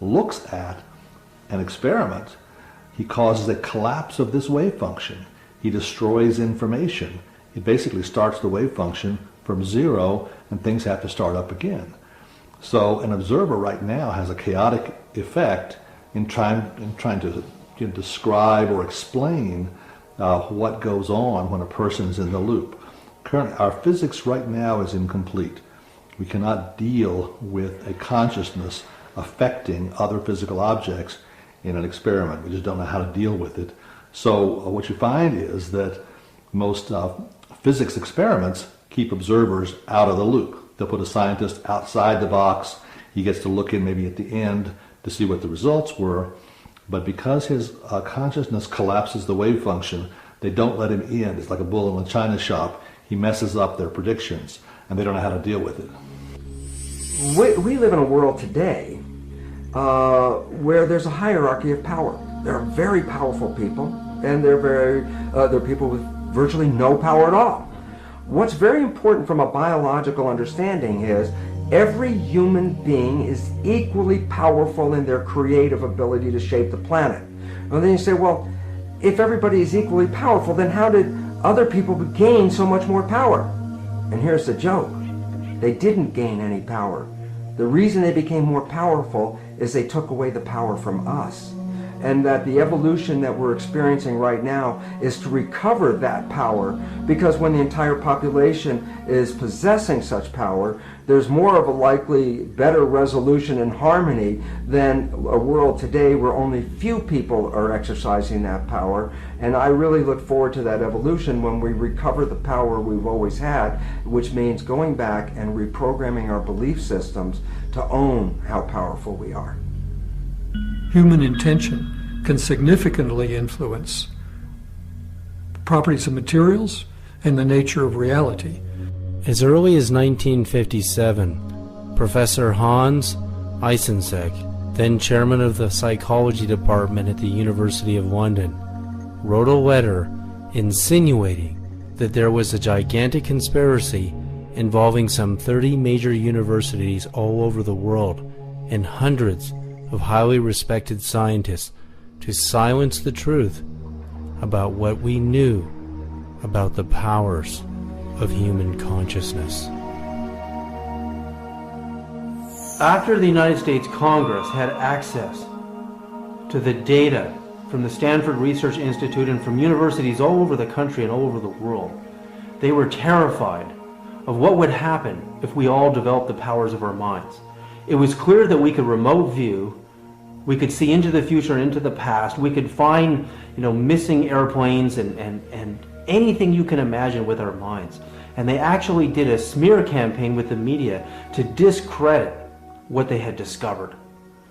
looks at an experiment, he causes a collapse of this wave function. He destroys information. He basically starts the wave function from zero, and things have to start up again. So an observer right now has a chaotic effect in trying to describe or explain what goes on when a person is in the loop. Currently, our physics right now is incomplete. We cannot deal with a consciousness affecting other physical objects in an experiment. We just don't know how to deal with it. So what you find is that most physics experiments keep observers out of the loop. They'll put a scientist outside the box. He gets to look in maybe at the end to see what the results were. But because his consciousness collapses the wave function, they don't let him in. It's like a bull in a china shop. He messes up their predictions, and they don't know how to deal with it. We live in a world today where there's a hierarchy of power. There are very powerful people, and there are people with virtually no power at all. What's very important from a biological understanding is every human being is equally powerful in their creative ability to shape the planet. And then you say, well, if everybody is equally powerful, then how did other people gain so much more power? And here's the joke. They didn't gain any power. The reason they became more powerful is they took away the power from us. And that the evolution that we're experiencing right now is to recover that power, because when the entire population is possessing such power, there's more of a likely better resolution and harmony than a world today where only few people are exercising that power. And I really look forward to that evolution when we recover the power we've always had, which means going back and reprogramming our belief systems to own how powerful we are. Human intention can significantly influence the properties of materials and the nature of reality. As early as 1957, Professor Hans Eysenck, then chairman of the psychology department at the University of London, wrote a letter insinuating that there was a gigantic conspiracy involving some 30 major universities all over the world and hundreds of highly respected scientists to silence the truth about what we knew about the powers of human consciousness. After the United States Congress had access to the data from the Stanford Research Institute and from universities all over the country and all over the world, they were terrified of what would happen if we all developed the powers of our minds. It was clear that we could remote view. We could see into the future and into the past. We could find, missing airplanes and anything you can imagine with our minds. And they actually did a smear campaign with the media to discredit what they had discovered,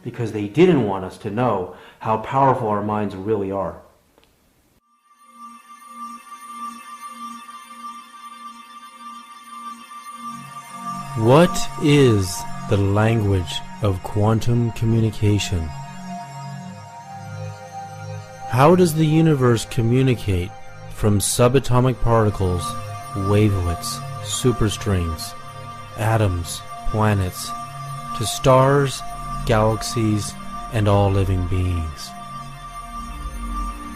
because they didn't want us to know how powerful our minds really are. What is the language of quantum communication? How does the universe communicate from subatomic particles, wavelets, superstrings, atoms, planets, to stars, galaxies, and all living beings?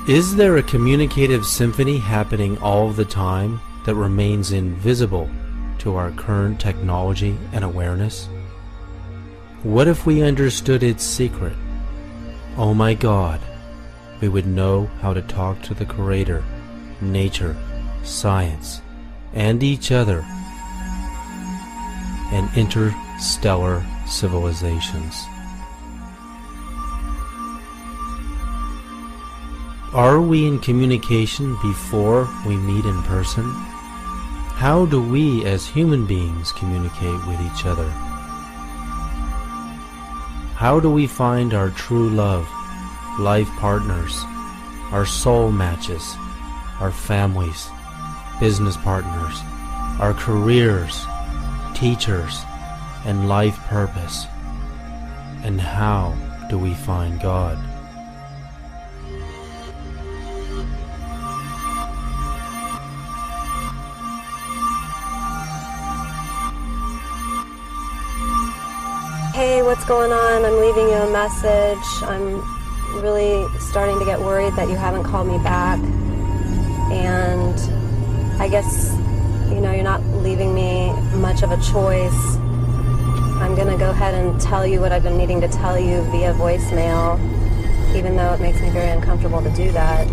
Is there a communicative symphony happening all the time that remains invisible to our current technology and awareness? What if we understood its secret? Oh my God, we would know how to talk to the Creator, nature, science, and each other, and interstellar civilizations. Are we in communication before we meet in person? How do we as human beings communicate with each other? How do we find our true love, life partners, our soul matches, our families, business partners, our careers, teachers, and life purpose? And how do we find God? Hey, what's going on. I'm leaving you a message. I'm really starting to get worried that you haven't called me back. And I guess, you know, you're not leaving me much of a choice. I'm going to go ahead and tell you what I've been needing to tell you via voicemail, even though it makes me very uncomfortable to do that.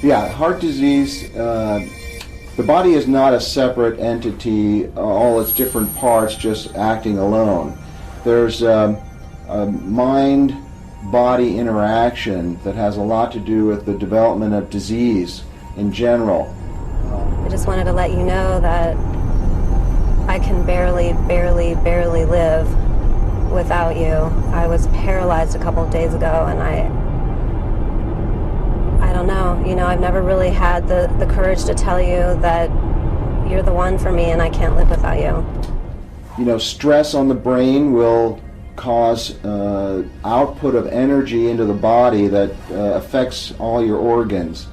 Yeah, heart disease, the body is not a separate entity, all its different parts just acting alone. There's a mind-body interaction that has a lot to do with the development of disease in general. I just wanted to let you know that I can barely live without you. I was paralyzed a couple of days ago, and I don't know, you know, I've never really had the courage to tell you that you're the one for me and I can't live without you. You know, stress on the brain will cause output of energy into the body that affects all your organs.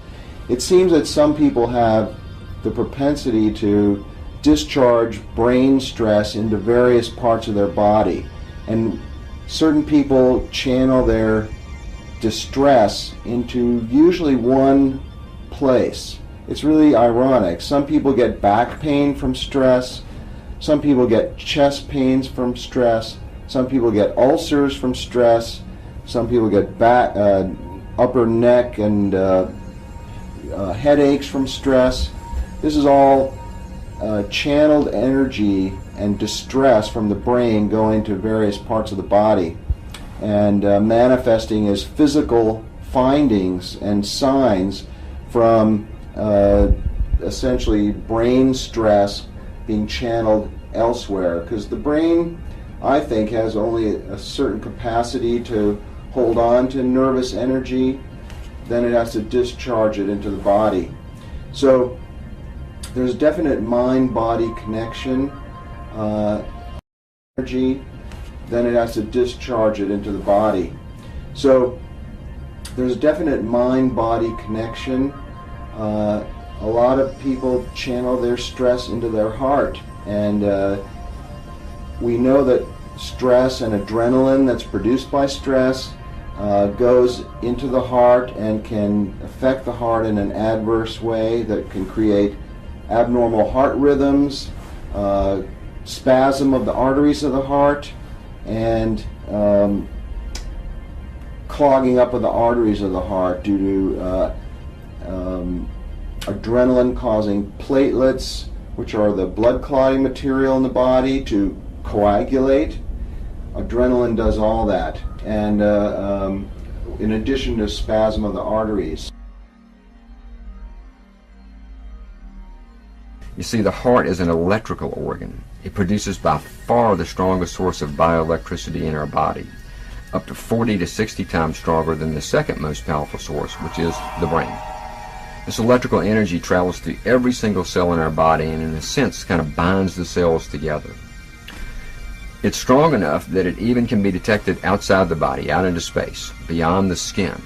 It seems that some people have the propensity to discharge brain stress into various parts of their body, and certain people channel their distress into usually one place. It's really ironic. Some people get back pain from stress, some people get chest pains from stress, some people get ulcers from stress, some people get back, upper neck and headaches from stress. This is all channeled energy and distress from the brain going to various parts of the body and manifesting as physical findings and signs from essentially brain stress being channeled elsewhere. Because the brain, I think, has only a certain capacity to hold on to nervous energy, then it has to discharge it into the body. So there's definite mind-body connection, energy, then it has to discharge it into the body. So there's definite mind-body connection. A lot of people channel their stress into their heart, and we know that stress and adrenaline that's produced by stress goes into the heart and can affect the heart in an adverse way that can create abnormal heart rhythms, spasm of the arteries of the heart, and clogging up of the arteries of the heart due to adrenaline causing platelets, which are the blood clotting material in the body, to coagulate. Adrenaline does all that, and in addition to spasm of the arteries. You see, the heart is an electrical organ. It produces by far the strongest source of bioelectricity in our body, up to 40 to 60 times stronger than the second most powerful source, which is the brain. This electrical energy travels through every single cell in our body and in a sense kind of binds the cells together. It's strong enough that it even can be detected outside the body, out into space, beyond the skin.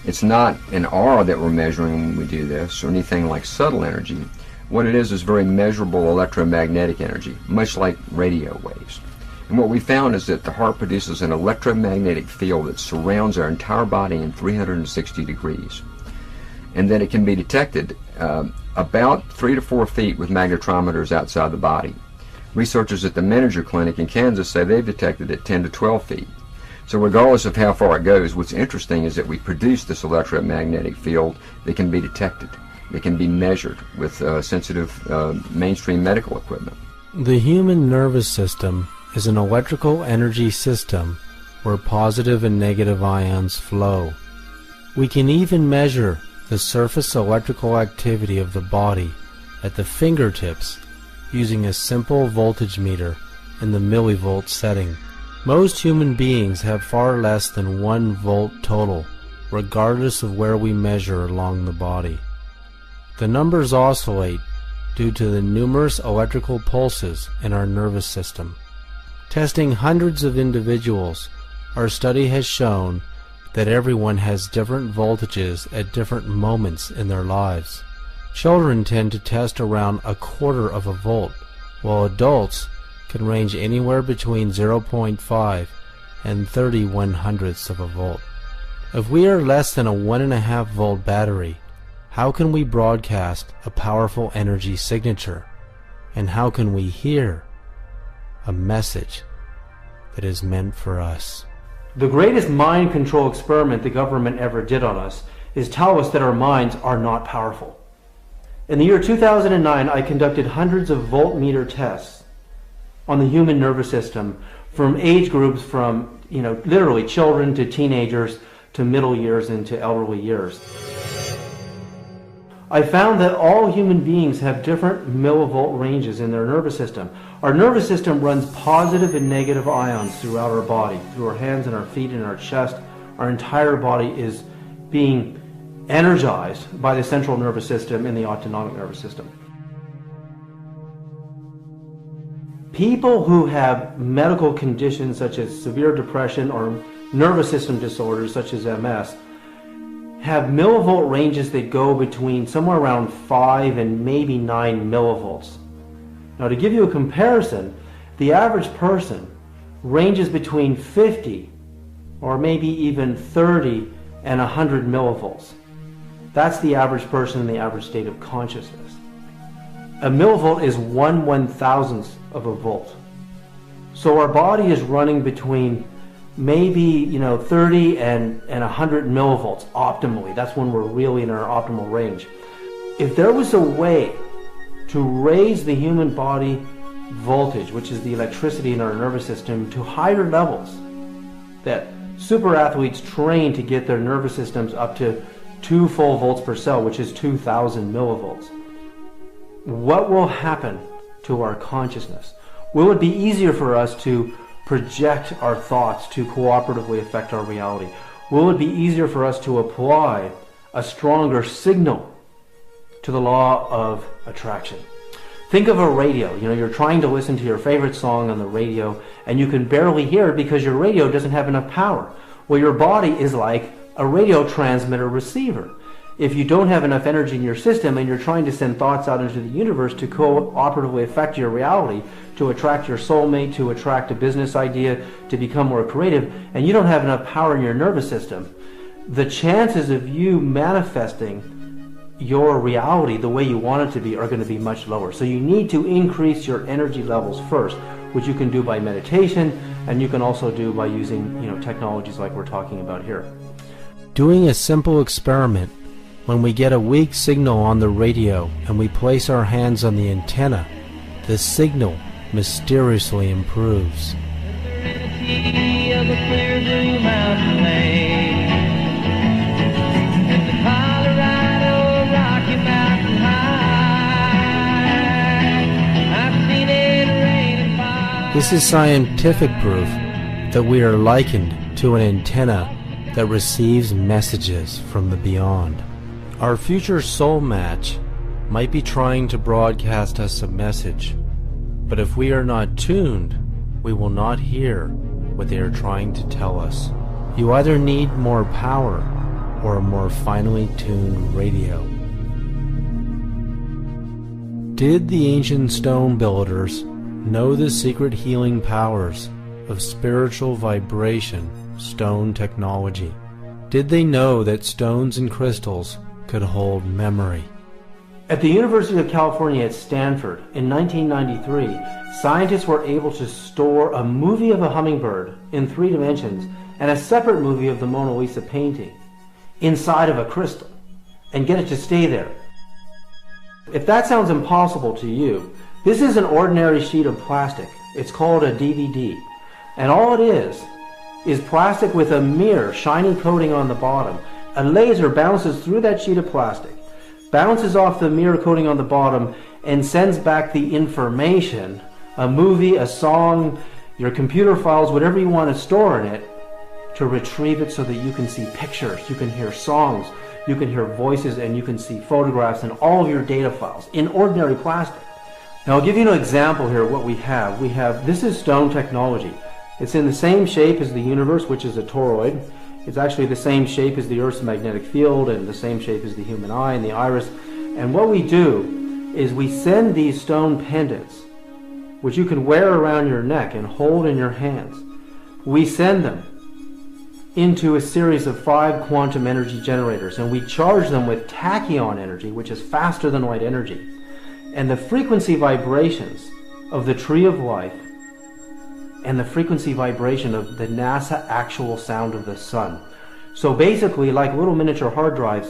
It's not an aura that we're measuring when we do this, or anything like subtle energy. What it is very measurable electromagnetic energy, much like radio waves. And what we found is that the heart produces an electromagnetic field that surrounds our entire body in 360 degrees. And then it can be detected about 3 to 4 feet with magnetometers outside the body. Researchers at the Manager Clinic in Kansas say they've detected it 10 to 12 feet. So regardless of how far it goes, what's interesting is that we produce this electromagnetic field that can be detected, that can be measured with sensitive mainstream medical equipment. The human nervous system is an electrical energy system where positive and negative ions flow. We can even measure the surface electrical activity of the body at the fingertips using a simple voltage meter in the millivolt setting. Most human beings have far less than 1 volt total, regardless of where we measure along the body. The numbers oscillate due to the numerous electrical pulses in our nervous system. Testing hundreds of individuals, our study has shown that everyone has different voltages at different moments in their lives. Children tend to test around 1/4 of a volt, while adults can range anywhere between 0.5 and 30/100ths of a volt. If we are less than a 1.5 volt battery, how can we broadcast a powerful energy signature? And how can we hear a message that is meant for us? The greatest mind control experiment the government ever did on us is tell us that our minds are not powerful. In the year 2009, I conducted hundreds of voltmeter tests on the human nervous system from age groups from, literally children to teenagers to middle years into elderly years. I found that all human beings have different millivolt ranges in their nervous system. Our nervous system runs positive and negative ions throughout our body, through our hands and our feet and our chest. Our entire body is being energized by the central nervous system and the autonomic nervous system. People who have medical conditions such as severe depression or nervous system disorders such as MS have millivolt ranges that go between somewhere around 5 and maybe 9 millivolts. Now, to give you a comparison, the average person ranges between 50 or maybe even 30 and 100 millivolts. That's the average person in the average state of consciousness. A millivolt is 1/1000th of a volt. So our body is running between maybe 30 and 100 millivolts optimally. That's when we're really in our optimal range. If there was a way to raise the human body voltage, which is the electricity in our nervous system, to higher levels, that super athletes train to get their nervous systems up to 2 full volts per cell, which is 2000 millivolts, what will happen to our consciousness? Will it be easier for us to project our thoughts to cooperatively affect our reality? Will it be easier for us to apply a stronger signal to the law of attraction? Think of a radio. You're trying to listen to your favorite song on the radio and you can barely hear it because your radio doesn't have enough power. Well, your body is like a radio transmitter receiver. If you don't have enough energy in your system and you're trying to send thoughts out into the universe to cooperatively affect your reality, to attract your soulmate, to attract a business idea, to become more creative, and you don't have enough power in your nervous system, the chances of you manifesting your reality the way you want it to be are going to be much lower. So you need to increase your energy levels first, which you can do by meditation, and you can also do by using technologies like we're talking about here. Doing a simple experiment. When we get a weak signal on the radio and we place our hands on the antenna, the signal mysteriously improves. This is scientific proof that we are likened to an antenna that receives messages from the beyond. Our future soul match might be trying to broadcast us a message, but if we are not tuned, we will not hear what they are trying to tell us. You either need more power or a more finely tuned radio. Did the ancient stone builders know the secret healing powers of spiritual vibration stone technology? Did they know that stones and crystals could hold memory? At the University of California at Stanford in 1993, scientists were able to store a movie of a hummingbird in 3 dimensions and a separate movie of the Mona Lisa painting inside of a crystal and get it to stay there. If that sounds impossible to you, this is an ordinary sheet of plastic. It's called a DVD. And all it is plastic with a mirror shiny coating on the bottom. A laser bounces through that sheet of plastic, bounces off the mirror coating on the bottom, and sends back the information, a movie, a song, your computer files, whatever you want to store in it, to retrieve it so that you can see pictures, you can hear songs, you can hear voices, and you can see photographs and all of your data files in ordinary plastic. Now I'll give you an example here of what we have. This is stone technology. It's in the same shape as the universe, which is a toroid. It's actually the same shape as the Earth's magnetic field and the same shape as the human eye and the iris. And what we do is we send these stone pendants, which you can wear around your neck and hold in your hands. we send them into a series of 5 quantum energy generators, and we charge them with tachyon energy, which is faster than light energy. And the frequency vibrations of the tree of life and the frequency vibration of the NASA actual sound of the sun. So basically, like little miniature hard drives,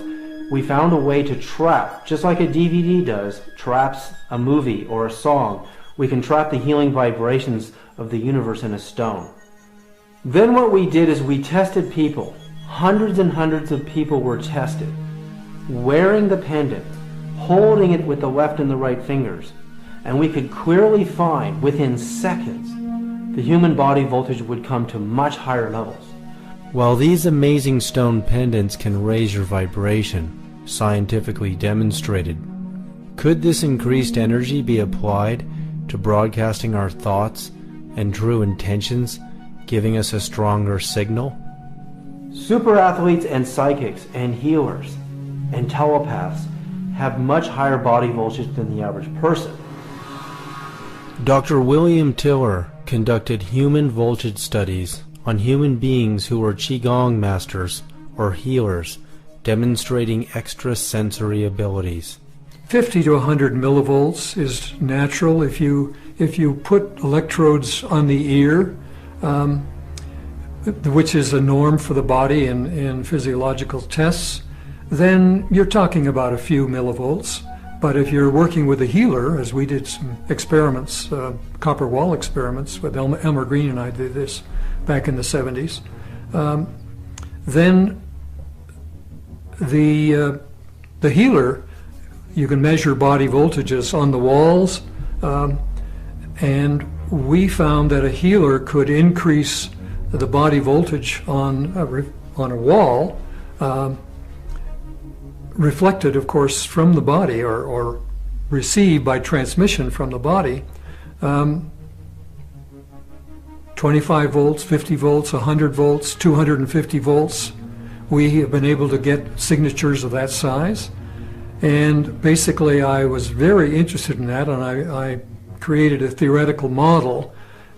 we found a way to trap, just like a DVD does, traps a movie or a song. We can trap the healing vibrations of the universe in a stone. Then what we did is we tested people. Hundreds and hundreds of people were tested, wearing the pendant, holding it with the left and the right fingers, and we could clearly find within seconds the human body voltage would come to much higher levels. While these amazing stone pendants can raise your vibration, scientifically demonstrated, could this increased energy be applied to broadcasting our thoughts and true intentions, giving us a stronger signal? Super athletes and psychics and healers and telepaths have much higher body voltage than the average person. Dr. William Tiller conducted human voltage studies on human beings who were Qigong masters or healers, demonstrating extrasensory abilities. 50 to 100 millivolts is natural. If you put electrodes on the ear, which is a norm for the body in physiological tests, then you're talking about a few millivolts. But if you're working with a healer, as we did some experiments, copper wall experiments with Elmer Green and I did this back in the 70s, then the healer, you can measure body voltages on the walls, and we found that a healer could increase the body voltage on a wall, reflected, of course, from the body or received by transmission from the body, 25 volts, 50 volts, 100 volts, 250 volts. We have been able to get signatures of that size. And basically, I was very interested in that, and I created a theoretical model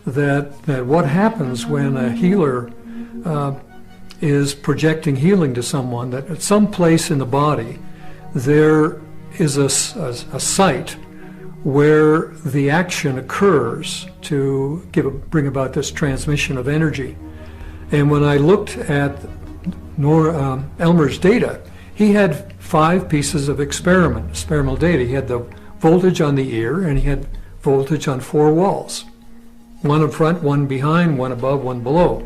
that what happens when a healer is projecting healing to someone, that at some place in the body there is a site where the action occurs to bring about this transmission of energy. And when I looked at Elmer's data, he had 5 pieces of experimental data. He had the voltage on the ear, and he had voltage on 4 walls. One in front, one behind, one above, one below.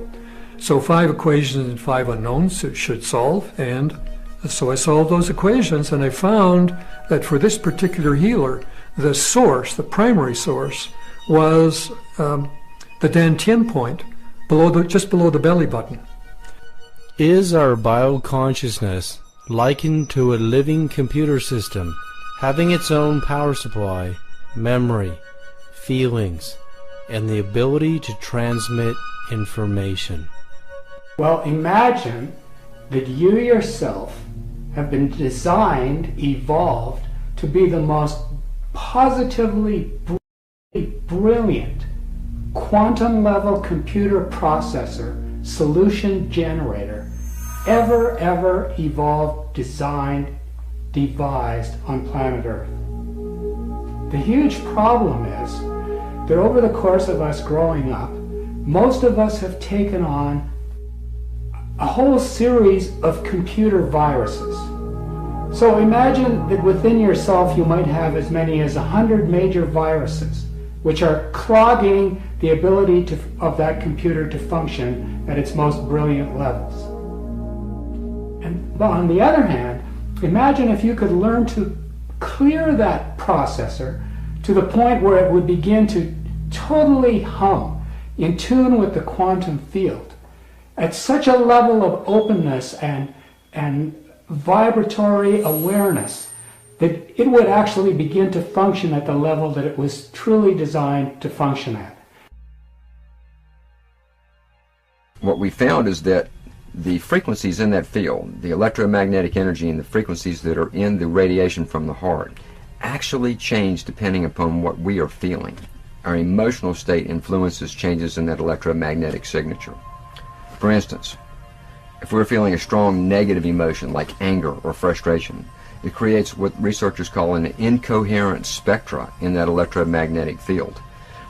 So 5 equations and 5 unknowns it should solve, and so I solved those equations, and I found that for this particular healer, the source, the primary source, was the Dantian point, just below the belly button. Is our bioconsciousness likened to a living computer system, having its own power supply, memory, feelings, and the ability to transmit information? Well, imagine that you yourself have been designed, evolved, to be the most positively brilliant quantum-level computer processor, solution generator, ever evolved, designed, devised on planet Earth. The huge problem is that over the course of us growing up, most of us have taken on a whole series of computer viruses. So imagine that within yourself you might have as many as 100 major viruses, which are clogging the ability of that computer to function at its most brilliant levels. And on the other hand, imagine if you could learn to clear that processor to the point where it would begin to totally hum, in tune with the quantum field, at such a level of openness and vibratory awareness that it would actually begin to function at the level that it was truly designed to function at. What we found is that the frequencies in that field, the electromagnetic energy and the frequencies that are in the radiation from the heart, actually change depending upon what we are feeling. our emotional state influences changes in that electromagnetic signature. For instance, if we're feeling a strong negative emotion like anger or frustration, it creates what researchers call an incoherent spectra in that electromagnetic field.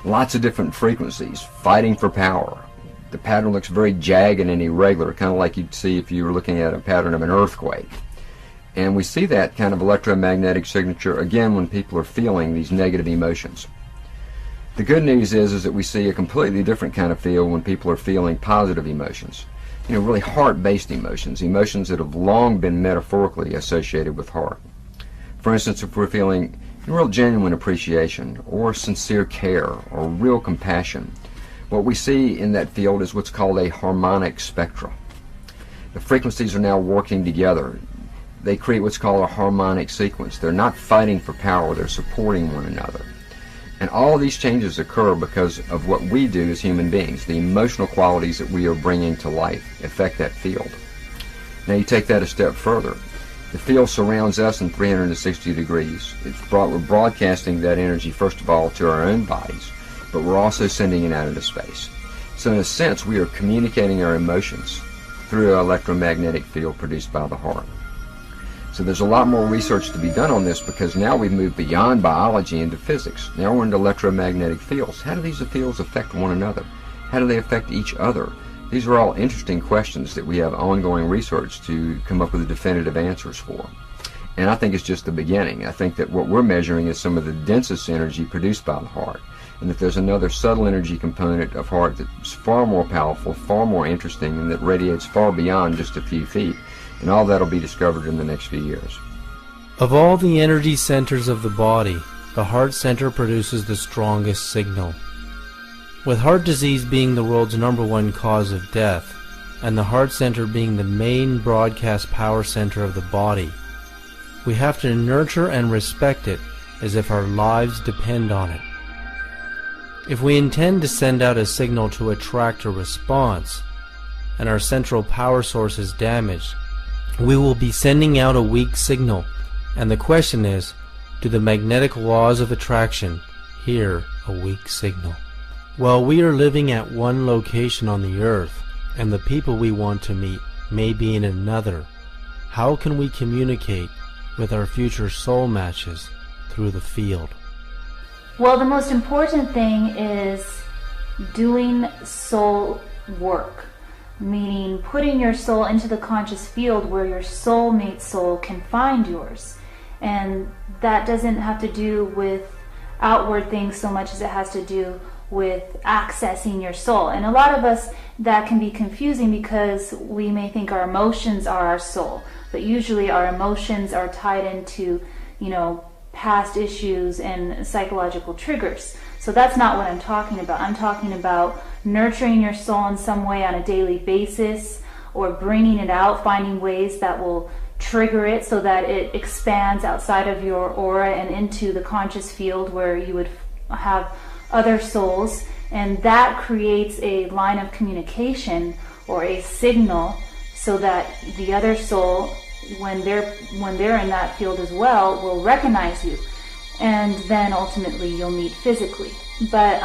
Lots of different frequencies fighting for power. The pattern looks very jagged and irregular, kind of like you'd see if you were looking at a pattern of an earthquake. And we see that kind of electromagnetic signature again when people are feeling these negative emotions. The good news is that we see a completely different kind of feel when people are feeling positive emotions. You know, really heart-based emotions, emotions that have long been metaphorically associated with heart. For instance, if we're feeling real genuine appreciation or sincere care or real compassion, what we see in that field is what's called a harmonic spectra. The frequencies are now working together. They create what's called a harmonic sequence. They're not fighting for power, they're supporting one another. And all of these changes occur because of what we do as human beings. The emotional qualities that we are bringing to life affect that field. Now you take that a step further. The field surrounds us in 360 degrees. We're broadcasting that energy, first of all, to our own bodies, but we're also sending it out into space. So in a sense, we are communicating our emotions through an electromagnetic field produced by the heart. So there's a lot more research to be done on this because now we've moved beyond biology into physics. Now we're into electromagnetic fields. How do these fields affect one another? How do they affect each other? These are all interesting questions that we have ongoing research to come up with definitive answers for. And I think it's just the beginning. I think that what we're measuring is some of the densest energy produced by the heart, and that there's another subtle energy component of heart that's far more powerful, far more interesting, and that radiates far beyond just a few feet. And all that will be discovered in the next few years. Of all the energy centers of the body, the heart center produces the strongest signal. With heart disease being the world's #1 cause of death, and the heart center being the main broadcast power center of the body, we have to nurture and respect it as if our lives depend on it. If we intend to send out a signal to attract a response, and our central power source is damaged, we will be sending out a weak signal, and the question is, do the magnetic laws of attraction hear a weak signal? While we are living at one location on the earth, and the people we want to meet may be in another, how can we communicate with our future soul matches through the field? Well, the most important thing is doing soul work. Meaning putting your soul into the conscious field where your soulmate soul can find yours. And that doesn't have to do with outward things so much as it has to do with accessing your soul. And a lot of us, that can be confusing because we may think our emotions are our soul, but usually our emotions are tied into, past issues and psychological triggers. So that's not what I'm talking about. I'm talking about nurturing your soul in some way on a daily basis, or bringing it out, finding ways that will trigger it so that it expands outside of your aura and into the conscious field where you would have other souls. And that creates a line of communication or a signal so that the other soul, when they're in that field as well, will recognize you. And then ultimately you'll meet physically. But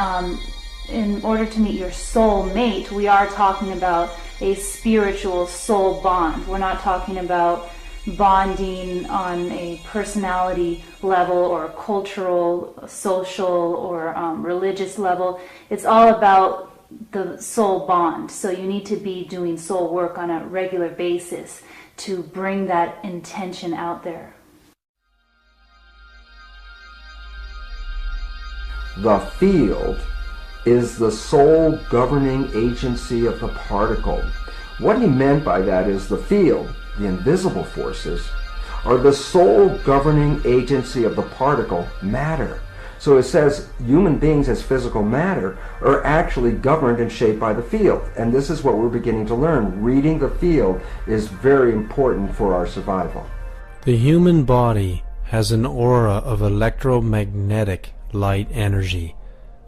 in order to meet your soul mate, we are talking about a spiritual soul bond. We're not talking about bonding on a personality level or a cultural, social, or religious level. It's all about the soul bond. So you need to be doing soul work on a regular basis to bring that intention out there. The field is the sole governing agency of the particle. What he meant by that is the field, the invisible forces, are the sole governing agency of the particle, matter. So it says human beings as physical matter are actually governed and shaped by the field. And this is what we're beginning to learn. Reading the field is very important for our survival. The human body has an aura of electromagnetic light energy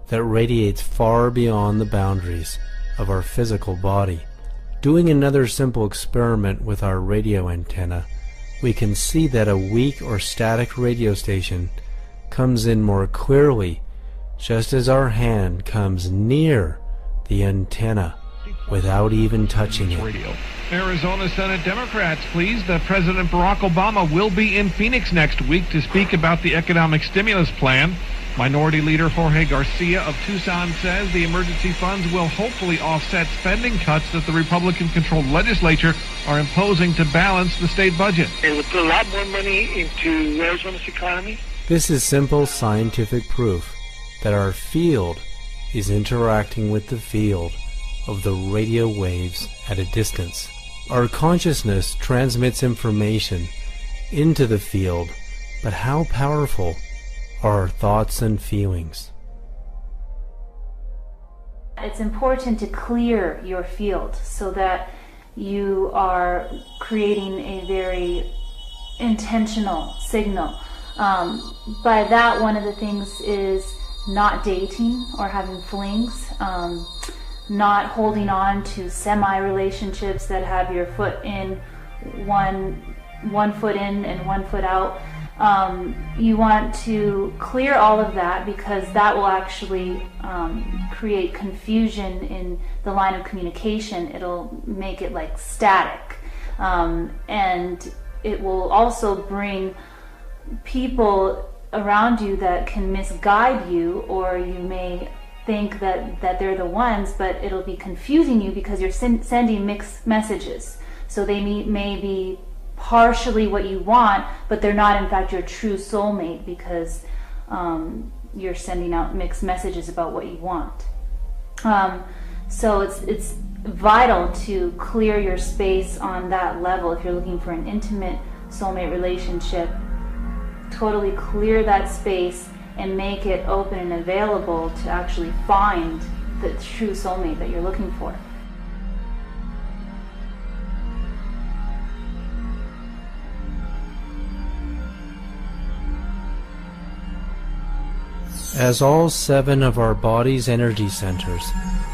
that radiates far beyond the boundaries of our physical body. Doing another simple experiment with our radio antenna, we can see that a weak or static radio station comes in more clearly just as our hand comes near the antenna without even touching it. Radio. Arizona Senate Democrats pleased that President Barack Obama will be in Phoenix next week to speak about the economic stimulus plan. Minority Leader Jorge Garcia of Tucson says the emergency funds will hopefully offset spending cuts that the Republican-controlled legislature are imposing to balance the state budget. It would put a lot more money into Arizona's economy. This is simple scientific proof that our field is interacting with the field of the radio waves at a distance. Our consciousness transmits information into the field, but how powerful are our thoughts and feelings? It's important to clear your field so that you are creating a very intentional signal. By that, one of the things is not dating or having flings, not holding on to semi-relationships that have your foot in, one foot in and 1 foot out. You want to clear all of that because that will actually create confusion in the line of communication. It'll make it like static. And it will also bring people around you that can misguide you, or you may think that they're the ones, but it'll be confusing you because you're sending mixed messages. So they may be partially what you want, but they're not in fact your true soulmate because you're sending out mixed messages about what you want. So it's vital to clear your space on that level. If you're looking for an intimate soulmate relationship, totally clear that space and make it open and available to actually find the true soulmate that you're looking for. As all 7 of our body's energy centers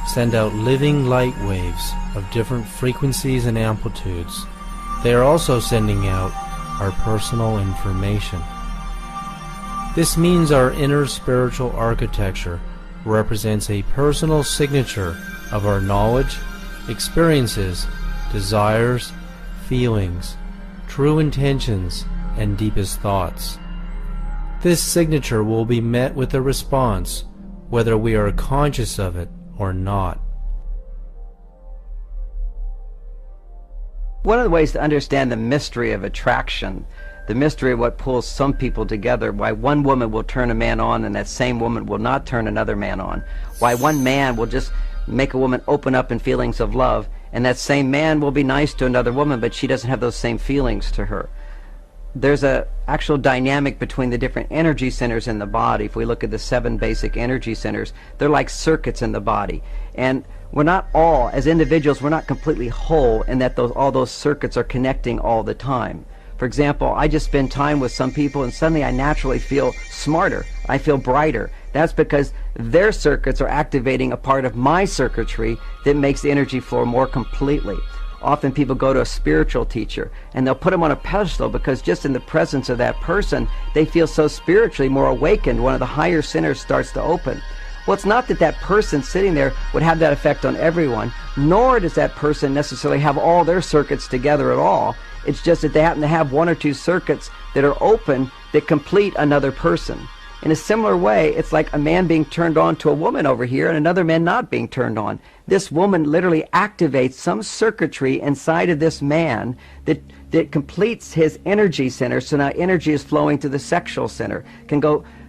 send out living light waves of different frequencies and amplitudes, they are also sending out our personal information. This means our inner spiritual architecture represents a personal signature of our knowledge, experiences, desires, feelings, true intentions, and deepest thoughts. This signature will be met with a response, whether we are conscious of it or not. One of the ways to understand the mystery of attraction, the mystery of what pulls some people together, why one woman will turn a man on and that same woman will not turn another man on, why one man will just make a woman open up in feelings of love, and that same man will be nice to another woman, but she doesn't have those same feelings to her. There's a actual dynamic between the different energy centers in the body. If we look at the 7 basic energy centers, they're like circuits in the body. And we're not all, as individuals, we're not completely whole in that all those circuits are connecting all the time. For example, I just spend time with some people and suddenly I naturally feel smarter. I feel brighter. That's because their circuits are activating a part of my circuitry that makes the energy flow more completely. Often people go to a spiritual teacher and they'll put them on a pedestal because just in the presence of that person, they feel so spiritually more awakened. One of the higher centers starts to open. Well, it's not that that person sitting there would have that effect on everyone, nor does that person necessarily have all their circuits together at all. It's just that they happen to have 1 or 2 circuits that are open that complete another person. In a similar way, it's like a man being turned on to a woman over here and another man not being turned on. This woman literally activates some circuitry inside of this man that completes his energy center, so now energy is flowing to the sexual center.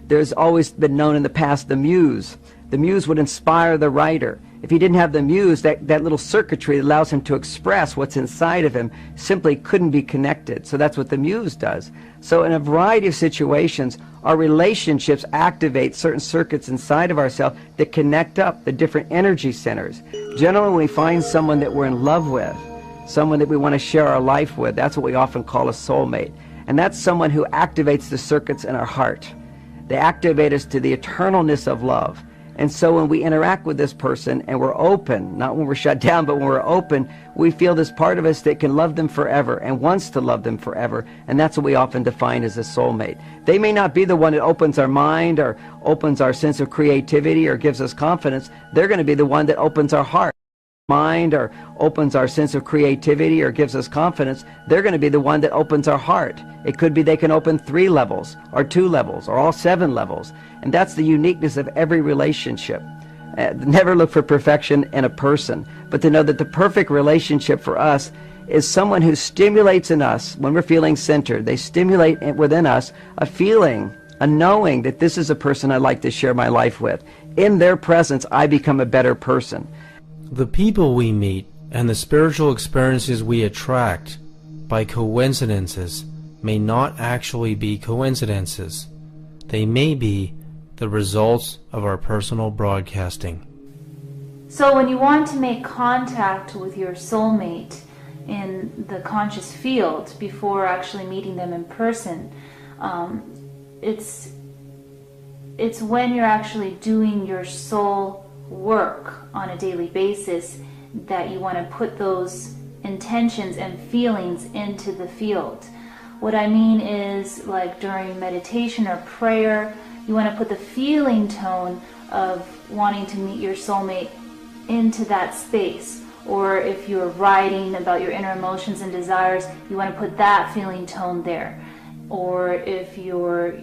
There's always been known in the past the muse. The muse would inspire the writer. If he didn't have the muse, that little circuitry that allows him to express what's inside of him simply couldn't be connected. So that's what the muse does. So in a variety of situations, our relationships activate certain circuits inside of ourselves that connect up the different energy centers. Generally, when we find someone that we're in love with, someone that we want to share our life with, that's what we often call a soulmate. And that's someone who activates the circuits in our heart. They activate us to the eternalness of love. And so when we interact with this person and we're open, not when we're shut down, but when we're open, we feel this part of us that can love them forever and wants to love them forever. And that's what we often define as a soulmate. They may not be the one that opens our mind or opens our sense of creativity or gives us confidence. They're going to be the one that opens our heart. Mind or opens our sense of creativity or gives us confidence. They're going to be the one that opens our heart. It could be they can open 3 levels or 2 levels or all 7 levels. And that's the uniqueness of every relationship. Never look for perfection in a person, but to know that the perfect relationship for us is someone who stimulates in us, when we're feeling centered, they stimulate within us a feeling, a knowing that this is a person I'd like to share my life with. In their presence, I become a better person. The people we meet and the spiritual experiences we attract by coincidences may not actually be coincidences. They may be the results of our personal broadcasting. So when you want to make contact with your soulmate in the conscious field before actually meeting them in person, it's when you're actually doing your soul work on a daily basis that you want to put those intentions and feelings into the field. What I mean is, like during meditation or prayer, you want to put the feeling tone of wanting to meet your soulmate into that space. Or if you're writing about your inner emotions and desires, you want to put that feeling tone there. Or if you're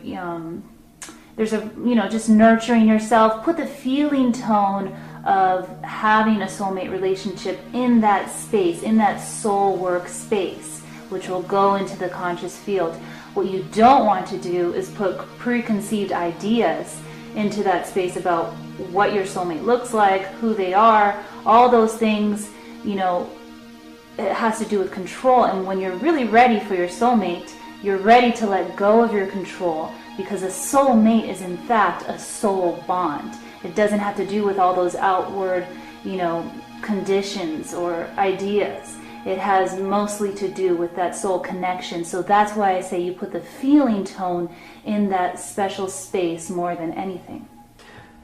just nurturing yourself, put the feeling tone of having a soulmate relationship in that space, in that soul work space, which will go into the conscious field. What you don't want to do is put preconceived ideas into that space about what your soulmate looks like, who they are, all those things, it has to do with control. And when you're really ready for your soulmate, you're ready to let go of your control, because a soulmate is in fact a soul bond. It doesn't have to do with all those outward, conditions or ideas. It has mostly to do with that soul connection. So that's why I say you put the feeling tone in that special space more than anything.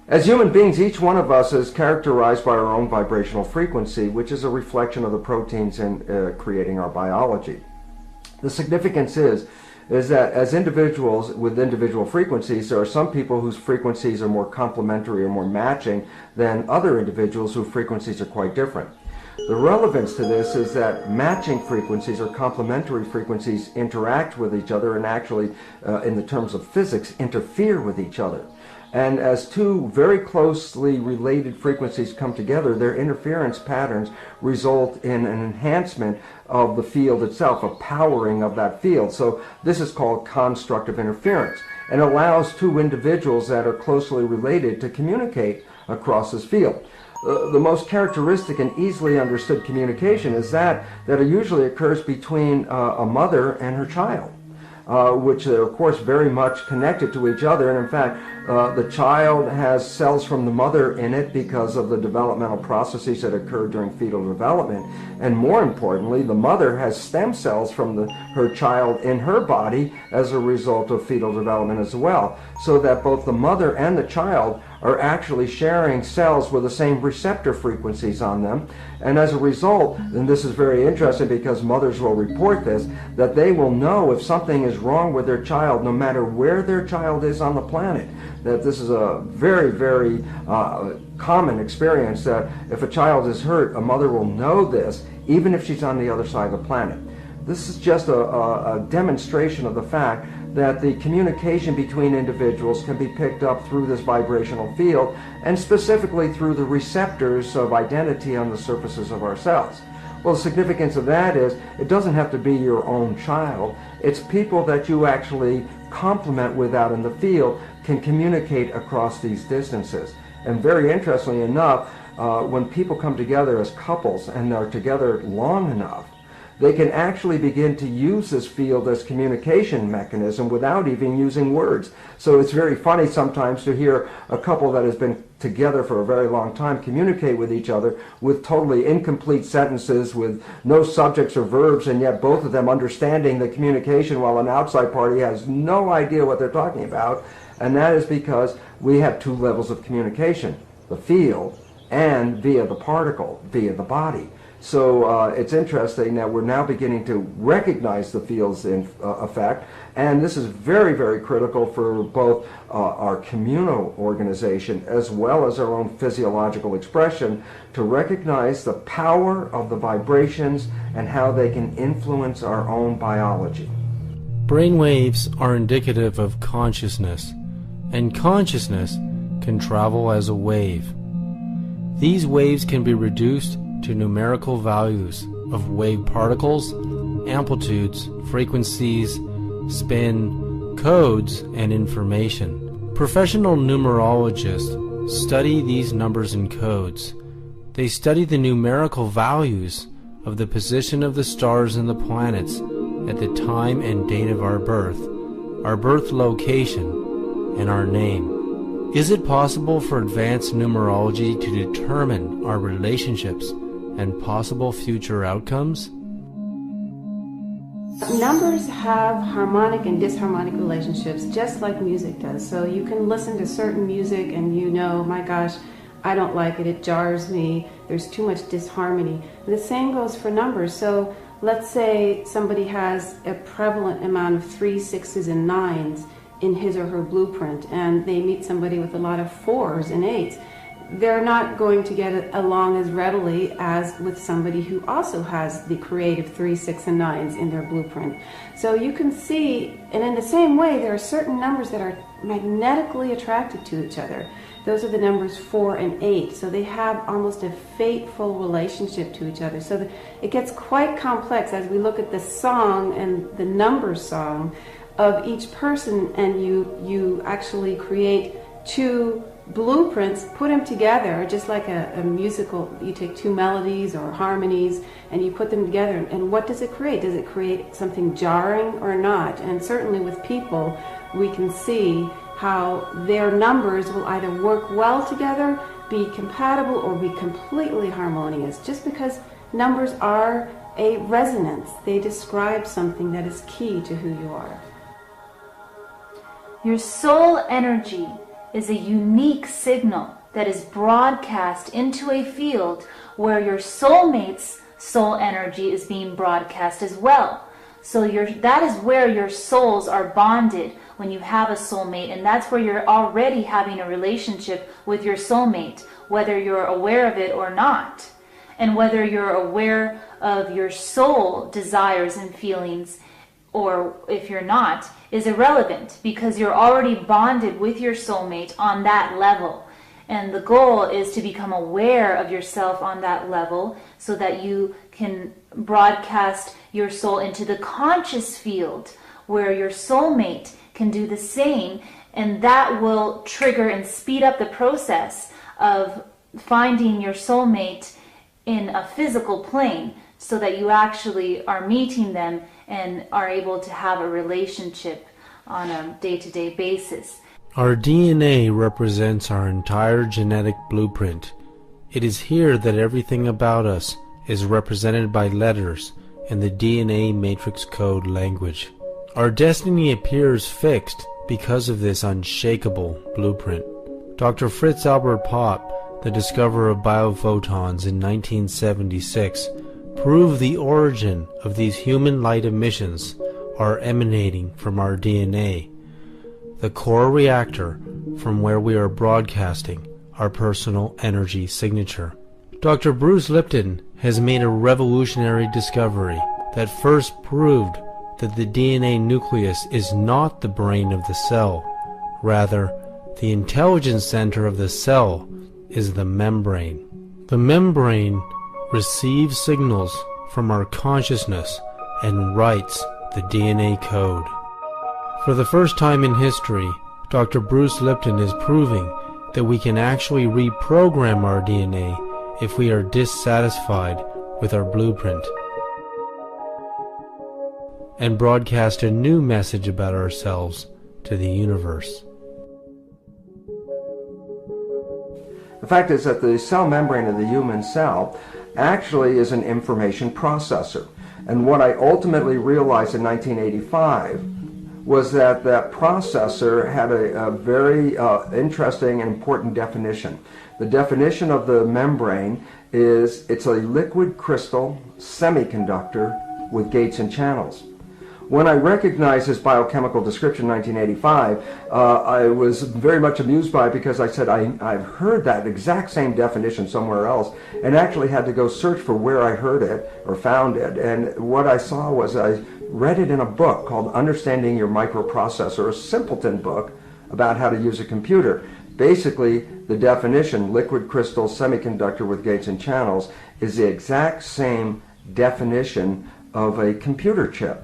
As human beings, each one of us is characterized by our own vibrational frequency, which is a reflection of the proteins in creating our biology. The significance is that as individuals with individual frequencies, there are some people whose frequencies are more complementary or more matching than other individuals whose frequencies are quite different. The relevance to this is that matching frequencies or complementary frequencies interact with each other and actually, in the terms of physics, interfere with each other. And as two very closely related frequencies come together, their interference patterns result in an enhancement of the field itself, a powering of that field. So this is called constructive interference, and allows two individuals that are closely related to communicate across this field. The most characteristic and easily understood communication is that usually occurs between a mother and her child. Which are, of course, very much connected to each other. And in fact, the child has cells from the mother in it because of the developmental processes that occur during fetal development. And more importantly, the mother has stem cells from her child in her body as a result of fetal development as well. So that both the mother and the child are actually sharing cells with the same receptor frequencies on them. And as a result, and this is very interesting because mothers will report this, that they will know if something is wrong with their child no matter where their child is on the planet. That this is a very, very common experience, that if a child is hurt, a mother will know this even if she's on the other side of the planet. This is just a demonstration of the fact that the communication between individuals can be picked up through this vibrational field, and specifically through the receptors of identity on the surfaces of our cells. Well, the significance of that is it doesn't have to be your own child. It's people that you actually complement with out in the field can communicate across these distances. And very interestingly enough, when people come together as couples and are together long enough, they can actually begin to use this field as communication mechanism without even using words. So it's very funny sometimes to hear a couple that has been together for a very long time communicate with each other with totally incomplete sentences, with no subjects or verbs, and yet both of them understanding the communication while an outside party has no idea what they're talking about. And that is because we have two levels of communication. the field, and via the particle, via the body. So it's interesting that we're now beginning to recognize the field's effect, and this is very, very critical for both our communal organization as well as our own physiological expression, to recognize the power of the vibrations and how they can influence our own biology. Brainwaves are indicative of consciousness, and consciousness can travel as a wave. These waves can be reduced to numerical values of wave particles, amplitudes, frequencies, spin, codes, and information. Professional numerologists study these numbers and codes. They study the numerical values of the position of the stars and the planets at the time and date of our birth location, and our name. Is it possible for advanced numerology to determine our relationships and possible future outcomes? Numbers have harmonic and disharmonic relationships, just like music does. So you can listen to certain music and you know, my gosh, I don't like it, it jars me, there's too much disharmony. The same goes for numbers. So let's say somebody has a prevalent amount of 3s, 6s, and 9s in his or her blueprint, and they meet somebody with a lot of 4s and 8s. They're not going to get along as readily as with somebody who also has the creative 3, 6, and 9s in their blueprint. So you can see, and in the same way, there are certain numbers that are magnetically attracted to each other. Those are the numbers 4 and 8. So they have almost a fateful relationship to each other. So it gets quite complex as we look at the song and the number song of each person, and you actually create two blueprints, put them together, just like a musical. You take two melodies or harmonies and you put them together, and what does it create? Does it create something jarring or not? And certainly with people, we can see how their numbers will either work well together, be compatible, or be completely harmonious, just because numbers are a resonance. They describe something that is key to who you are. Your soul energy is a unique signal that is broadcast into a field where your soulmate's soul energy is being broadcast as well. So that is where your souls are bonded when you have a soulmate, and that's where you're already having a relationship with your soulmate, whether you're aware of it or not. And whether you're aware of your soul desires and feelings, or if you're not, is irrelevant, because you're already bonded with your soulmate on that level. And the goal is to become aware of yourself on that level so that you can broadcast your soul into the conscious field where your soulmate can do the same, and that will trigger and speed up the process of finding your soulmate in a physical plane, so that you actually are meeting them and are able to have a relationship on a day-to-day basis. Our DNA represents our entire genetic blueprint. It is here that everything about us is represented by letters in the DNA matrix code language. Our destiny appears fixed because of this unshakable blueprint. Dr. Fritz Albert Popp, the discoverer of biophotons in 1976, proved the origin of these human light emissions are emanating from our DNA, the core reactor from where we are broadcasting our personal energy signature. Dr. Bruce Lipton has made a revolutionary discovery that first proved that the DNA nucleus is not the brain of the cell. Rather, the intelligence center of the cell is the membrane. The membrane receives signals from our consciousness and writes the DNA code. For the first time in history, Dr. Bruce Lipton is proving that we can actually reprogram our DNA if we are dissatisfied with our blueprint, and broadcast a new message about ourselves to the universe. The fact is that the cell membrane of the human cell actually is an information processor. And what I ultimately realized in 1985 was that processor had a very interesting and important definition. The definition of the membrane is it's a liquid crystal semiconductor with gates and channels. When I recognized this biochemical description in 1985, I was very much amused by it because I said I've heard that exact same definition somewhere else and actually had to go search for where I heard it or found it. And what I saw was I read it in a book called Understanding Your Microprocessor, a simpleton book about how to use a computer. Basically, the definition, liquid crystal semiconductor with gates and channels, is the exact same definition of a computer chip.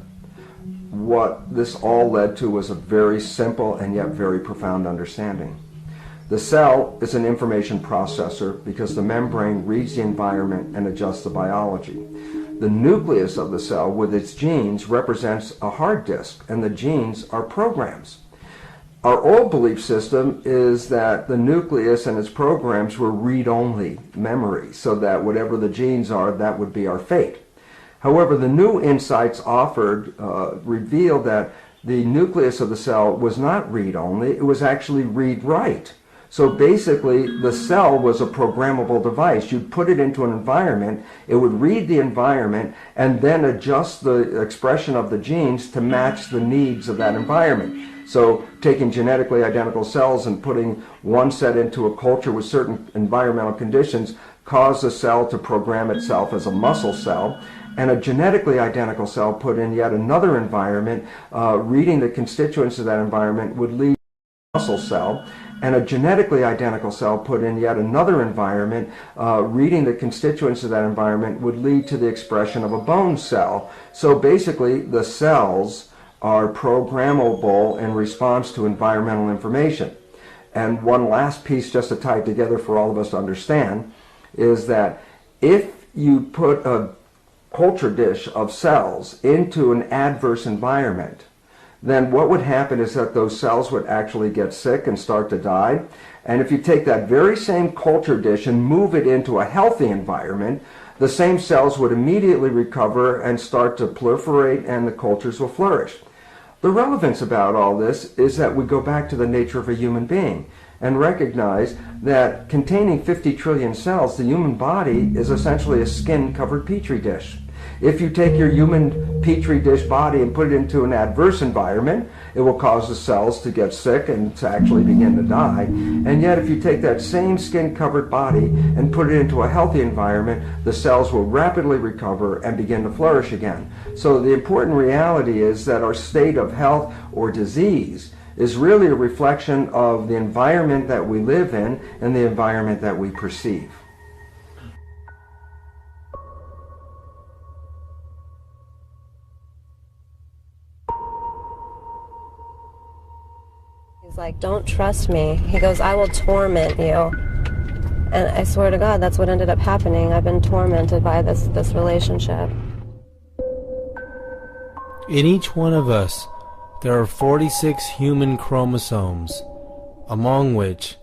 What this all led to was a very simple and yet very profound understanding. The cell is an information processor because the membrane reads the environment and adjusts the biology. The nucleus of the cell with its genes represents a hard disk, and the genes are programs. Our old belief system is that the nucleus and its programs were read-only memory, so that whatever the genes are, that would be our fate. However, the new insights offered revealed that the nucleus of the cell was not read-only, it was actually read-write. So basically, the cell was a programmable device. You'd put it into an environment, it would read the environment, and then adjust the expression of the genes to match the needs of that environment. So taking genetically identical cells and putting one set into a culture with certain environmental conditions caused the cell to program itself as a muscle cell, and a genetically identical cell put in yet another environment, reading the constituents of that environment would lead to a muscle cell, and a genetically identical cell put in yet another environment, reading the constituents of that environment would lead to the expression of a bone cell. So basically, the cells are programmable in response to environmental information. And one last piece just to tie it together for all of us to understand is that if you put a culture dish of cells into an adverse environment, then what would happen is that those cells would actually get sick and start to die. And if you take that very same culture dish and move it into a healthy environment, the same cells would immediately recover and start to proliferate, and the cultures will flourish. The relevance about all this is that we go back to the nature of a human being and recognize that containing 50 trillion cells, the human body is essentially a skin-covered petri dish. If you take your human petri dish body and put it into an adverse environment, it will cause the cells to get sick and to actually begin to die. And yet if you take that same skin-covered body and put it into a healthy environment, the cells will rapidly recover and begin to flourish again. So the important reality is that our state of health or disease is really a reflection of the environment that we live in and the environment that we perceive. He's like, don't trust me. He goes, I will torment you. And I swear to God, that's what ended up happening. I've been tormented by this relationship. In each one of us, there are 46 human chromosomes, among which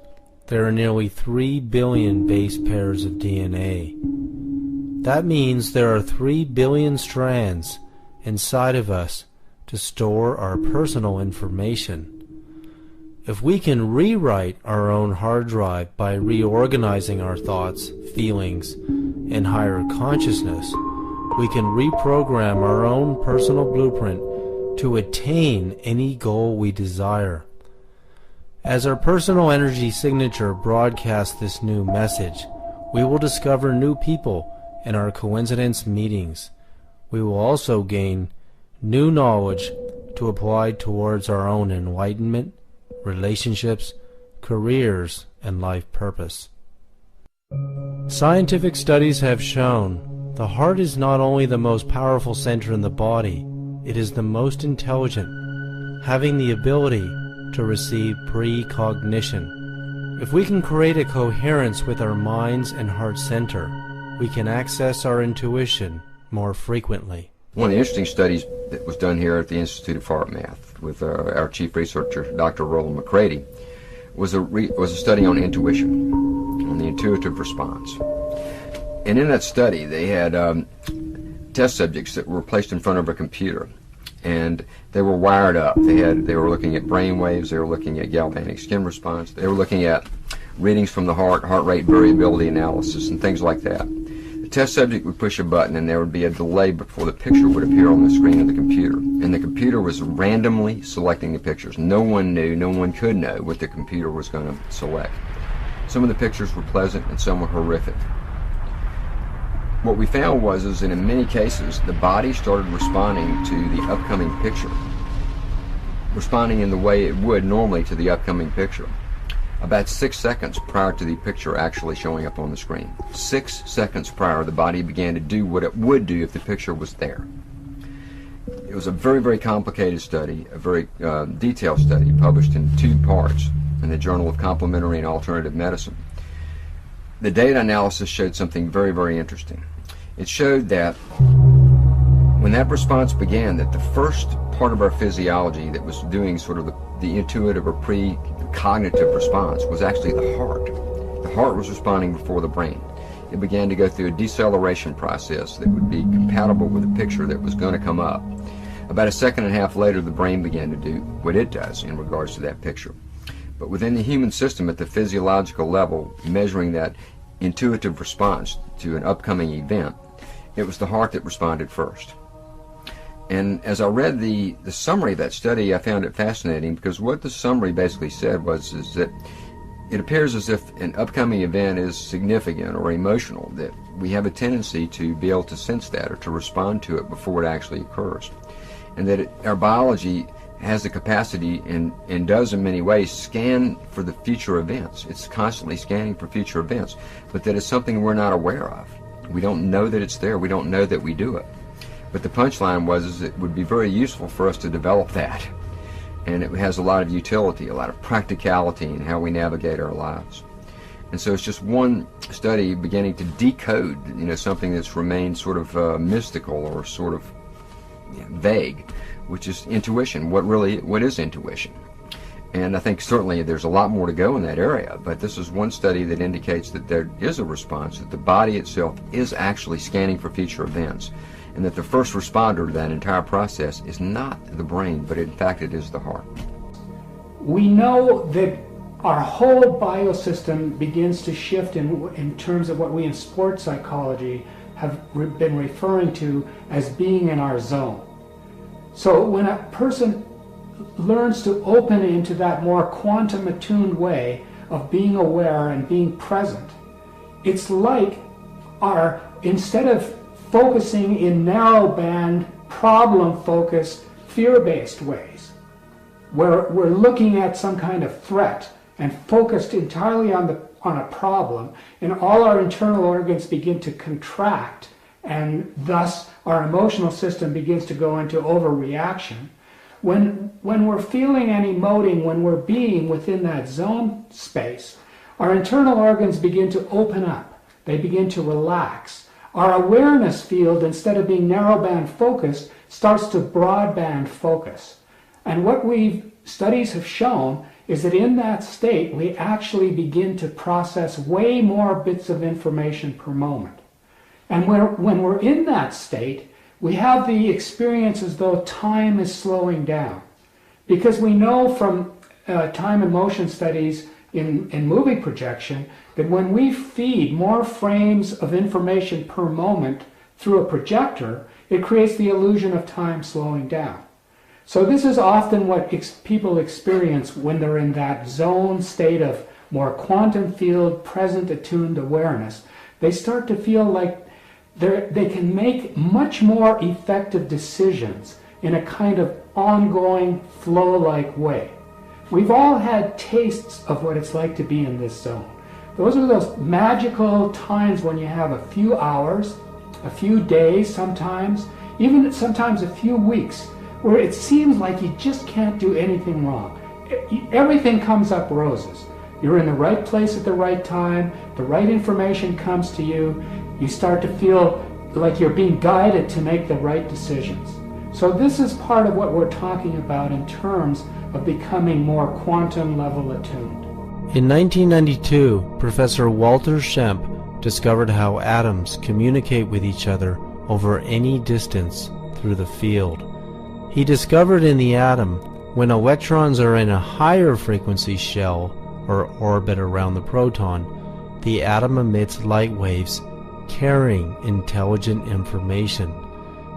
there are nearly 3 billion base pairs of DNA. That means there are 3 billion strands inside of us to store our personal information. If we can rewrite our own hard drive by reorganizing our thoughts, feelings, and higher consciousness, we can reprogram our own personal blueprint to attain any goal we desire. As our personal energy signature broadcasts this new message, we will discover new people in our coincidence meetings. We will also gain new knowledge to apply towards our own enlightenment, relationships, careers, and life purpose. Scientific studies have shown the heart is not only the most powerful center in the body, it is the most intelligent, having the ability to receive precognition. If we can create a coherence with our minds and heart center, we can access our intuition more frequently. One of the interesting studies that was done here at the Institute of Heart Math with our chief researcher, Dr. Roland McCready, was a study on intuition, on the intuitive response. And in that study, they had test subjects that were placed in front of a computer. and they were wired up. They were looking at brain waves, they were looking at galvanic skin response, they were looking at readings from the heart rate variability analysis, and things like that. The test subject would push a button, and there would be a delay before the picture would appear on the screen of the computer. And the computer was randomly selecting the pictures. No one knew, no one could know what the computer was going to select. Some of the pictures were pleasant, and some were horrific. What we found was that in many cases, the body started responding to the upcoming picture, responding in the way it would normally to the upcoming picture, about 6 seconds prior to the picture actually showing up on the screen. 6 seconds prior, the body began to do what it would do if the picture was there. It was a very, very complicated study, a very detailed study, published in 2 parts in the Journal of Complementary and Alternative Medicine. The data analysis showed something very, very interesting. It showed that when that response began, that the first part of our physiology that was doing sort of the intuitive or pre-cognitive response was actually the heart. The heart was responding before the brain. It began to go through a deceleration process that would be compatible with the picture that was going to come up. About 1.5 seconds later, the brain began to do what it does in regards to that picture. But within the human system, at the physiological level, measuring that intuitive response to an upcoming event, it was the heart that responded first. And as I read the summary of that study, I found it fascinating, because what the summary basically said was that it appears as if an upcoming event is significant or emotional, that we have a tendency to be able to sense that or to respond to it before it actually occurs. And that our biology has the capacity and does in many ways scan for the future events. It's constantly scanning for future events, but that it's something we're not aware of. We don't know that it's there. We don't know that we do it. But the punchline was it would be very useful for us to develop that. And it has a lot of utility, a lot of practicality in how we navigate our lives. And so it's just one study beginning to decode, something that's remained sort of mystical or sort of vague, which is intuition. What is intuition? And I think certainly there's a lot more to go in that area, but this is one study that indicates that there is a response, that the body itself is actually scanning for future events, and that the first responder to that entire process is not the brain, but in fact it is the heart. We know that our whole biosystem begins to shift in terms of what we in sports psychology have been referring to as being in our zone. So when a person learns to open into that more quantum attuned way of being aware and being present, it's like instead of focusing in narrow-band, problem-focused, fear-based ways, where we're looking at some kind of threat and focused entirely on a problem, and all our internal organs begin to contract, and thus our emotional system begins to go into overreaction. When we're feeling and emoting, when we're being within that zone space, our internal organs begin to open up. They begin to relax. Our awareness field, instead of being narrowband focused, starts to broadband focus. And what studies have shown is that in that state, we actually begin to process way more bits of information per moment. And when we're in that state, we have the experience as though time is slowing down. Because we know from time and motion studies in movie projection that when we feed more frames of information per moment through a projector, it creates the illusion of time slowing down. So this is often what people experience when they're in that zone state of more quantum field, present attuned awareness. They start to feel like they can make much more effective decisions in a kind of ongoing, flow-like way. We've all had tastes of what it's like to be in this zone. Those are those magical times when you have a few hours, a few days sometimes, even sometimes a few weeks, where it seems like you just can't do anything wrong. Everything comes up roses. You're in the right place at the right time, the right information comes to you, you start to feel like you're being guided to make the right decisions. So this is part of what we're talking about in terms of becoming more quantum level attuned. In 1992, Professor Walter Schempp discovered how atoms communicate with each other over any distance through the field. He discovered in the atom, when electrons are in a higher frequency shell or orbit around the proton, the atom emits light waves carrying intelligent information,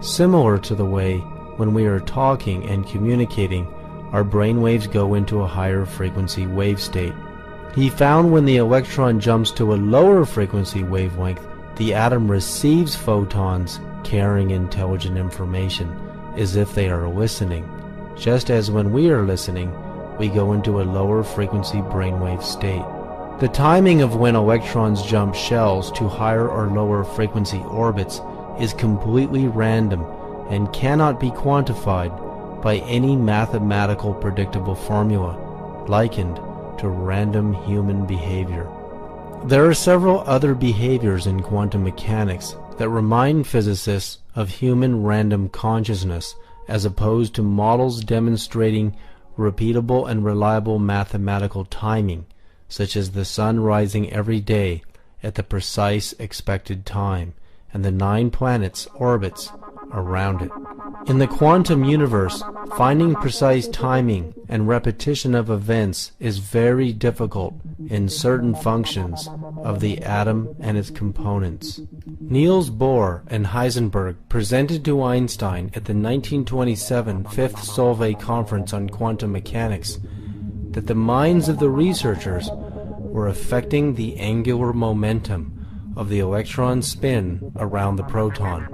similar to the way when we are talking and communicating, our brain waves go into a higher frequency wave state. He found when the electron jumps to a lower frequency wavelength, the atom receives photons carrying intelligent information, as if they are listening. Just as when we are listening, we go into a lower frequency brainwave state. The timing of when electrons jump shells to higher or lower frequency orbits is completely random and cannot be quantified by any mathematical predictable formula, likened to random human behavior. There are several other behaviors in quantum mechanics that remind physicists of human random consciousness, as opposed to models demonstrating repeatable and reliable mathematical timing, such as the sun rising every day at the precise expected time, and the 9 planets' orbits around it. In the quantum universe, finding precise timing and repetition of events is very difficult in certain functions of the atom and its components. Niels Bohr and Heisenberg presented to Einstein at the 1927 Fifth Solvay Conference on Quantum Mechanics that the minds of the researchers were affecting the angular momentum of the electron spin around the proton.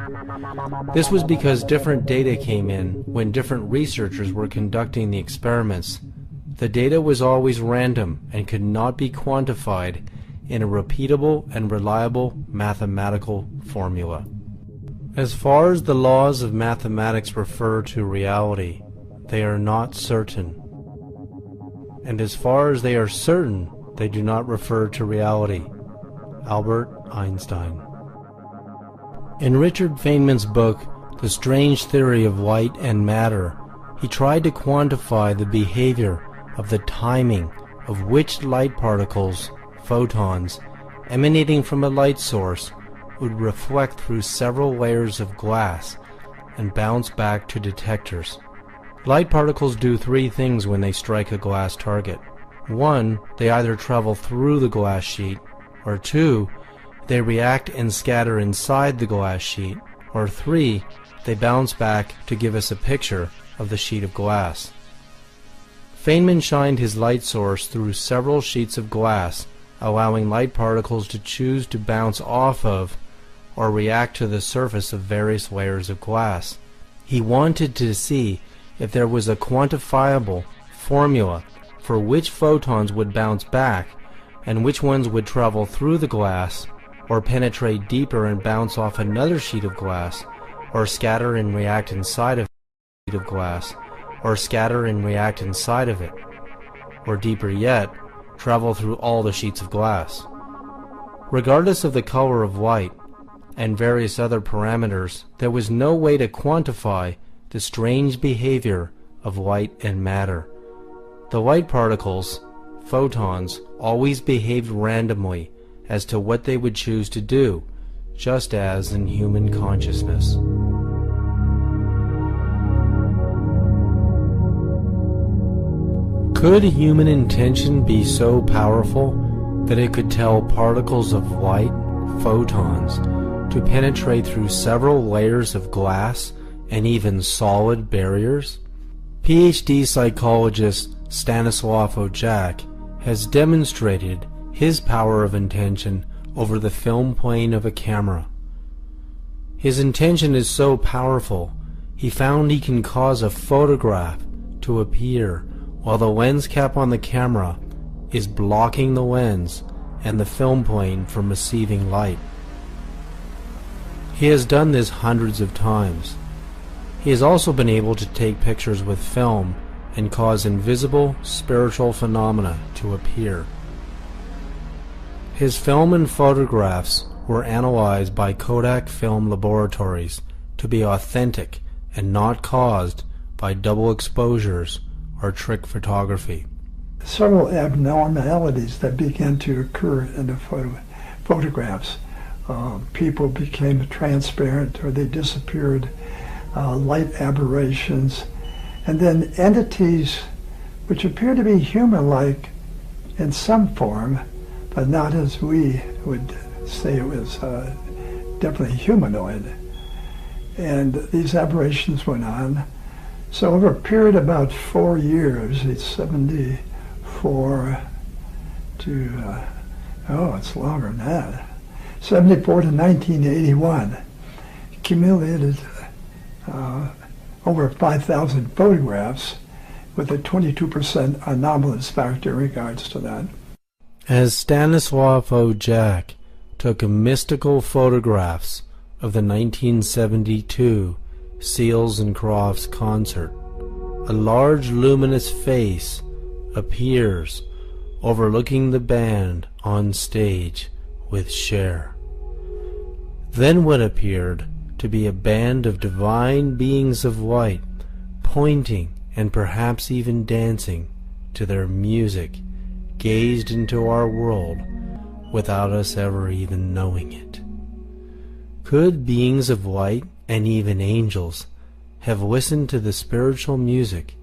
This was because different data came in when different researchers were conducting the experiments. The data was always random and could not be quantified in a repeatable and reliable mathematical formula. As far as the laws of mathematics refer to reality, they are not certain. And as far as they are certain, they do not refer to reality. Albert Einstein. In Richard Feynman's book, The Strange Theory of Light and Matter, he tried to quantify the behavior of the timing of which light particles, photons, emanating from a light source would reflect through several layers of glass and bounce back to detectors. Light particles do 3 things when they strike a glass target. 1, they either travel through the glass sheet, or 2, they react and scatter inside the glass sheet, or 3, they bounce back to give us a picture of the sheet of glass. Feynman shined his light source through several sheets of glass, allowing light particles to choose to bounce off of or react to the surface of various layers of glass. He wanted to see if there was a quantifiable formula for which photons would bounce back and which ones would travel through the glass or penetrate deeper and bounce off another sheet of glass, or scatter and react inside of a sheet of glass, or scatter and react inside of it, or deeper yet, travel through all the sheets of glass. Regardless of the color of light and various other parameters, there was no way to quantify the strange behavior of light and matter. The light particles, photons, always behaved randomly as to what they would choose to do, just as in human consciousness. Could human intention be so powerful that it could tell particles of light, photons, to penetrate through several layers of glass and even solid barriers? PhD psychologist Stanislav Ojak has demonstrated his power of intention over the film plane of a camera. His intention is so powerful, he found he can cause a photograph to appear while the lens cap on the camera is blocking the lens and the film plane from receiving light. He has done this hundreds of times. He has also been able to take pictures with film and cause invisible spiritual phenomena to appear. His film and photographs were analyzed by Kodak Film Laboratories to be authentic and not caused by double exposures or trick photography. Several abnormalities that began to occur in the photographs. People became transparent or they disappeared. Light aberrations, and then entities which appear to be human-like in some form, but not as we would say it was definitely humanoid. And these aberrations went on. So over a period of about 4 years, it's 74 to, it's longer than that. 74 to 1981, accumulated over 5,000 photographs with a 22% anomalous factor in regards to that. As Stanislav O. Jack took mystical photographs of the 1972 Seals and Crofts concert, a large luminous face appears overlooking the band on stage with Cher. Then what appeared to be a band of divine beings of light pointing and perhaps even dancing to their music gazed into our world without us ever even knowing it. Could beings of light and even angels have listened to the spiritual music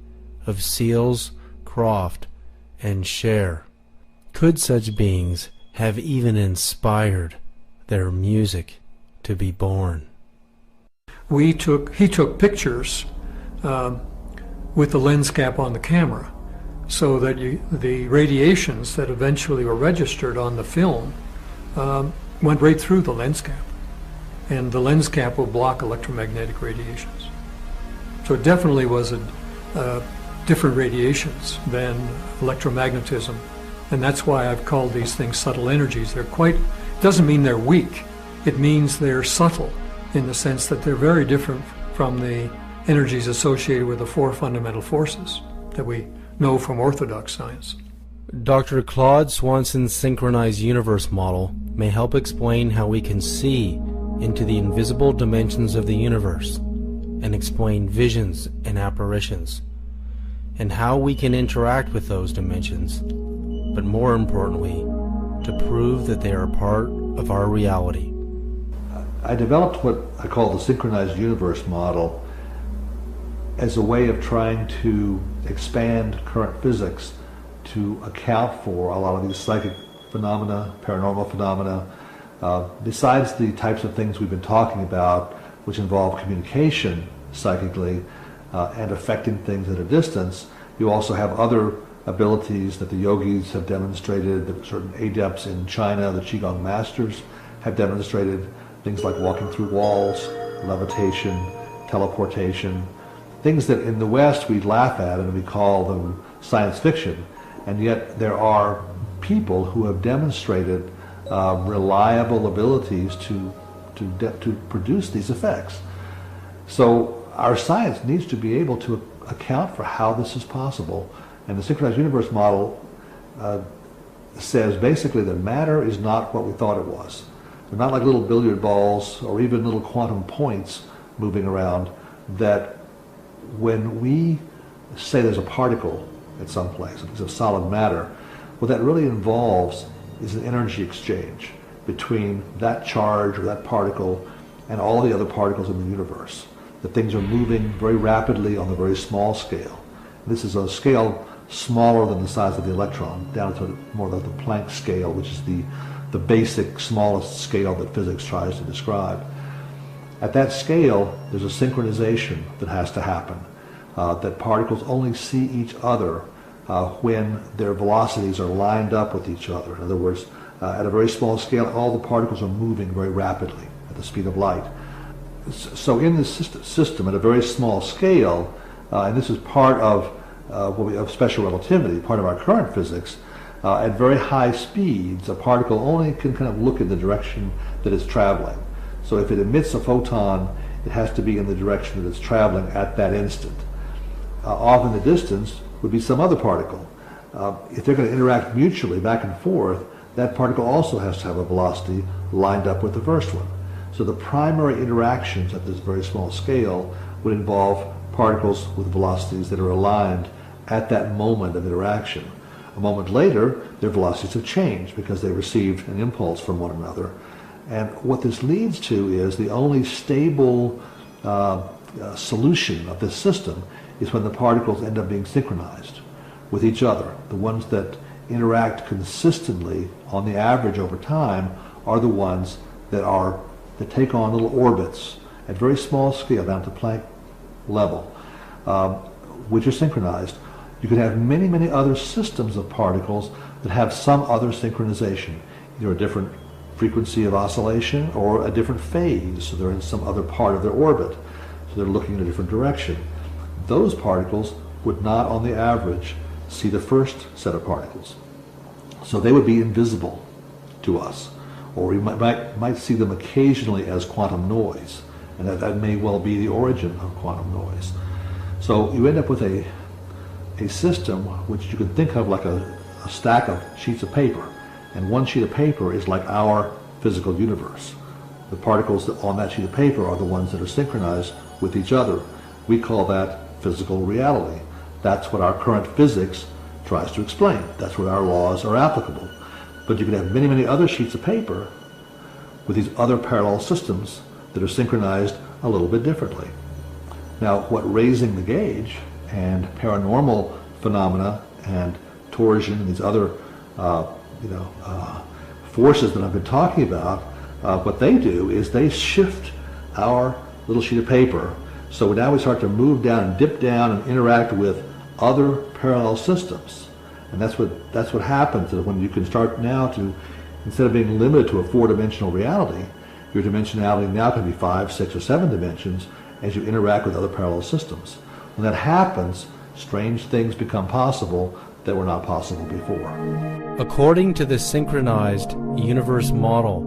of Seals, Croft, and Cher? Could such beings have even inspired their music to be born? He took pictures with the lens cap on the camera, so that the radiations that eventually were registered on the film went right through the lens cap, and the lens cap will block electromagnetic radiations. So it definitely was different radiations than electromagnetism, and that's why I've called these things subtle energies. Doesn't mean they're weak, it means they're subtle in the sense that they're very different from the energies associated with the four fundamental forces that we know from orthodox science. Dr. Claude Swanson's synchronized universe model may help explain how we can see into the invisible dimensions of the universe and explain visions and apparitions, and how we can interact with those dimensions, but more importantly, to prove that they are part of our reality. I developed what I call the synchronized universe model as a way of trying to expand current physics to account for a lot of these psychic phenomena, paranormal phenomena. Besides the types of things we've been talking about, which involve communication psychically and affecting things at a distance, you also have other abilities that the yogis have demonstrated, that certain adepts in China, the Qigong masters, have demonstrated, things like walking through walls, levitation, teleportation, things that in the West we laugh at and we call them science fiction, and yet there are people who have demonstrated reliable abilities to produce these effects. So our science needs to be able to account for how this is possible, and the synchronized universe model says basically that matter is not what we thought it was. They're not like little billiard balls or even little quantum points moving around, that when we say there's a particle at some place, a piece of solid matter, what that really involves is an energy exchange between that charge or that particle and all the other particles in the universe. That things are moving very rapidly on a very small scale. This is a scale smaller than the size of the electron, down to more like the Planck scale, which is the basic smallest scale that physics tries to describe. At that scale, there's a synchronization that has to happen, that particles only see each other when their velocities are lined up with each other. In other words, at a very small scale, all the particles are moving very rapidly at the speed of light. So in this system, at a very small scale, and this is part of special relativity, part of our current physics, at very high speeds, a particle only can kind of look in the direction that it's traveling. So if it emits a photon, it has to be in the direction that it's traveling at that instant. Off in the distance would be some other particle. If they're going to interact mutually back and forth, that particle also has to have a velocity lined up with the first one. So the primary interactions at this very small scale would involve particles with velocities that are aligned at that moment of interaction. A moment later, their velocities have changed because they received an impulse from one another. And what this leads to is the only stable solution of this system is when the particles end up being synchronized with each other. The ones that interact consistently on the average over time are the ones that take on little orbits at very small scale, down to Planck level, which are synchronized. You could have many, many other systems of particles that have some other synchronization, either a different frequency of oscillation or a different phase, so they're in some other part of their orbit, so they're looking in a different direction. Those particles would not, on the average, see the first set of particles. So they would be invisible to us, or we might see them occasionally as quantum noise, and that may well be the origin of quantum noise. So you end up with a system which you can think of like a stack of sheets of paper, and one sheet of paper is like our physical universe. The particles on that sheet of paper are the ones that are synchronized with each other. We call that physical reality. That's what our current physics tries to explain. That's where our laws are applicable. But you can have many, many other sheets of paper with these other parallel systems that are synchronized a little bit differently. Now, what raising the gauge and paranormal phenomena and torsion and these other forces that I've been talking about, what they do is they shift our little sheet of paper. So now we start to move down and dip down and interact with other parallel systems. And that's what happens, is when you can start now to, instead of being limited to a four-dimensional reality, your dimensionality now can be 5, 6, or 7 dimensions as you interact with other parallel systems. When that happens, strange things become possible that were not possible before. According to the synchronized universe model,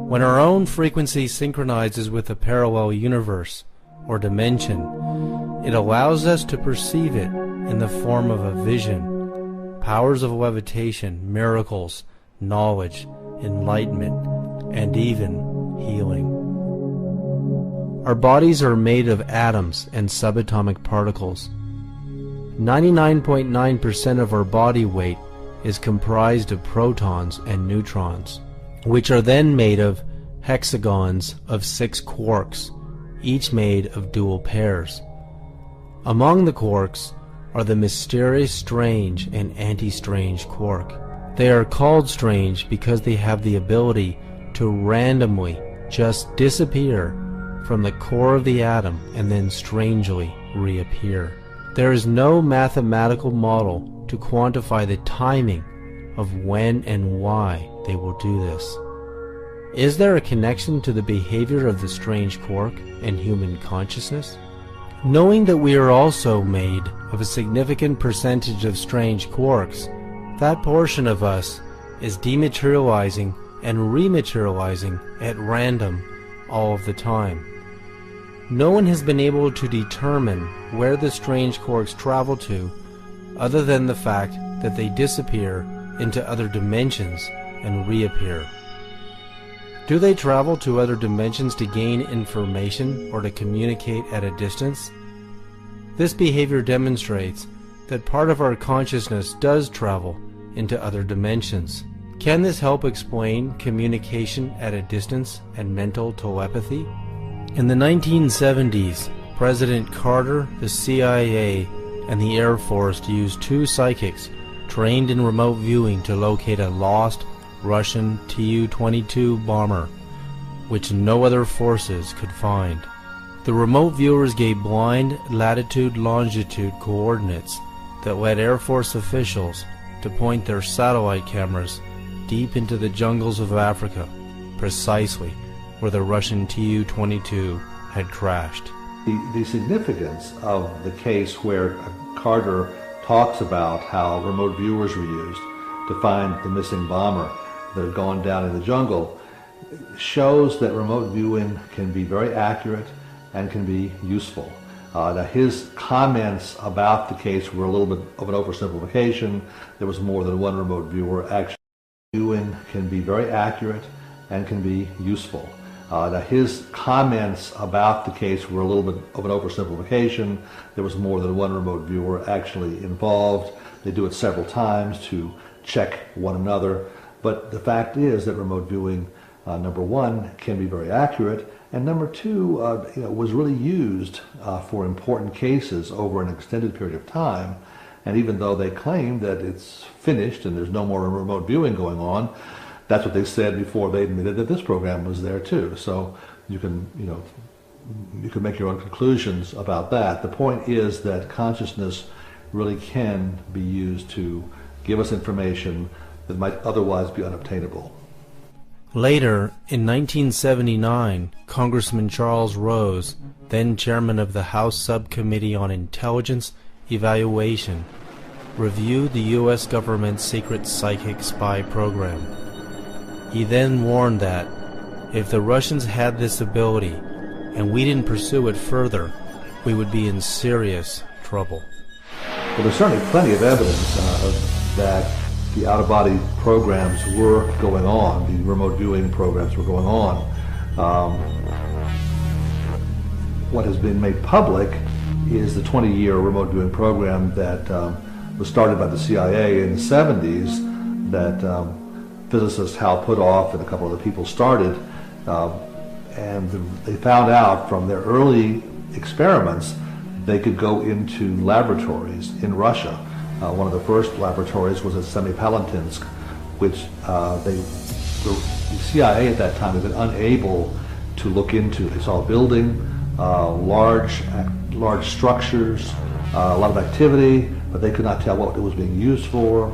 when our own frequency synchronizes with a parallel universe or dimension, it allows us to perceive it in the form of a vision, powers of levitation, miracles, knowledge, enlightenment, and even healing. Our bodies are made of atoms and subatomic particles. 99.9% of our body weight is comprised of protons and neutrons, which are then made of hexagons of 6 quarks, each made of dual pairs. Among the quarks are the mysterious strange and anti-strange quark. They are called strange because they have the ability to randomly just disappear from the core of the atom and then strangely reappear. There is no mathematical model to quantify the timing of when and why they will do this. Is there a connection to the behavior of the strange quark and human consciousness? Knowing that we are also made of a significant percentage of strange quarks, that portion of us is dematerializing and rematerializing at random all of the time. No one has been able to determine where the strange quarks travel to, other than the fact that they disappear into other dimensions and reappear. Do they travel to other dimensions to gain information or to communicate at a distance? This behavior demonstrates that part of our consciousness does travel into other dimensions. Can this help explain communication at a distance and mental telepathy? In the 1970s, President Carter, the CIA, and the Air Force used 2 psychics trained in remote viewing to locate a lost Russian Tu-22 bomber, which no other forces could find. The remote viewers gave blind latitude-longitude coordinates that led Air Force officials to point their satellite cameras deep into the jungles of Africa, precisely where the Russian Tu-22 had crashed. The significance of the case where Carter talks about how remote viewers were used to find the missing bomber that had gone down in the jungle shows that remote viewing can be very accurate and can be useful. Now his comments about the case were a little bit of an oversimplification. There was more than one remote viewer. Actually, viewing can be very accurate and can be useful. Now his comments about the case were a little bit of an oversimplification. There was more than one remote viewer actually involved. They do it several times to check one another. But the fact is that remote viewing, number one, can be very accurate, And number two, was really used for important cases over an extended period of time. And even though they claim that it's finished and there's no more remote viewing going on, that's what they said before they admitted that this program was there too. So you can make your own conclusions about that. The point is that consciousness really can be used to give us information that might otherwise be unobtainable. Later, in 1979, Congressman Charles Rose, then chairman of the House Subcommittee on Intelligence Evaluation, reviewed the U.S. government's secret psychic spy program. He then warned that if the Russians had this ability and we didn't pursue it further, we would be in serious trouble. Well, there's certainly plenty of evidence that the out-of-body programs were going on, the remote viewing programs were going on. What has been made public is the 20-year remote viewing program that was started by the CIA in the 70s that physicist Hal Puthoff and a couple other people started. And they found out from their early experiments they could go into laboratories in Russia. One of the first laboratories was at Semipalatinsk, which the CIA at that time had been unable to look into. They saw a building, large structures, a lot of activity, but they could not tell what it was being used for.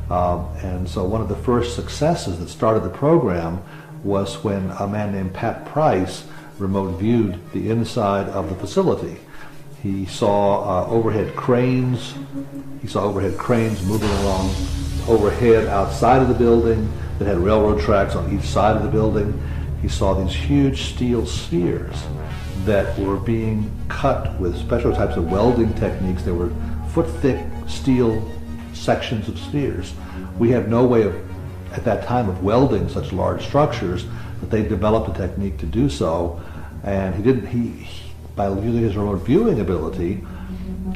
And so one of the first successes that started the program was when a man named Pat Price remote viewed the inside of the facility. He saw overhead cranes. He saw overhead cranes moving along overhead outside of the building that had railroad tracks on each side of the building. He saw these huge steel spheres that were being cut with special types of welding techniques. They were foot-thick steel sections of spheres. We have no way of, at that time, of welding such large structures, but they developed a technique to do so. And by using his remote viewing ability,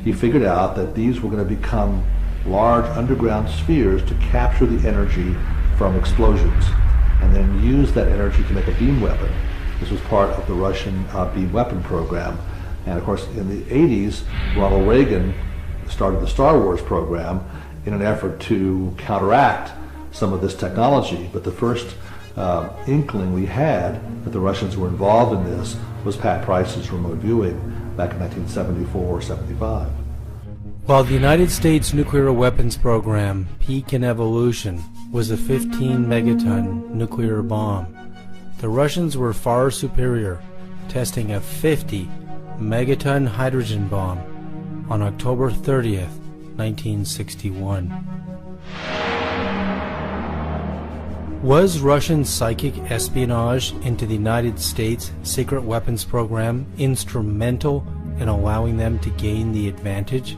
he figured out that these were going to become large underground spheres to capture the energy from explosions and then use that energy to make a beam weapon. This was part of the Russian beam weapon program. And of course, in the 80s, Ronald Reagan started the Star Wars program in an effort to counteract some of this technology. But the first inkling we had that the Russians were involved in this was Pat Price's remote viewing back in 1974 or 75. While the United States nuclear weapons program, peak in evolution, was a 15-megaton nuclear bomb, the Russians were far superior, testing a 50-megaton hydrogen bomb on October 30th, 1961. Was Russian psychic espionage into the United States secret weapons program instrumental in allowing them to gain the advantage?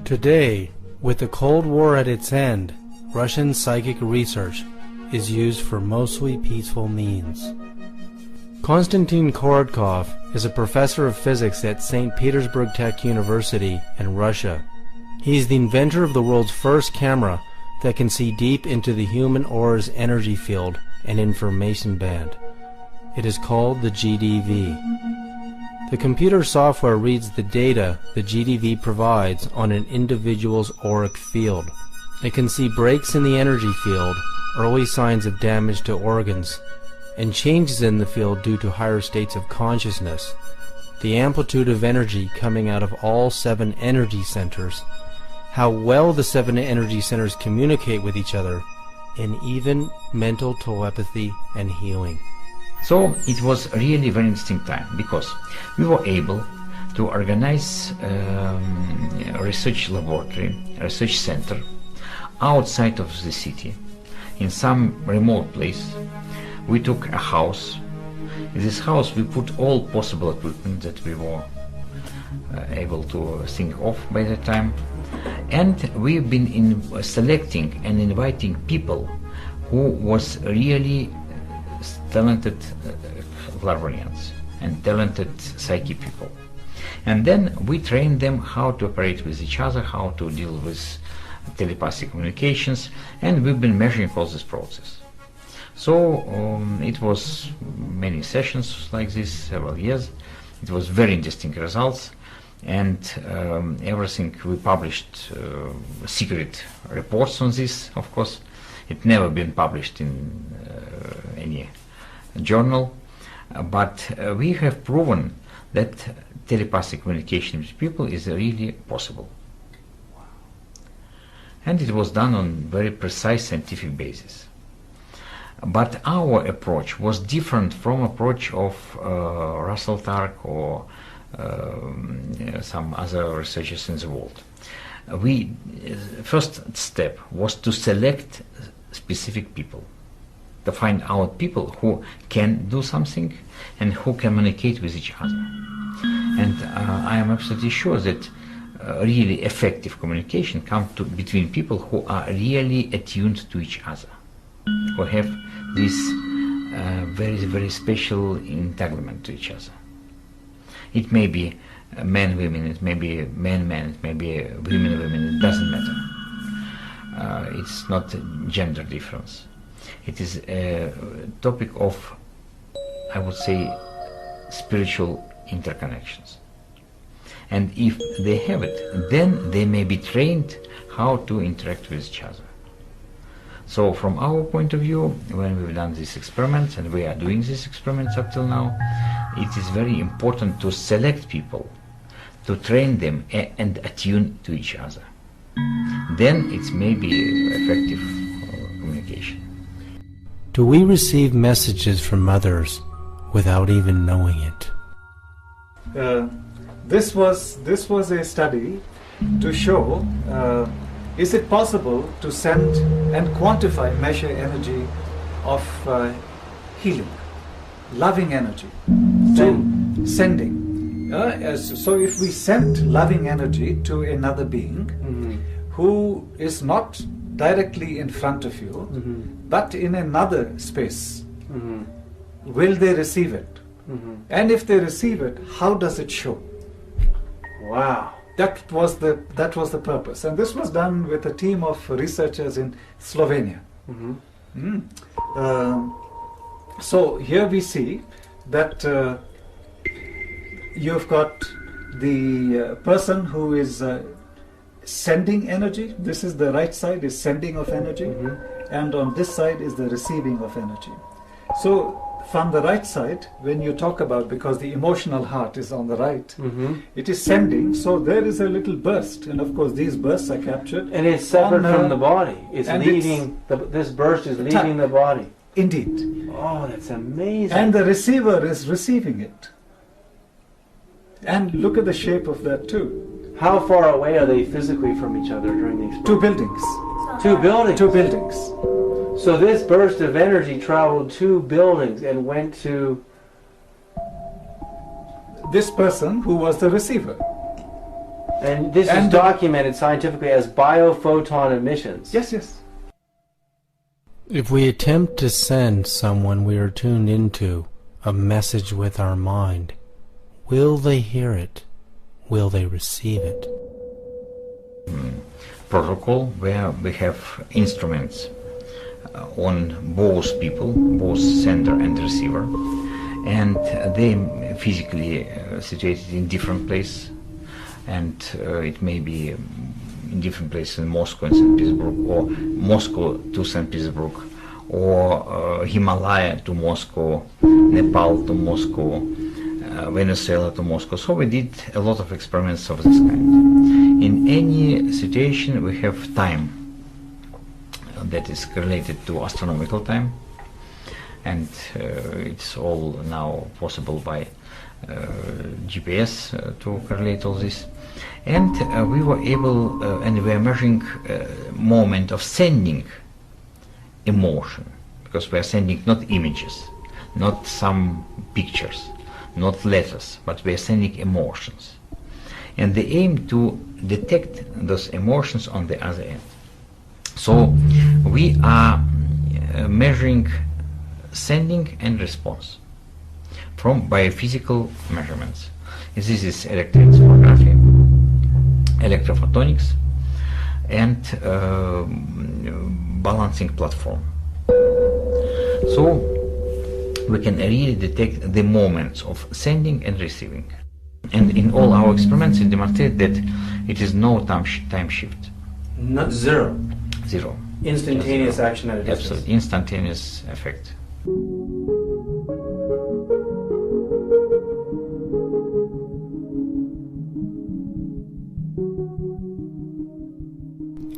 Today, with the Cold War at its end, Russian psychic research is used for mostly peaceful means. Konstantin Korotkov is a professor of physics at St. Petersburg Tech University in Russia. He is the inventor of the world's first camera that can see deep into the human aura's energy field and information band. It is called the GDV. The computer software reads the data the GDV provides on an individual's auric field. It can see breaks in the energy field, early signs of damage to organs, and changes in the field due to higher states of consciousness, the amplitude of energy coming out of all 7 energy centers, how well the 7 energy centers communicate with each other, and even mental telepathy and healing. So it was really a very interesting time because we were able to organize a research laboratory, a research center outside of the city in some remote place. We took a house. In this house we put all possible equipment that we were able to think of by that time, and we've been selecting and inviting people who was really talented clairvoyants and talented psychic people, and then we trained them how to operate with each other, how to deal with telepathic communications, and we've been measuring all this process. So it was many sessions like this, several years. It was very interesting results, and everything we published secret reports on this, of course. It never been published in any journal, but we have proven that telepathic communication with people is really possible. And it was done on very precise scientific basis. But our approach was different from approach of Russell Targ or some other researchers in the world. First step was to select specific people, to find out people who can do something and who communicate with each other. And I am absolutely sure that really effective communication comes between people who are really attuned to each other, who have this very, very special entanglement to each other. It may be men, women, it may be men, it may be women, it doesn't matter. It's not a gender difference. It is a topic of, I would say, spiritual interconnections. And if they have it, then they may be trained how to interact with each other. So from our point of view, when we've done these experiments, and we are doing these experiments up till now, it is very important to select people, to train them and attune to each other. Then it may be effective communication. Do we receive messages from others without even knowing it? This was a study to show is it possible to send and quantify, measure energy of healing, loving energy, sending. So if we send loving energy to another being who is not directly in front of you, but in another space, will they receive it? And if they receive it, how does it show? Wow. That was the purpose, and this was done with a team of researchers in Slovenia. So here we see that you've got the person who is sending energy. This is the right side, is sending of energy, and on this side is the receiving of energy. So from the right side, when you talk about, because the emotional heart is on the right, it is sending, so there is a little burst, and of course these bursts are captured. And it's separate from the body. It's leaving, this burst is leaving the body. Indeed. Oh, that's amazing. And the receiver is receiving it. And look at the shape of that too. How far away are they physically from each other during the experiment? 2 buildings. 2 buildings? 2 buildings. So this burst of energy traveled 2 buildings and went to this person who was the receiver. And this is documented scientifically as biophoton emissions. Yes, yes. If we attempt to send someone we are tuned into a message with our mind, will they hear it? Will they receive it? Protocol where we have instruments on both people, both sender and receiver, and they physically situated in different places, and it may be in different places in Moscow and St. Petersburg, or Moscow to St. Petersburg, or Himalaya to Moscow, Nepal to Moscow, Venezuela to Moscow. So we did a lot of experiments of this kind. In any situation we have time that is related to astronomical time, and it's all now possible by GPS to correlate all this. And we were able, and we are measuring moment of sending emotion, because we are sending not images, not some pictures, not letters, but we are sending emotions. And the aim to detect those emotions on the other end. So we are measuring sending and response from biophysical measurements. This is electroencephalography, electrophotonics, and balancing platform. So we can really detect the moments of sending and receiving. And in all our experiments, we demonstrate that it is no time shift. Not zero. Zero. Instantaneous action at a distance. Absolutely, instantaneous effect.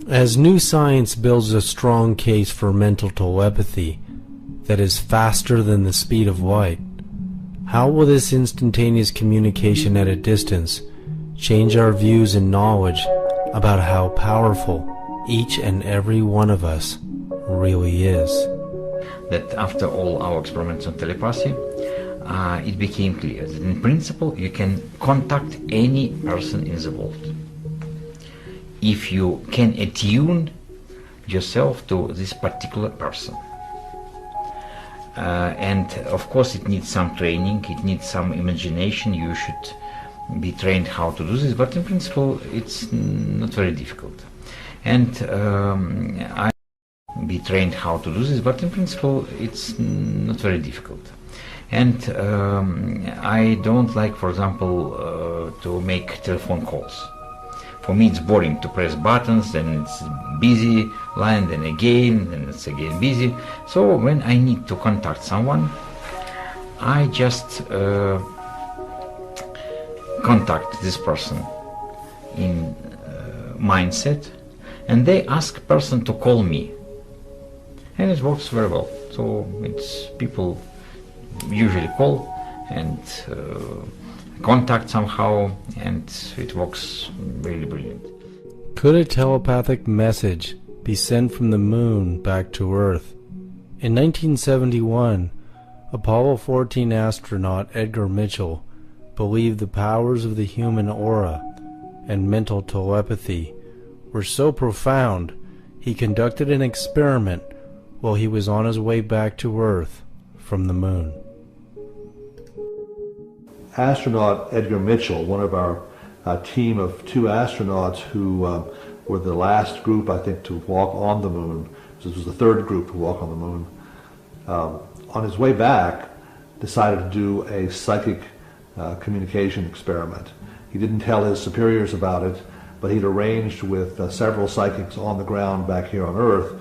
As new science builds a strong case for mental telepathy that is faster than the speed of light, how will this instantaneous communication at a distance change our views and knowledge about how powerful each and every one of us really is? That after all our experiments on telepathy, it became clear that in principle you can contact any person in the world if you can attune yourself to this particular person. And of course it needs some training, it needs some imagination, you should be trained how to do this, but in principle it's not very difficult. And I be trained how to do this, but in principle it's not very difficult. And I don't like, for example, to make telephone calls. For me it's boring to press buttons, then it's busy line, then it's again busy. So when I need to contact someone, I just contact this person in mindset, and they ask person to call me, and it works very well. So it's people usually call and contact somehow, and it works really brilliant. Could a telepathic message be sent from the moon back to Earth? In 1971, Apollo 14 astronaut Edgar Mitchell believed the powers of the human aura and mental telepathy were so profound he conducted an experiment while he was on his way back to Earth from the moon. Astronaut Edgar Mitchell, one of our team of 2 astronauts who were the last group, I think, to walk on the moon. This was the 3rd group to walk on the moon. On his way back, decided to do a psychic communication experiment. He didn't tell his superiors about it, but he'd arranged with several psychics on the ground back here on Earth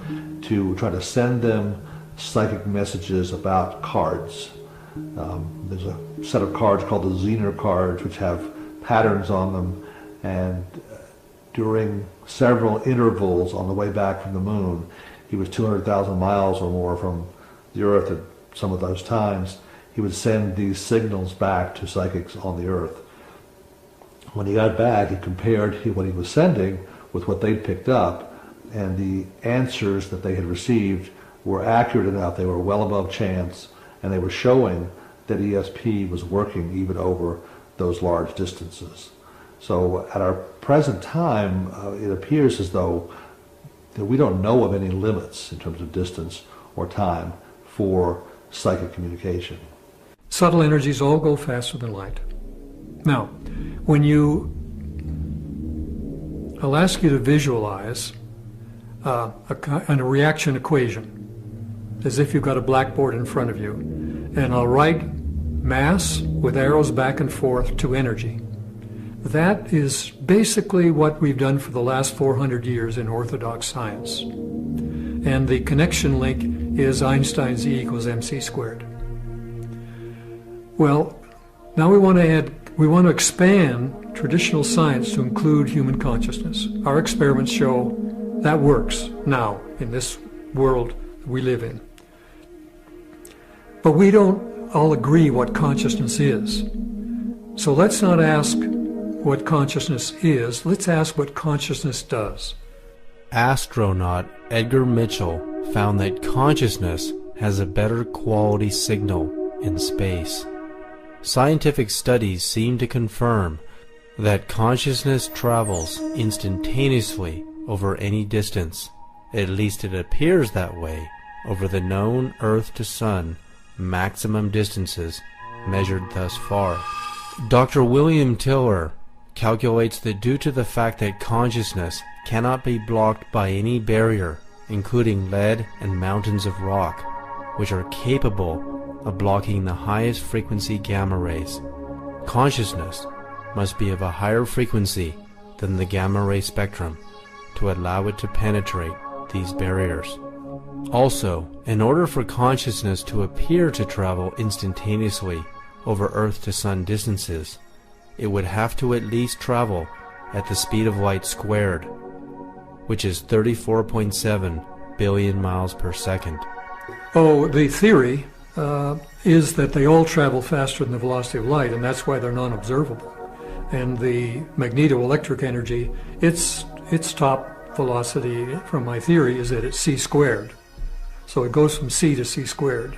to try to send them psychic messages about cards. There's a set of cards called the Zener cards, which have patterns on them, and during several intervals on the way back from the moon, he was 200,000 miles or more from the Earth at some of those times, he would send these signals back to psychics on the Earth. When he got back, he compared what he was sending with what they'd picked up, and the answers that they had received were accurate enough, they were well above chance, and they were showing that ESP was working even over those large distances. So at our present time, it appears as though that we don't know of any limits in terms of distance or time for psychic communication. Subtle energies all go faster than light. Now, when I'll ask you to visualize a reaction equation, as if you've got a blackboard in front of you, and I'll write mass with arrows back and forth to energy. That is basically what we've done for the last 400 years in orthodox science. And the connection link is Einstein's E equals mc squared. Well, now we want to expand traditional science to include human consciousness. Our experiments show that works now in this world we live in. But we don't all agree what consciousness is. So let's not ask what consciousness is, let's ask what consciousness does. Astronaut Edgar Mitchell found that consciousness has a better quality signal in space. Scientific studies seem to confirm that consciousness travels instantaneously over any distance. At least it appears that way over the known Earth to Sun maximum distances measured thus far. Dr. William Tiller calculates that due to the fact that consciousness cannot be blocked by any barrier, including lead and mountains of rock, which are capable of blocking the highest frequency gamma rays. Consciousness must be of a higher frequency than the gamma ray spectrum to allow it to penetrate these barriers. Also, in order for consciousness to appear to travel instantaneously over Earth to Sun distances, it would have to at least travel at the speed of light squared, which is 34.7 billion miles per second. Oh, the theory is that they all travel faster than the velocity of light, and that's why they're non-observable. And the magneto-electric energy, its top velocity from my theory is that it's c squared. So it goes from c to c squared.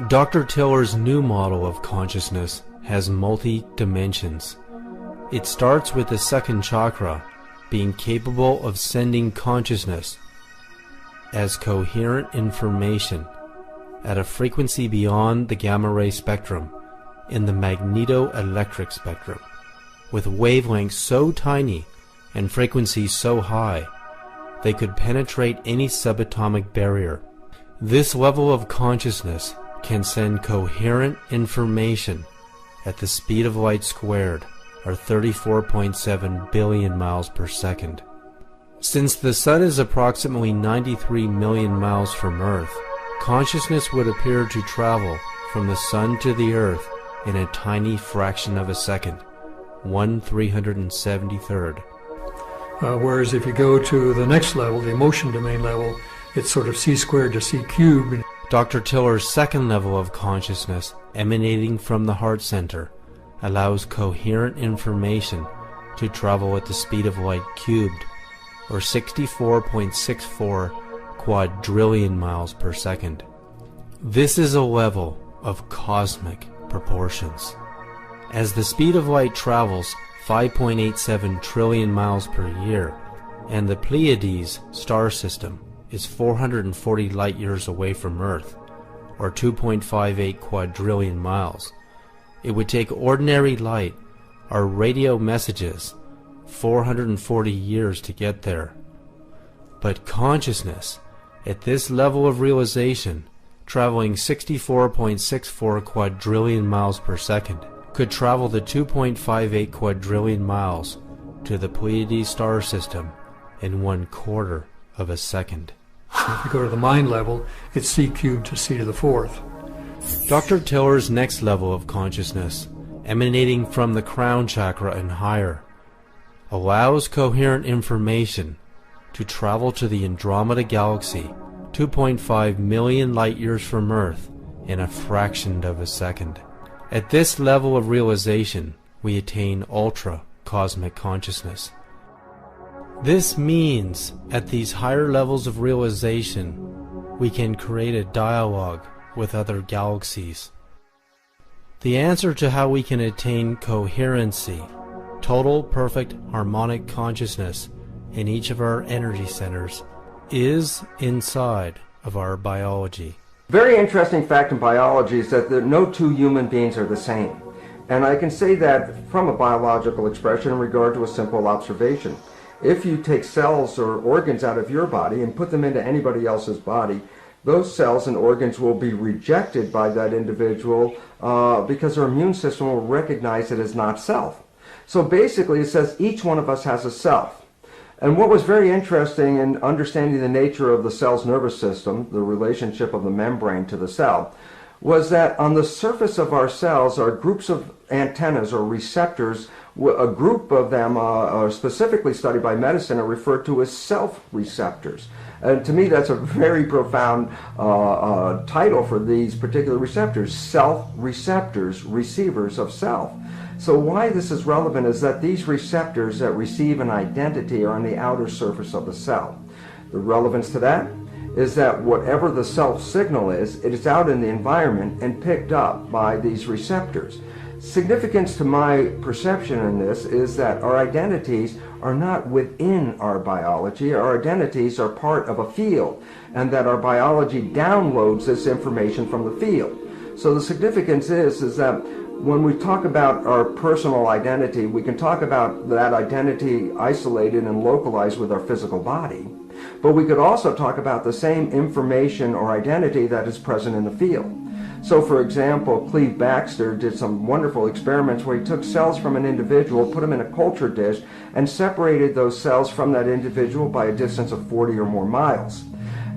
Dr. Tiller's new model of consciousness has multi-dimensions. It starts with the second chakra being capable of sending consciousness as coherent information at a frequency beyond the gamma ray spectrum in the magneto-electric spectrum, with wavelengths so tiny and frequencies so high they could penetrate any subatomic barrier. This level of consciousness can send coherent information at the speed of light squared, or 34.7 billion miles per second. Since the Sun is approximately 93 million miles from Earth, consciousness would appear to travel from the Sun to the Earth in a tiny fraction of a second, 1/373rd. Whereas if you go to the next level, the emotion domain level, it's sort of c squared to c cubed. Dr. Tiller's second level of consciousness, emanating from the heart center, allows coherent information to travel at the speed of light cubed, or 64.64 quadrillion miles per second. This is a level of cosmic proportions. As the speed of light travels 5.87 trillion miles per year, and the Pleiades star system is 440 light years away from Earth, or 2.58 quadrillion miles, it would take ordinary light, or radio messages, 440 years to get there. But consciousness, at this level of realization, traveling 64.64 quadrillion miles per second, could travel the 2.58 quadrillion miles to the Pleiades star system in 1/4 of a second. If you go to the mind level, it's c cubed to c to the fourth. Dr. Tiller's next level of consciousness, emanating from the crown chakra and higher, allows coherent information to travel to the Andromeda Galaxy, 2.5 million light years from Earth, in a fraction of a second. At this level of realization, we attain ultra-cosmic consciousness. This means, at these higher levels of realization, we can create a dialogue with other galaxies. The answer to how we can attain coherency, total perfect harmonic consciousness in each of our energy centers, is inside of our biology. Very interesting fact in biology is that no two human beings are the same. And I can say that from a biological expression in regard to a simple observation. If you take cells or organs out of your body and put them into anybody else's body, those cells and organs will be rejected by that individual because their immune system will recognize it as not self. So basically it says each one of us has a self. And what was very interesting in understanding the nature of the cell's nervous system, the relationship of the membrane to the cell, was that on the surface of our cells are groups of antennas or receptors. A group of them are specifically studied by medicine are referred to as self-receptors. And to me that's a very profound title for these particular receptors, self-receptors, receivers of self. So why this is relevant is that these receptors that receive an identity are on the outer surface of the cell. The relevance to that is that whatever the self signal is, it is out in the environment and picked up by these receptors. Significance to my perception in this is that our identities are not within our biology. Our identities are part of a field, and that our biology downloads this information from the field. So the significance is that when we talk about our personal identity, we can talk about that identity isolated and localized with our physical body. But we could also talk about the same information or identity that is present in the field. So, for example, Cleve Baxter did some wonderful experiments where he took cells from an individual, put them in a culture dish, and separated those cells from that individual by a distance of 40 or more miles.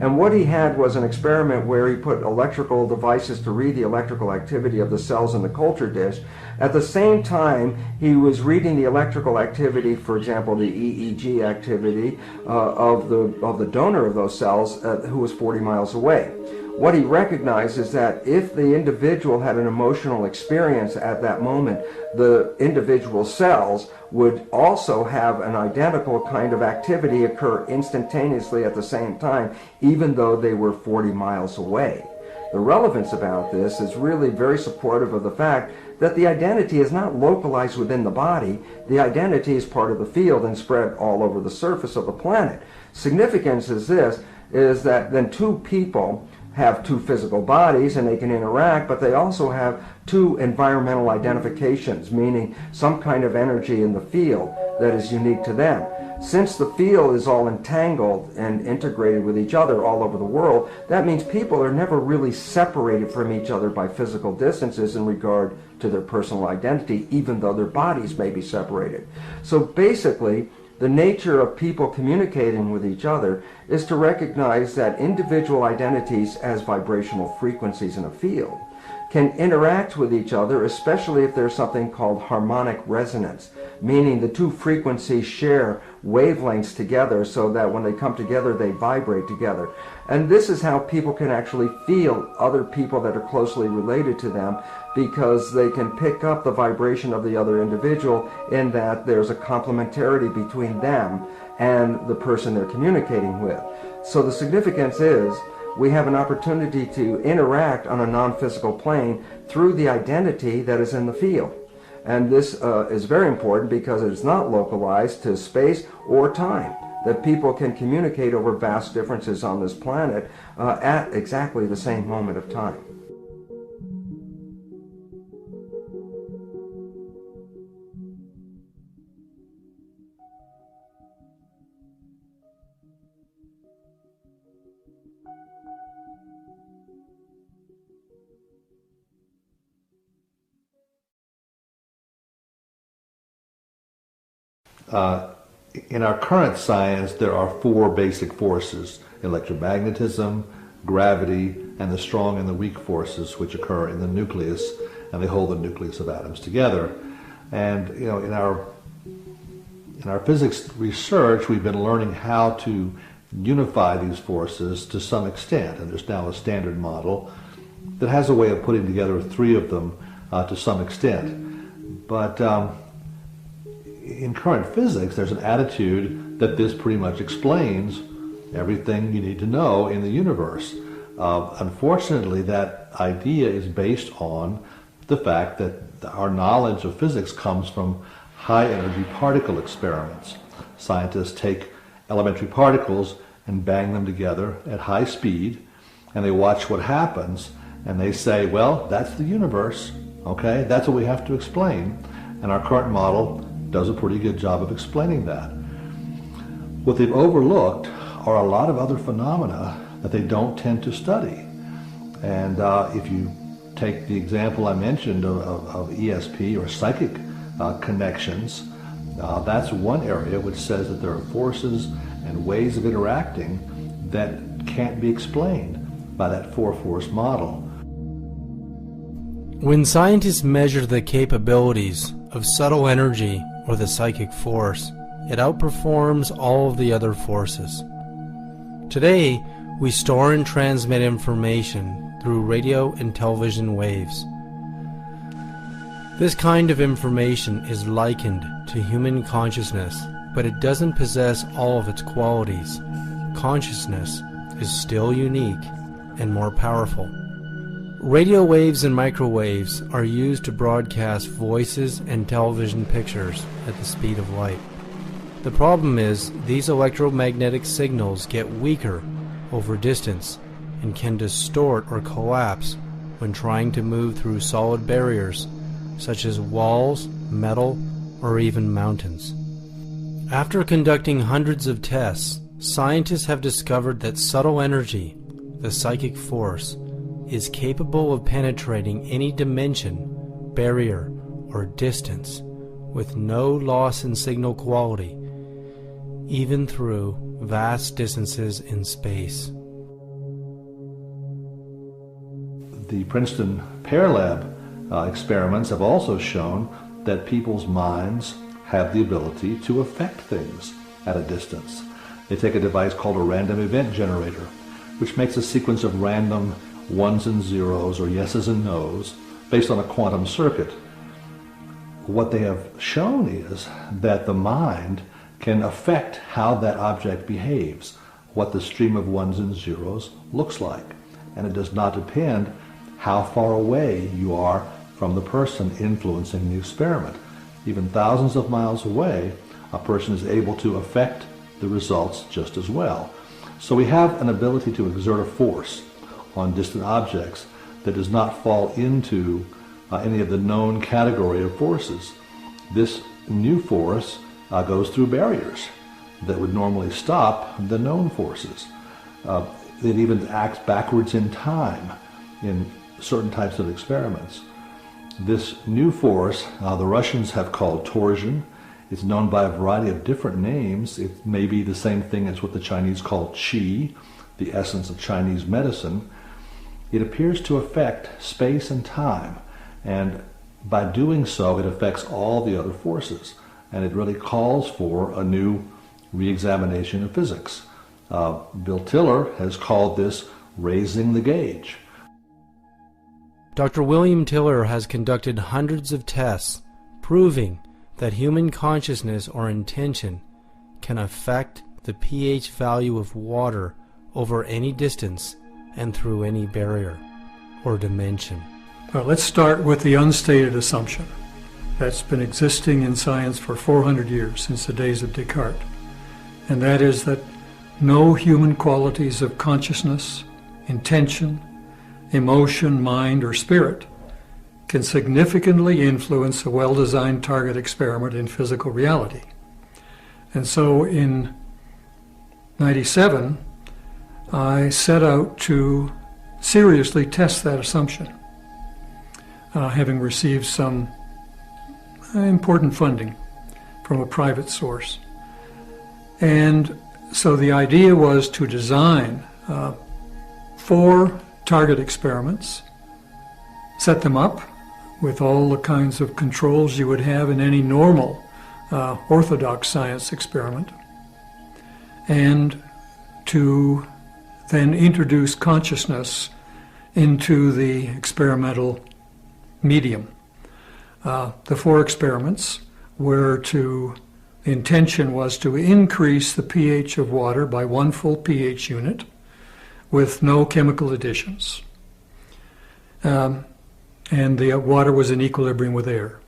And what he had was an experiment where he put electrical devices to read the electrical activity of the cells in the culture dish. At the same time, he was reading the electrical activity, for example, the EEG activity of the donor of those cells who was 40 miles away. What he recognized is that if the individual had an emotional experience at that moment, the individual cells would also have an identical kind of activity occur instantaneously at the same time, even though they were 40 miles away. The relevance about this is really very supportive of the fact that the identity is not localized within the body. The identity is part of the field and spread all over the surface of the planet. Significance is this, is that then two people have two physical bodies and they can interact, but they also have two environmental identifications, meaning some kind of energy in the field that is unique to them. Since the field is all entangled and integrated with each other all over the world, that means people are never really separated from each other by physical distances in regard to their personal identity, even though their bodies may be separated. So basically, the nature of people communicating with each other is to recognize that individual identities as vibrational frequencies in a field can interact with each other, especially if there's something called harmonic resonance, meaning the two frequencies share wavelengths together so that when they come together, they vibrate together. And this is how people can actually feel other people that are closely related to them, because they can pick up the vibration of the other individual in that there's a complementarity between them and the person they're communicating with. So the significance is we have an opportunity to interact on a non-physical plane through the identity that is in the field. And this is very important because it is not localized to space or time, that people can communicate over vast differences on this planet at exactly the same moment of time. In our current science, there are four basic forces: electromagnetism, gravity, and the strong and the weak forces which occur in the nucleus, and they hold the nucleus of atoms together. And in our physics research, we've been learning how to unify these forces to some extent, and there's now a standard model that has a way of putting together three of them to some extent. But in current physics, there's an attitude that this pretty much explains everything you need to know in the universe. Unfortunately, that idea is based on the fact that our knowledge of physics comes from high-energy particle experiments. Scientists take elementary particles and bang them together at high speed, and they watch what happens, and they say, well, that's the universe, okay? That's what we have to explain. And our current model does a pretty good job of explaining that. What they've overlooked are a lot of other phenomena that they don't tend to study. And if you take the example I mentioned of ESP or psychic connections, that's one area which says that there are forces and ways of interacting that can't be explained by that four-force model. When scientists measure the capabilities of subtle energy or the psychic force, it outperforms all of the other forces. Today, we store and transmit information through radio and television waves. This kind of information is likened to human consciousness, but it doesn't possess all of its qualities. Consciousness is still unique and more powerful. Radio waves and microwaves are used to broadcast voices and television pictures at the speed of light. The problem is these electromagnetic signals get weaker over distance and can distort or collapse when trying to move through solid barriers such as walls, metal, or even mountains. After conducting hundreds of tests, scientists have discovered that subtle energy, the psychic force, is capable of penetrating any dimension, barrier, or distance with no loss in signal quality, even through vast distances in space. The Princeton Pear Lab experiments have also shown that people's minds have the ability to affect things at a distance. They take a device called a random event generator, which makes a sequence of random ones and zeros or yeses and nos based on a quantum circuit. What they have shown is that the mind can affect how that object behaves, what the stream of ones and zeros looks like. And it does not depend how far away you are from the person influencing the experiment. Even thousands of miles away, a person is able to affect the results just as well. So we have an ability to exert a force on distant objects that does not fall into any of the known category of forces. This new force goes through barriers that would normally stop the known forces. It even acts backwards in time in certain types of experiments. This new force, the Russians have called torsion. It's known by a variety of different names. It may be the same thing as what the Chinese call qi, the essence of Chinese medicine. It appears to affect space and time, and by doing so, it affects all the other forces, and it really calls for a new re-examination of physics. Bill Tiller has called this raising the gauge. Dr. William Tiller has conducted hundreds of tests proving that human consciousness or intention can affect the pH value of water over any distance and through any barrier or dimension. Well, let's start with the unstated assumption that's been existing in science for 400 years, since the days of Descartes, and that is that no human qualities of consciousness, intention, emotion, mind, or spirit can significantly influence a well-designed target experiment in physical reality. And so in '97, I set out to seriously test that assumption, having received some important funding from a private source. And so the idea was to design 4 target experiments, set them up with all the kinds of controls you would have in any normal orthodox science experiment, and to then introduce consciousness into the experimental medium. The 4 experiments were the intention was to increase the pH of water by 1 full pH unit with no chemical additions. And the water was in equilibrium with air.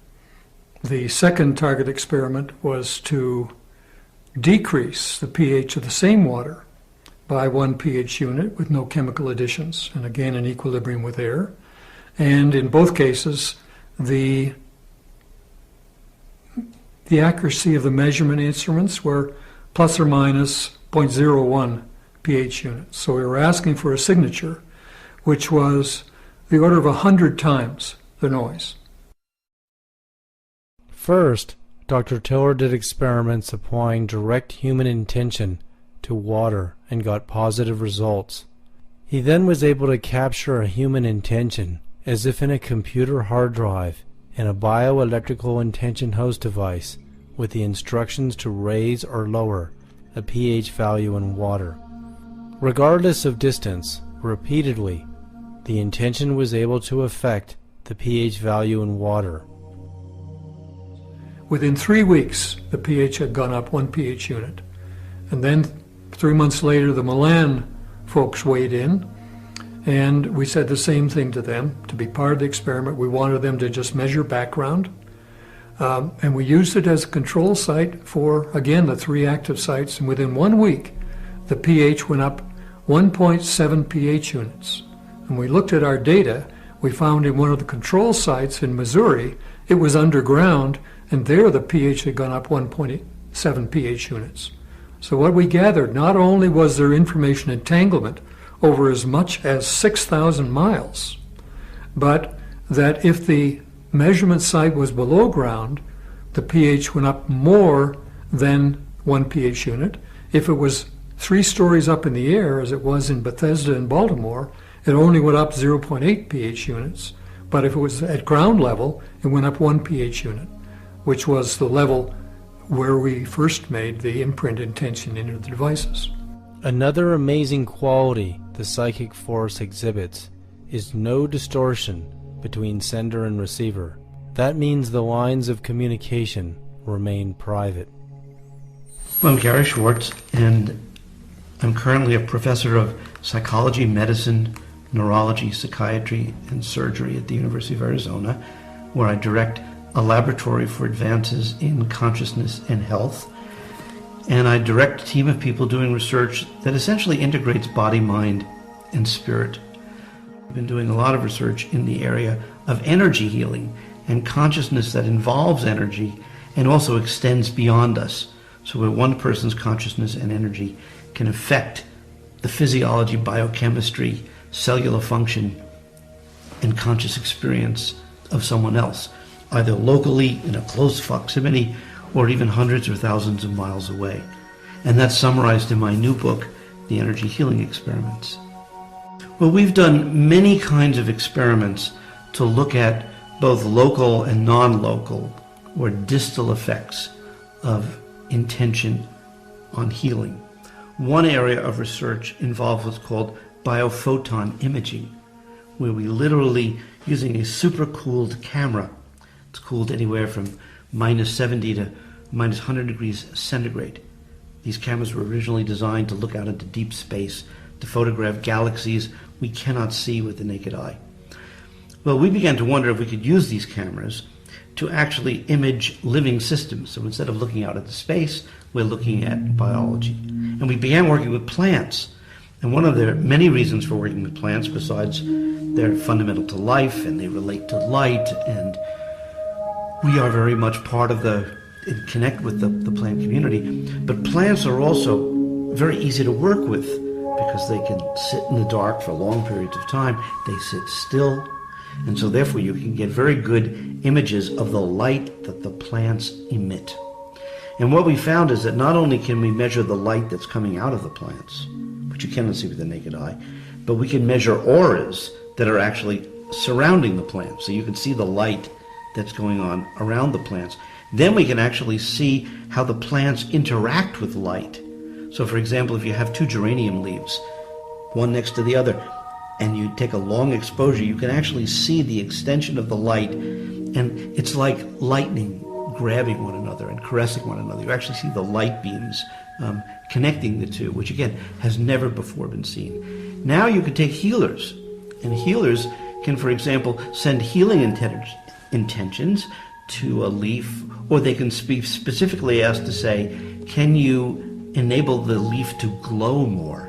The second target experiment was to decrease the pH of the same water by 1 pH unit with no chemical additions, and again in equilibrium with air. And in both cases, the accuracy of the measurement instruments were plus or minus 0.01 pH units. So we were asking for a signature which was the order of 100 times the noise. First, Dr. Tiller did experiments applying direct human intention to water and got positive results. He then was able to capture a human intention as if in a computer hard drive in a bioelectrical intention host device with the instructions to raise or lower a pH value in water. Regardless of distance, repeatedly, the intention was able to affect the pH value in water. Within 3 weeks, the pH had gone up 1 pH unit. And then 3 months later, the Milan folks weighed in, and we said the same thing to them. To be part of the experiment, we wanted them to just measure background. And we used it as a control site for, again, the 3 active sites. And within 1 week, the pH went up 1.7 pH units. And we looked at our data. We found in one of the control sites in Missouri, it was underground, and there the pH had gone up 1.7 pH units. So what we gathered, not only was there information entanglement over as much as 6,000 miles, but that if the measurement site was below ground, the pH went up more than 1 pH unit. If it was 3 stories up in the air, as it was in Bethesda and Baltimore, it only went up 0.8 pH units. But if it was at ground level, it went up 1 pH unit, which was the level where we first made the imprint intention into the devices. Another amazing quality the psychic force exhibits is no distortion between sender and receiver. That means the lines of communication remain private. I'm Gary Schwartz, and I'm currently a professor of psychology, medicine, neurology, psychiatry, and surgery at the University of Arizona, where I direct a laboratory for advances in consciousness and health. And I direct a team of people doing research that essentially integrates body, mind, and spirit. I've been doing a lot of research in the area of energy healing and consciousness that involves energy and also extends beyond us. So where one person's consciousness and energy can affect the physiology, biochemistry, cellular function, and conscious experience of someone else, either locally in a close proximity or even hundreds or thousands of miles away. And that's summarized in my new book, The Energy Healing Experiments. Well, we've done many kinds of experiments to look at both local and non-local or distal effects of intention on healing. One area of research involves what's called biophoton imaging, where we literally, using a supercooled camera, it's cooled anywhere from minus 70 to minus 100 degrees centigrade. These cameras were originally designed to look out into deep space, to photograph galaxies we cannot see with the naked eye. Well, we began to wonder if we could use these cameras to actually image living systems. So instead of looking out into space, we're looking at biology. And we began working with plants. And one of the many reasons for working with plants, besides they're fundamental to life and they relate to light, and we are very much part of connect with the plant community. But plants are also very easy to work with because they can sit in the dark for long periods of time. They sit still. And so therefore you can get very good images of the light that the plants emit. And what we found is that not only can we measure the light that's coming out of the plants, which you cannot see with the naked eye, but we can measure auras that are actually surrounding the plants. So you can see the light that's going on around the plants. Then we can actually see how the plants interact with light. So for example, if you have 2 geranium leaves, one next to the other, and you take a long exposure, you can actually see the extension of the light, and it's like lightning grabbing one another and caressing one another. You actually see the light beams connecting the two, which again has never before been seen. Now you can take healers, and healers can, for example, send healing intentions to a leaf, or they can be specifically asked to say, can you enable the leaf to glow more?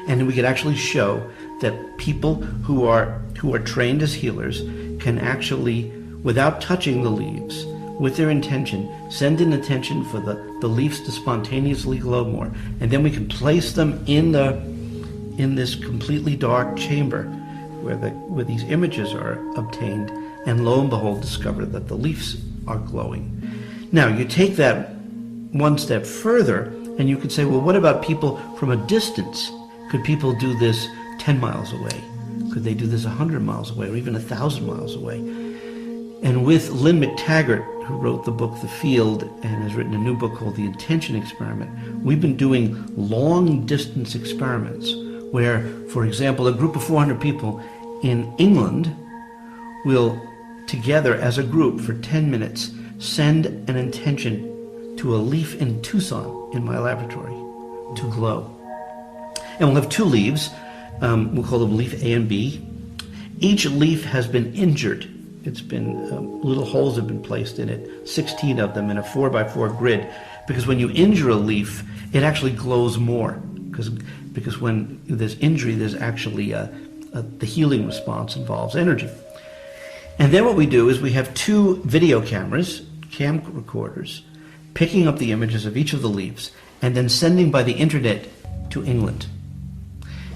And we could actually show that people who are trained as healers can actually, without touching the leaves, with their intention, send an intention for the leaves to spontaneously glow more. And then we can place them in this completely dark chamber where these images are obtained, and lo and behold discover that the leaves are glowing. Now you take that one step further and you could say, well, what about people from a distance? Could people do this 10 miles away? Could they do this 100 miles away, or even 1,000 miles away? And with Lynn McTaggart, who wrote the book The Field and has written a new book called The Intention Experiment, we've been doing long-distance experiments where, for example, a group of 400 people in England will, together as a group for 10 minutes, send an intention to a leaf in Tucson in my laboratory to glow. And we'll have 2 leaves. We'll call them leaf A and B. Each leaf has been injured. It's been, little holes have been placed in it, 16 of them in a 4x4 grid, because when you injure a leaf, it actually glows more, because when there's injury, there's actually the healing response involves energy. And then what we do is we have 2 video cameras, cam recorders, picking up the images of each of the leaves and then sending by the internet to England.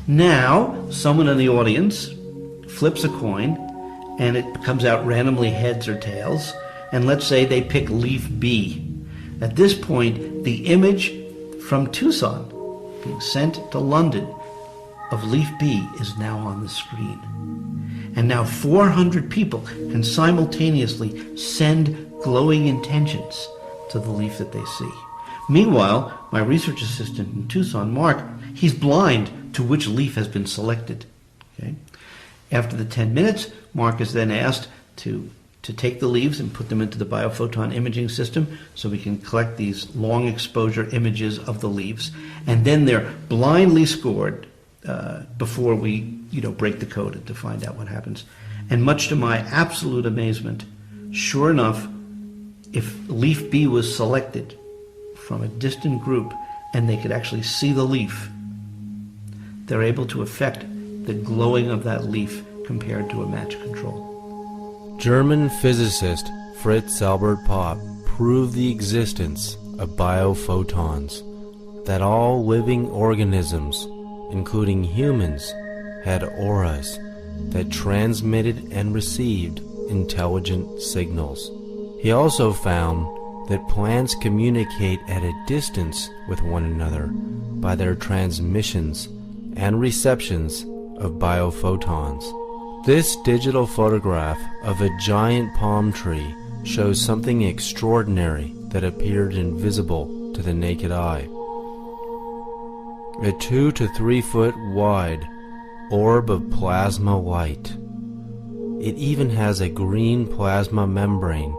Now, someone in the audience flips a coin and it comes out randomly heads or tails, and let's say they pick leaf B. At this point, the image from Tucson being sent to London of leaf B is now on the screen. And now 400 people can simultaneously send glowing intentions to the leaf that they see. Meanwhile, my research assistant in Tucson, Mark, he's blind to which leaf has been selected. Okay? After the 10 minutes, Mark is then asked to take the leaves and put them into the biophoton imaging system so we can collect these long exposure images of the leaves. And then they're blindly scored before we break the code to find out what happens. And much to my absolute amazement, sure enough, if leaf B was selected from a distant group and they could actually see the leaf, they're able to affect the glowing of that leaf compared to a match control. German physicist Fritz Albert Popp proved the existence of biophotons, that all living organisms, including humans, had auras that transmitted and received intelligent signals. He also found that plants communicate at a distance with one another by their transmissions and receptions of biophotons. This digital photograph of a giant palm tree shows something extraordinary that appeared invisible to the naked eye. A 2 to 3 foot wide orb of plasma light. It even has a green plasma membrane,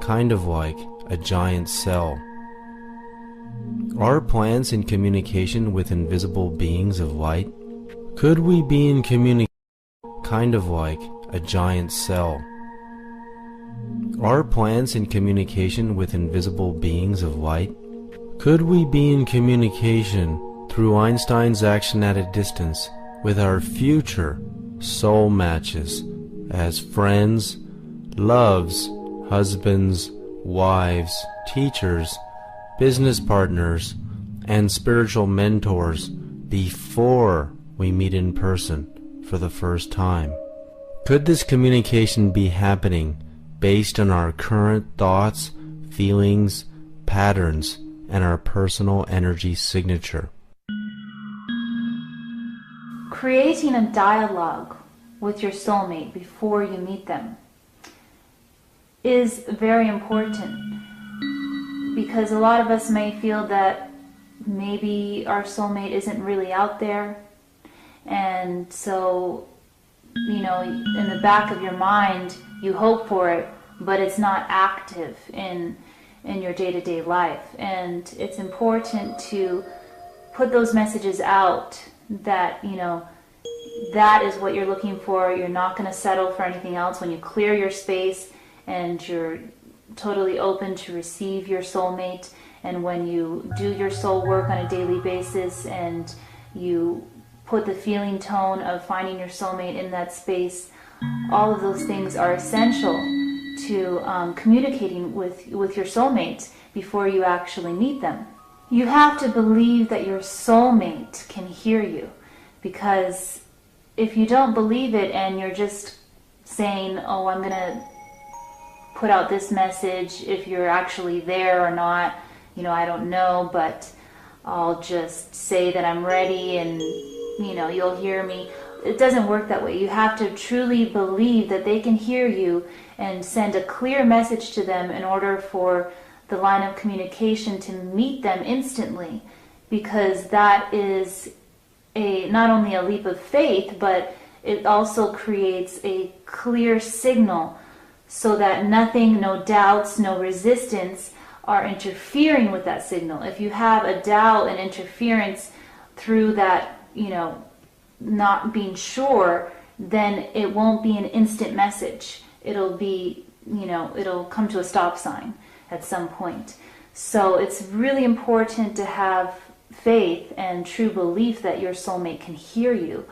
kind of like a giant cell. Are plants in communication with invisible beings of light? Could we be in communication kind of like a giant cell? Are plants in communication with invisible beings of light? Could we be in communication through Einstein's action at a distance with our future soul matches as friends, loves, husbands, wives, teachers, business partners, and spiritual mentors before we meet in person for the first time? Could this communication be happening based on our current thoughts, feelings, patterns, and our personal energy signature? Creating a dialogue with your soulmate before you meet them is very important, because a lot of us may feel that maybe our soulmate isn't really out there, and so, in the back of your mind you hope for it, but it's not active in your day-to-day life. And it's important to put those messages out that that is what you're looking for. You're not going to settle for anything else when you clear your space and you're totally open to receive your soulmate, and when you do your soul work on a daily basis and you put the feeling tone of finding your soulmate in that space. All of those things are essential to communicating with your soulmate before you actually meet them. You have to believe that your soulmate can hear you, because if you don't believe it and you're just saying, oh, I'm going to put out this message, if you're actually there or not, I don't know, but I'll just say that I'm ready and you'll hear me. It doesn't work that way. You have to truly believe that they can hear you and send a clear message to them in order for the line of communication to meet them instantly, because that is not only a leap of faith, but it also creates a clear signal so that nothing, no doubts, no resistance are interfering with that signal. If you have a doubt and interference through that, not being sure, then it won't be an instant message. It'll be, it'll come to a stop sign at some point. So it's really important to have faith and true belief that your soulmate can hear you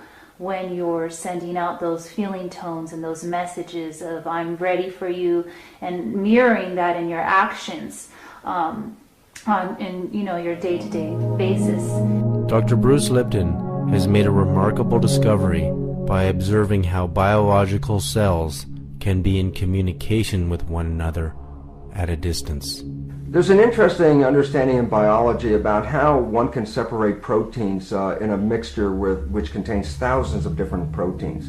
when you're sending out those feeling tones and those messages of I'm ready for you, and mirroring that in your actions in your day-to-day basis. Dr. Bruce Lipton has made a remarkable discovery by observing how biological cells can be in communication with one another at a distance. There's an interesting understanding in biology about how one can separate proteins in a mixture which contains thousands of different proteins.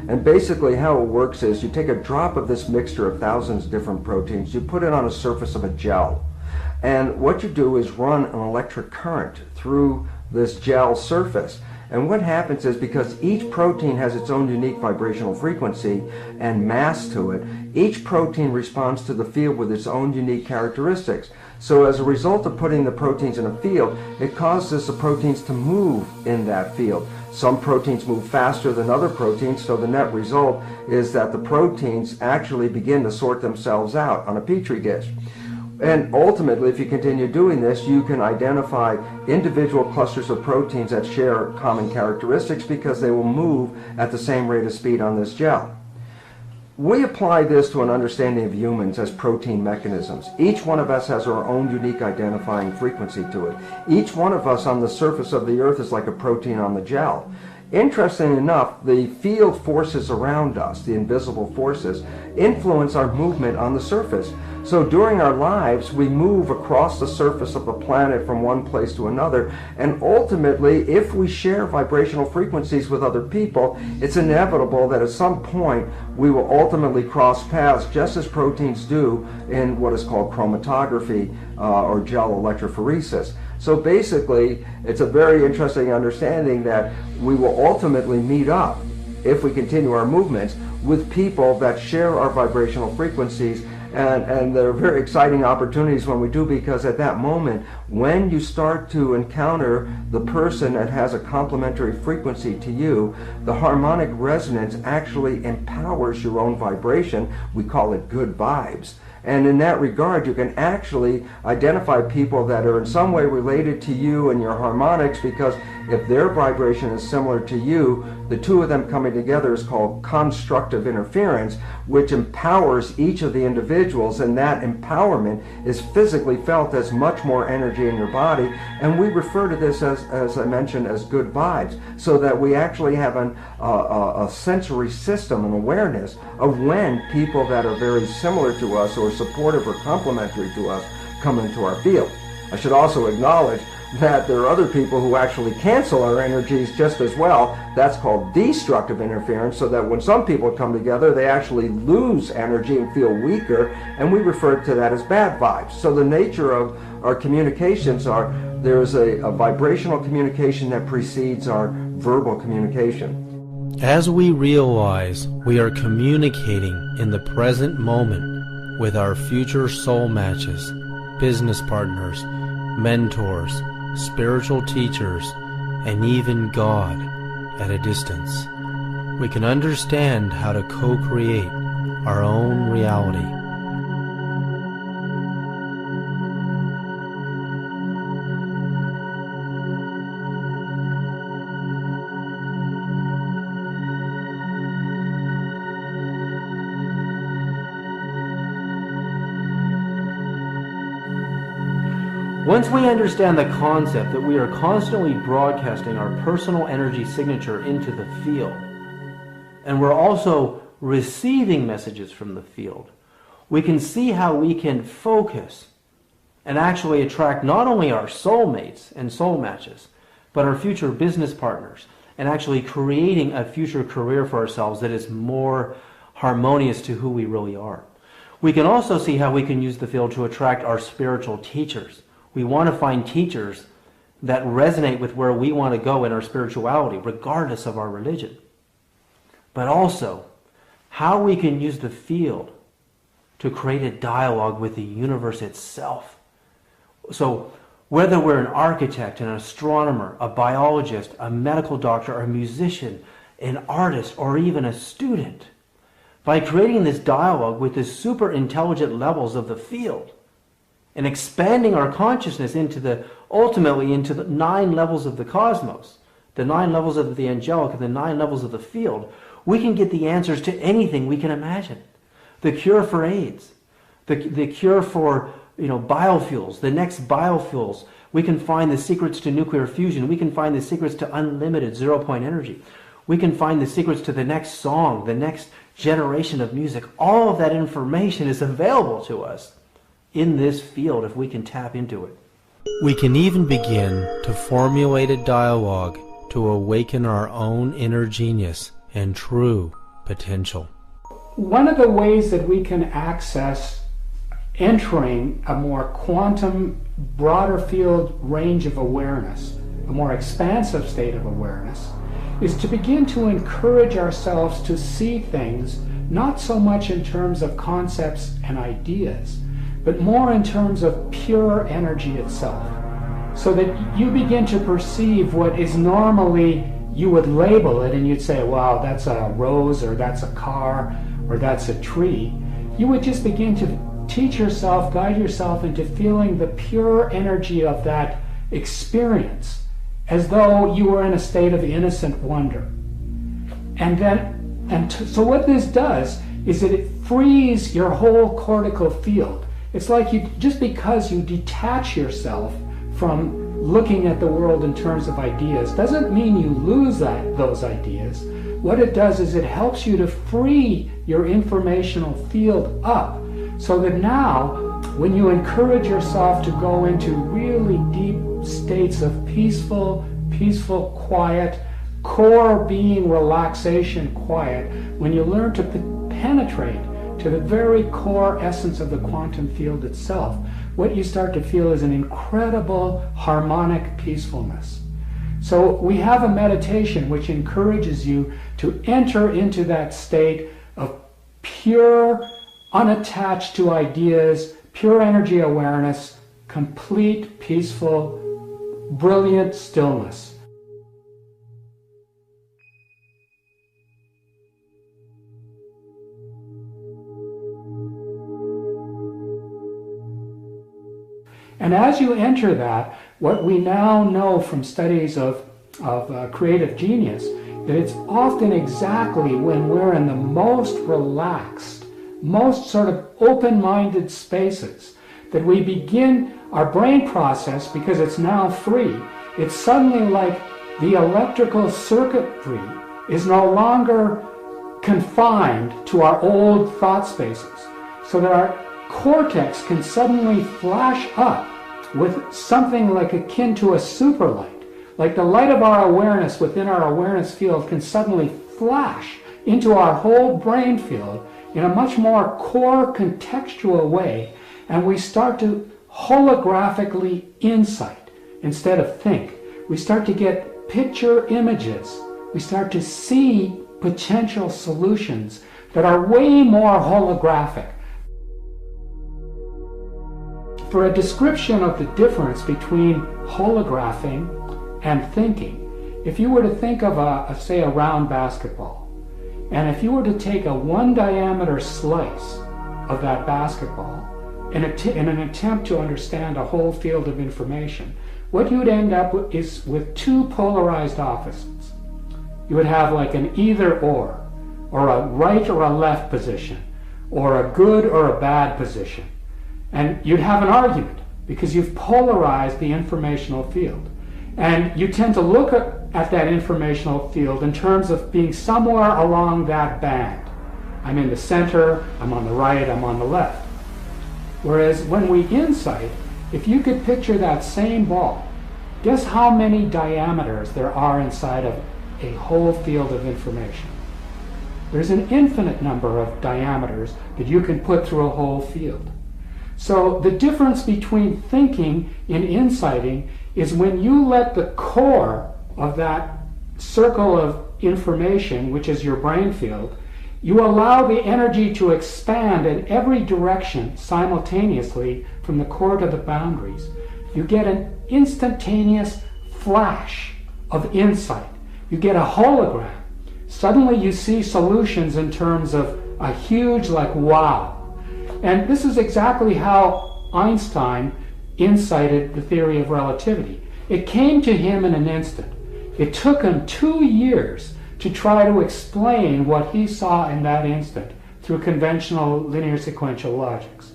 And basically how it works is you take a drop of this mixture of thousands of different proteins, you put it on a surface of a gel. And what you do is run an electric current through this gel surface. And what happens is, because each protein has its own unique vibrational frequency and mass to it, each protein responds to the field with its own unique characteristics. So as a result of putting the proteins in a field, it causes the proteins to move in that field. Some proteins move faster than other proteins, so the net result is that the proteins actually begin to sort themselves out on a petri dish. And ultimately, if you continue doing this, you can identify individual clusters of proteins that share common characteristics because they will move at the same rate of speed on this gel. We apply this to an understanding of humans as protein mechanisms. Each one of us has our own unique identifying frequency to it. Each one of us on the surface of the earth is like a protein on the gel. Interestingly enough, the field forces around us, the invisible forces, influence our movement on the surface. So during our lives, we move across the surface of the planet from one place to another, and ultimately, if we share vibrational frequencies with other people, it's inevitable that at some point we will ultimately cross paths, just as proteins do in what is called chromatography or gel electrophoresis. So basically, it's a very interesting understanding that we will ultimately meet up, if we continue our movements, with people that share our vibrational frequencies. And there are very exciting opportunities when we do, because at that moment, when you start to encounter the person that has a complementary frequency to you, the harmonic resonance actually empowers your own vibration. We call it good vibes. And in that regard, you can actually identify people that are in some way related to you and your harmonics, because if their vibration is similar to you, the two of them coming together is called constructive interference, which empowers each of the individuals, and that empowerment is physically felt as much more energy in your body. And we refer to this as I mentioned, as good vibes, so that we actually have a sensory system and awareness of when people that are very similar to us or supportive or complementary to us come into our field. I should also acknowledge that there are other people who actually cancel our energies just as well. That's called destructive interference, so that when some people come together, they actually lose energy and feel weaker, and we refer to that as bad vibes. So the nature of our communications are, there is a vibrational communication that precedes our verbal communication. As we realize we are communicating in the present moment with our future soul matches, business partners, mentors, spiritual teachers, and even God at a distance, we can understand how to co-create our own reality. Once we understand the concept that we are constantly broadcasting our personal energy signature into the field, and we're also receiving messages from the field, we can see how we can focus and actually attract not only our soulmates and soul matches, but our future business partners, and actually creating a future career for ourselves that is more harmonious to who we really are. We can also see how we can use the field to attract our spiritual teachers. We want to find teachers that resonate with where we want to go in our spirituality, regardless of our religion. But also, how we can use the field to create a dialogue with the universe itself. So, whether we're an architect, an astronomer, a biologist, a medical doctor, a musician, an artist, or even a student, by creating this dialogue with the super intelligent levels of the field, and expanding our consciousness ultimately into the 9 levels of the cosmos, the 9 levels of the angelic and the 9 levels of the field, we can get the answers to anything we can imagine. The cure for AIDS, the cure for biofuels, the next biofuels. We can find the secrets to nuclear fusion. We can find the secrets to unlimited zero-point energy. We can find the secrets to the next song, the next generation of music. All of that information is available to us in this field if we can tap into it. We can even begin to formulate a dialogue to awaken our own inner genius and true potential. One of the ways that we can access entering a more quantum, broader field range of awareness, a more expansive state of awareness, is to begin to encourage ourselves to see things not so much in terms of concepts and ideas, but more in terms of pure energy itself. So that you begin to perceive what is normally, you would label it and you'd say, wow, that's a rose, or that's a car, or that's a tree. You would just begin to teach yourself, guide yourself into feeling the pure energy of that experience, as though you were in a state of innocent wonder. So what this does is that it frees your whole cortical field. It's like just because you detach yourself from looking at the world in terms of ideas doesn't mean you lose those ideas. What it does is it helps you to free your informational field up, so that now when you encourage yourself to go into really deep states of peaceful, quiet, core being relaxation quiet, when you learn to penetrate to the very core essence of the quantum field itself, what you start to feel is an incredible harmonic peacefulness. So we have a meditation which encourages you to enter into that state of pure, unattached to ideas, pure energy awareness, complete, peaceful, brilliant stillness. And as you enter that, what we now know from studies of creative genius, that it's often exactly when we're in the most relaxed, most sort of open-minded spaces that we begin our brain process, because it's now free. It's suddenly like the electrical circuitry is no longer confined to our old thought spaces, so that our cortex can suddenly flash up with something like akin to a superlight. Like the light of our awareness within our awareness field can suddenly flash into our whole brain field in a much more core contextual way, and we start to holographically insight instead of think. We start to get picture images. We start to see potential solutions that are way more holographic. For a description of the difference between holographing and thinking, if you were to think of say a round basketball, and if you were to take a 1 diameter slice of that basketball in an attempt to understand a whole field of information, what you would end up with is with 2 polarized opposites. You would have like an either or a right or a left position, or a good or a bad position. And you'd have an argument because you've polarized the informational field. And you tend to look at that informational field in terms of being somewhere along that band. I'm in the center, I'm on the right, I'm on the left. Whereas when we insight, if you could picture that same ball, guess how many diameters there are inside of a whole field of information? There's an infinite number of diameters that you can put through a whole field. So the difference between thinking and insighting is when you let the core of that circle of information, which is your brain field, you allow the energy to expand in every direction simultaneously from the core to the boundaries. You get an instantaneous flash of insight. You get a hologram. Suddenly you see solutions in terms of a huge, like, wow. And this is exactly how Einstein incited the theory of relativity. It came to him in an instant. It took him 2 years to try to explain what he saw in that instant through conventional linear sequential logics.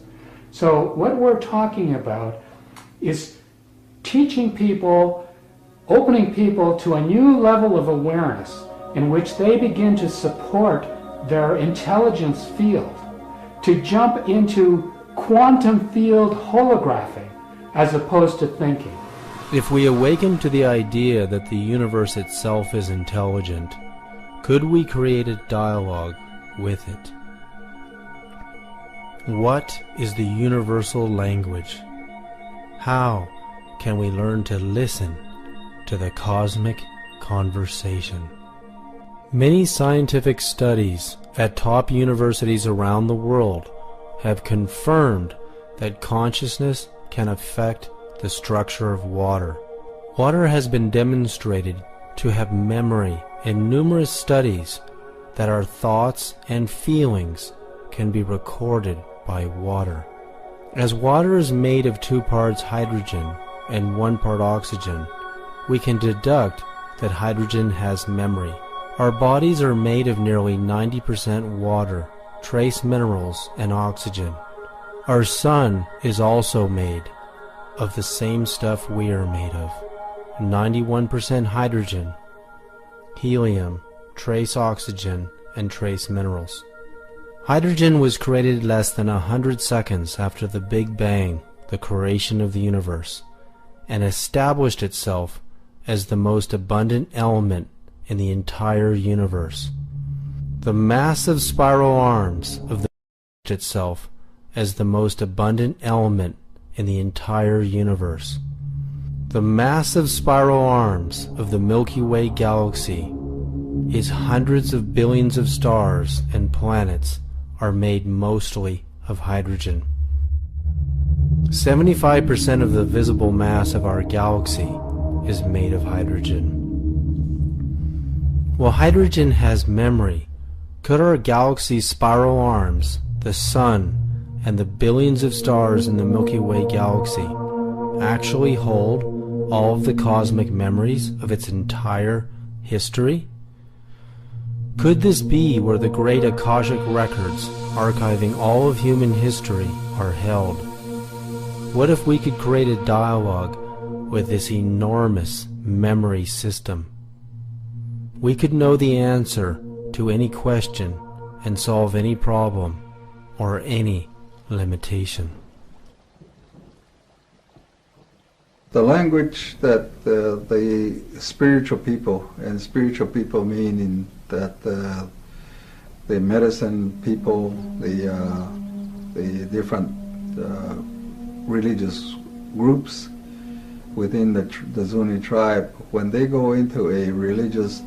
So what we're talking about is teaching people, opening people to a new level of awareness in which they begin to support their intelligence field, to jump into quantum field holographing as opposed to thinking. If we awaken to the idea that the universe itself is intelligent, could we create a dialogue with it? What is the universal language? How can we learn to listen to the cosmic conversation? Many scientific studies at top universities around the world have confirmed that consciousness can affect the structure of water. Water has been demonstrated to have memory in numerous studies that our thoughts and feelings can be recorded by water. As water is made of 2 parts hydrogen and 1 part oxygen, we can deduct that hydrogen has memory. Our bodies are made of nearly 90% water, trace minerals, and oxygen. Our sun is also made of the same stuff we are made of, 91% hydrogen, helium, trace oxygen, and trace minerals. Hydrogen was created less than 100 seconds after the Big Bang, the creation of the universe, and established itself as the most abundant element in the entire universe. The massive spiral arms of the itself as the most abundant element in the entire universe. The massive spiral arms of the Milky Way galaxy is hundreds of billions of stars and planets are made mostly of hydrogen. 75% of the visible mass of our galaxy is made of hydrogen. While hydrogen has memory, could our galaxy's spiral arms, the Sun, and the billions of stars in the Milky Way galaxy actually hold all of the cosmic memories of its entire history? Could this be where the great Akashic records archiving all of human history are held? What if we could create a dialogue with this enormous memory system? We could know the answer to any question and solve any problem or any limitation. The language that the spiritual people, and spiritual people meaning that the medicine people, the different religious groups within the Zuni tribe, when they go into a religious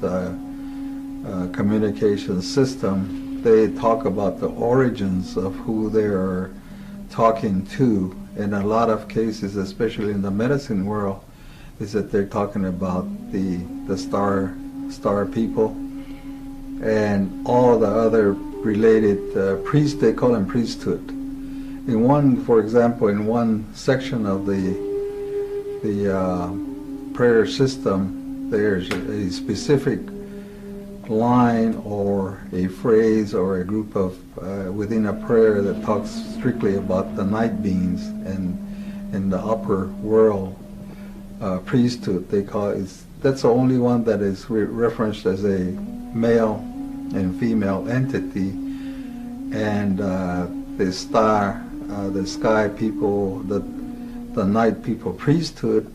communication system, they talk about the origins of who they are talking to. In a lot of cases, especially in the medicine world, is that they're talking about the star people and all the other related priests. They call them priesthood. For example, in one section of the prayer system, there's a specific line or a phrase or a group of within a prayer that talks strictly about the night beings and in the upper world priesthood. They call it. That's the only one that is referenced as a male and female entity, and the sky people, the night people priesthood,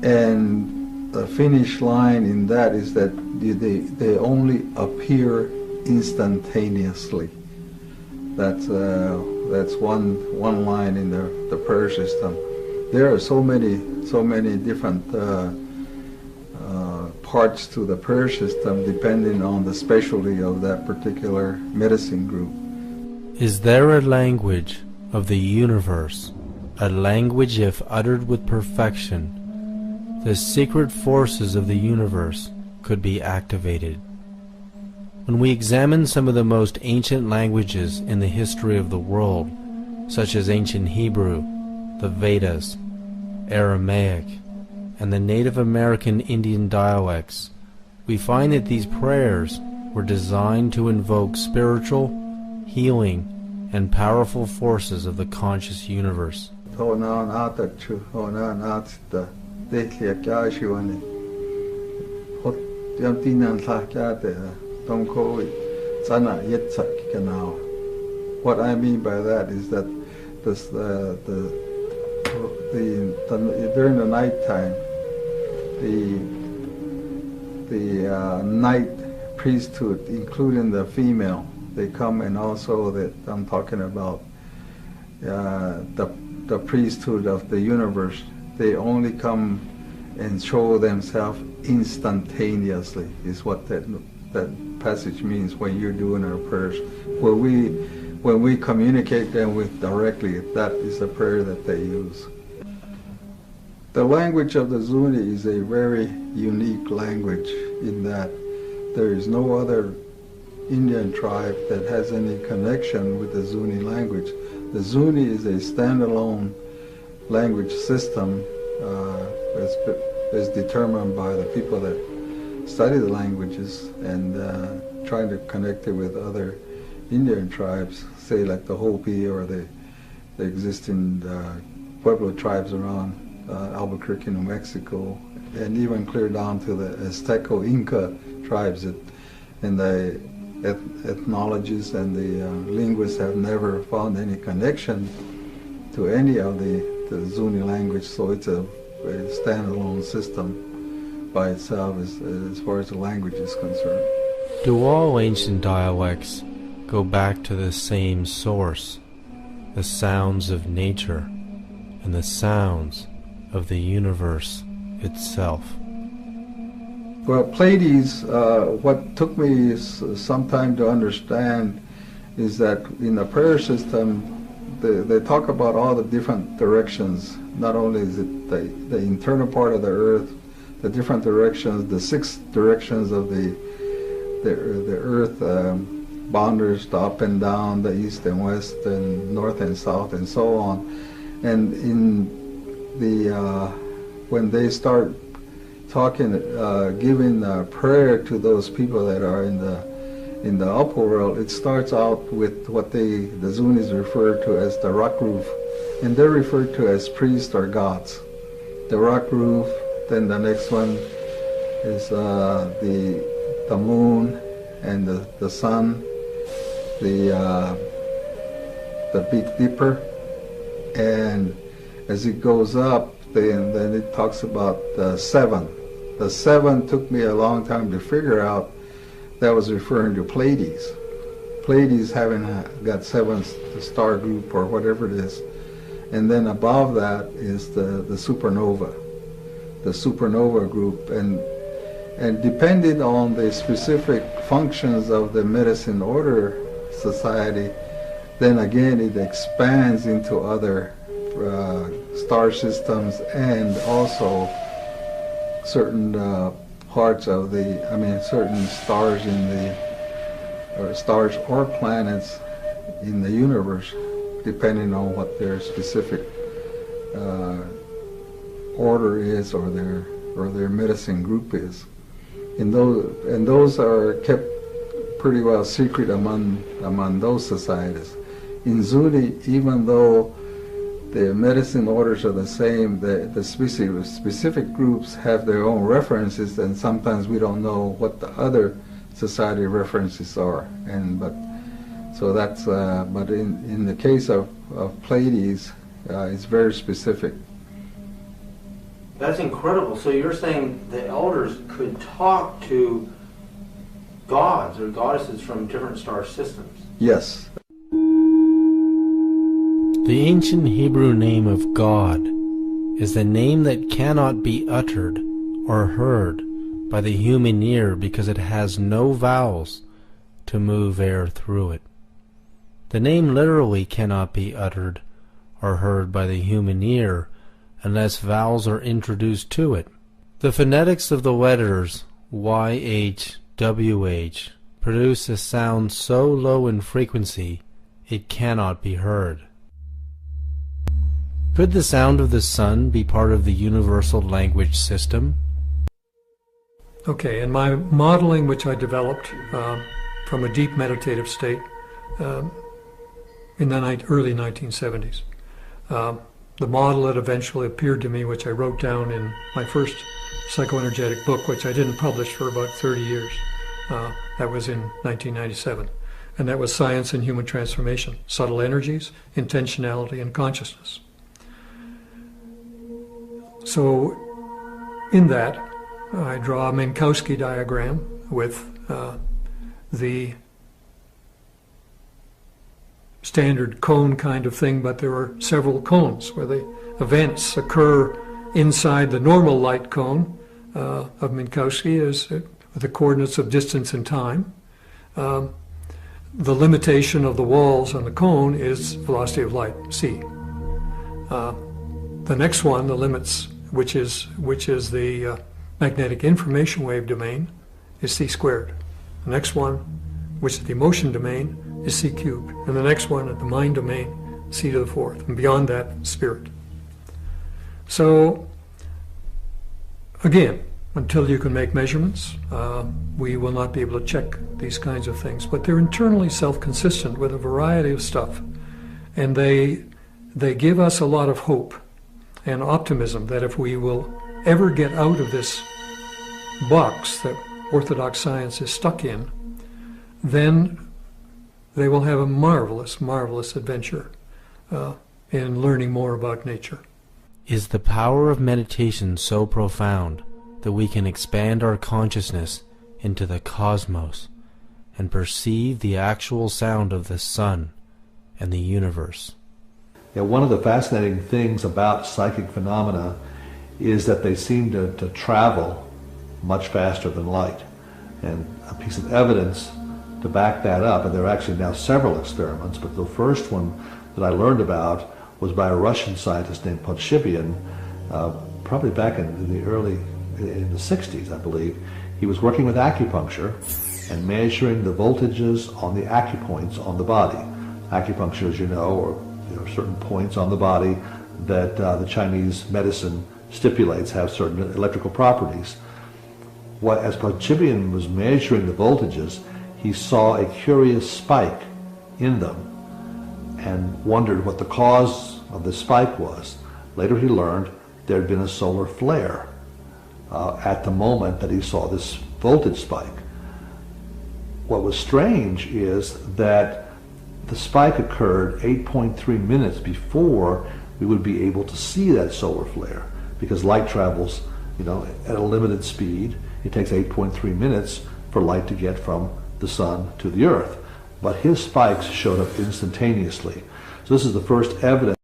and the finish line in that is that they only appear instantaneously. That's one line in the prayer system. There are so many different parts to the prayer system depending on the specialty of that particular medicine group. Is there a language of the universe, a language if uttered with perfection, the secret forces of the universe could be activated? When we examine some of the most ancient languages in the history of the world, such as ancient Hebrew, the Vedas, Aramaic, and the Native American Indian dialects, we find that these prayers were designed to invoke spiritual, healing, and powerful forces of the conscious universe. What I mean by that is that during the nighttime, the night priesthood, including the female, they come, and also that I'm talking about the priesthood of the universe. They only come and show themselves instantaneously, is what that passage means when you're doing our prayers. When we communicate them with directly, that is the prayer that they use. The language of the Zuni is a very unique language in that there is no other Indian tribe that has any connection with the Zuni language. The Zuni is a standalone language system as determined by the people that study the languages and trying to connect it with other Indian tribes, say like the Hopi or the existing Pueblo tribes around Albuquerque, New Mexico, and even clear down to the Azteco Inca tribes. And the ethnologists and the linguists have never found any connection to any of the Zuni language, so it's a standalone system by itself as far as the language is concerned. Do all ancient dialects go back to the same source, the sounds of nature and the sounds of the universe itself? Well, Pleiades, what took me some time to understand is that in the prayer system, they talk about all the different directions. Not only is it the internal part of the earth, the different directions, the 6 directions of the earth, boundaries, the up and down, the east and west, and north and south, and so on. And in the when they start talking, giving prayer to those people that are in the upper world, it starts out with what the Zunis refer to as the rock roof, and they're referred to as priests or gods. The rock roof, then the next one is the moon and the sun, the Big Dipper, and as it goes up, then it talks about the 7. The 7 took me a long time to figure out that was referring to Pleiades. Pleiades having got 7 star group or whatever it is. And then above that is the supernova group. And depending on the specific functions of the medicine order society, then again it expands into other star systems, and also certain parts of certain stars stars or planets in the universe, depending on what their specific order is or their medicine group is. And those are kept pretty well secret among those societies. In Zuni, even though the medicine orders are the same, the specific groups have their own references, and sometimes we don't know what the other society references are. But in the case of Pleiades, it's very specific. That's incredible. So you're saying the elders could talk to gods or goddesses from different star systems? Yes. The ancient Hebrew name of God is the name that cannot be uttered or heard by the human ear because it has no vowels to move air through it. The name literally cannot be uttered or heard by the human ear unless vowels are introduced to it. The phonetics of the letters YH, WH produce a sound so low in frequency it cannot be heard. Could the sound of the sun be part of the universal language system? Okay, in my modeling, which I developed from a deep meditative state in the early 1970s, the model that eventually appeared to me, which I wrote down in my first psychoenergetic book, which I didn't publish for about 30 years, that was in 1997, and that was Science and Human Transformation, Subtle Energies, Intentionality, and Consciousness. So in that, I draw a Minkowski diagram with the standard cone kind of thing, but there are several cones where the events occur inside the normal light cone of Minkowski is the coordinates of distance and time. The limitation of the walls on the cone is velocity of light, c. The next one, the limits, which is the magnetic information wave domain, is c squared. The next one, which is the emotion domain, is c cubed. And the next one, at the mind domain, c to the fourth. And beyond that, spirit. So, again, until you can make measurements, we will not be able to check these kinds of things. But they're internally self-consistent with a variety of stuff. And they give us a lot of hope and optimism that if we will ever get out of this box that orthodox science is stuck in, then they will have a marvelous, marvelous adventure in learning more about nature. Is the power of meditation so profound that we can expand our consciousness into the cosmos and perceive the actual sound of the sun and the universe? Yeah, one of the fascinating things about psychic phenomena is that they seem to travel much faster than light. And a piece of evidence to back that up, and there are actually now several experiments, but the first one that I learned about was by a Russian scientist named Podshibian, probably back in the 60s, I believe. He was working with acupuncture and measuring the voltages on the acupoints on the body. Acupuncture, as you know, or certain points on the body that the Chinese medicine stipulates have certain electrical properties. As Podshibian was measuring the voltages, he saw a curious spike in them and wondered what the cause of the spike was. Later he learned there had been a solar flare at the moment that he saw this voltage spike. What was strange is that the spike occurred 8.3 minutes before we would be able to see that solar flare, because light travels, at a limited speed. It takes 8.3 minutes for light to get from the sun to the earth. But his spikes showed up instantaneously. So this is the first evidence.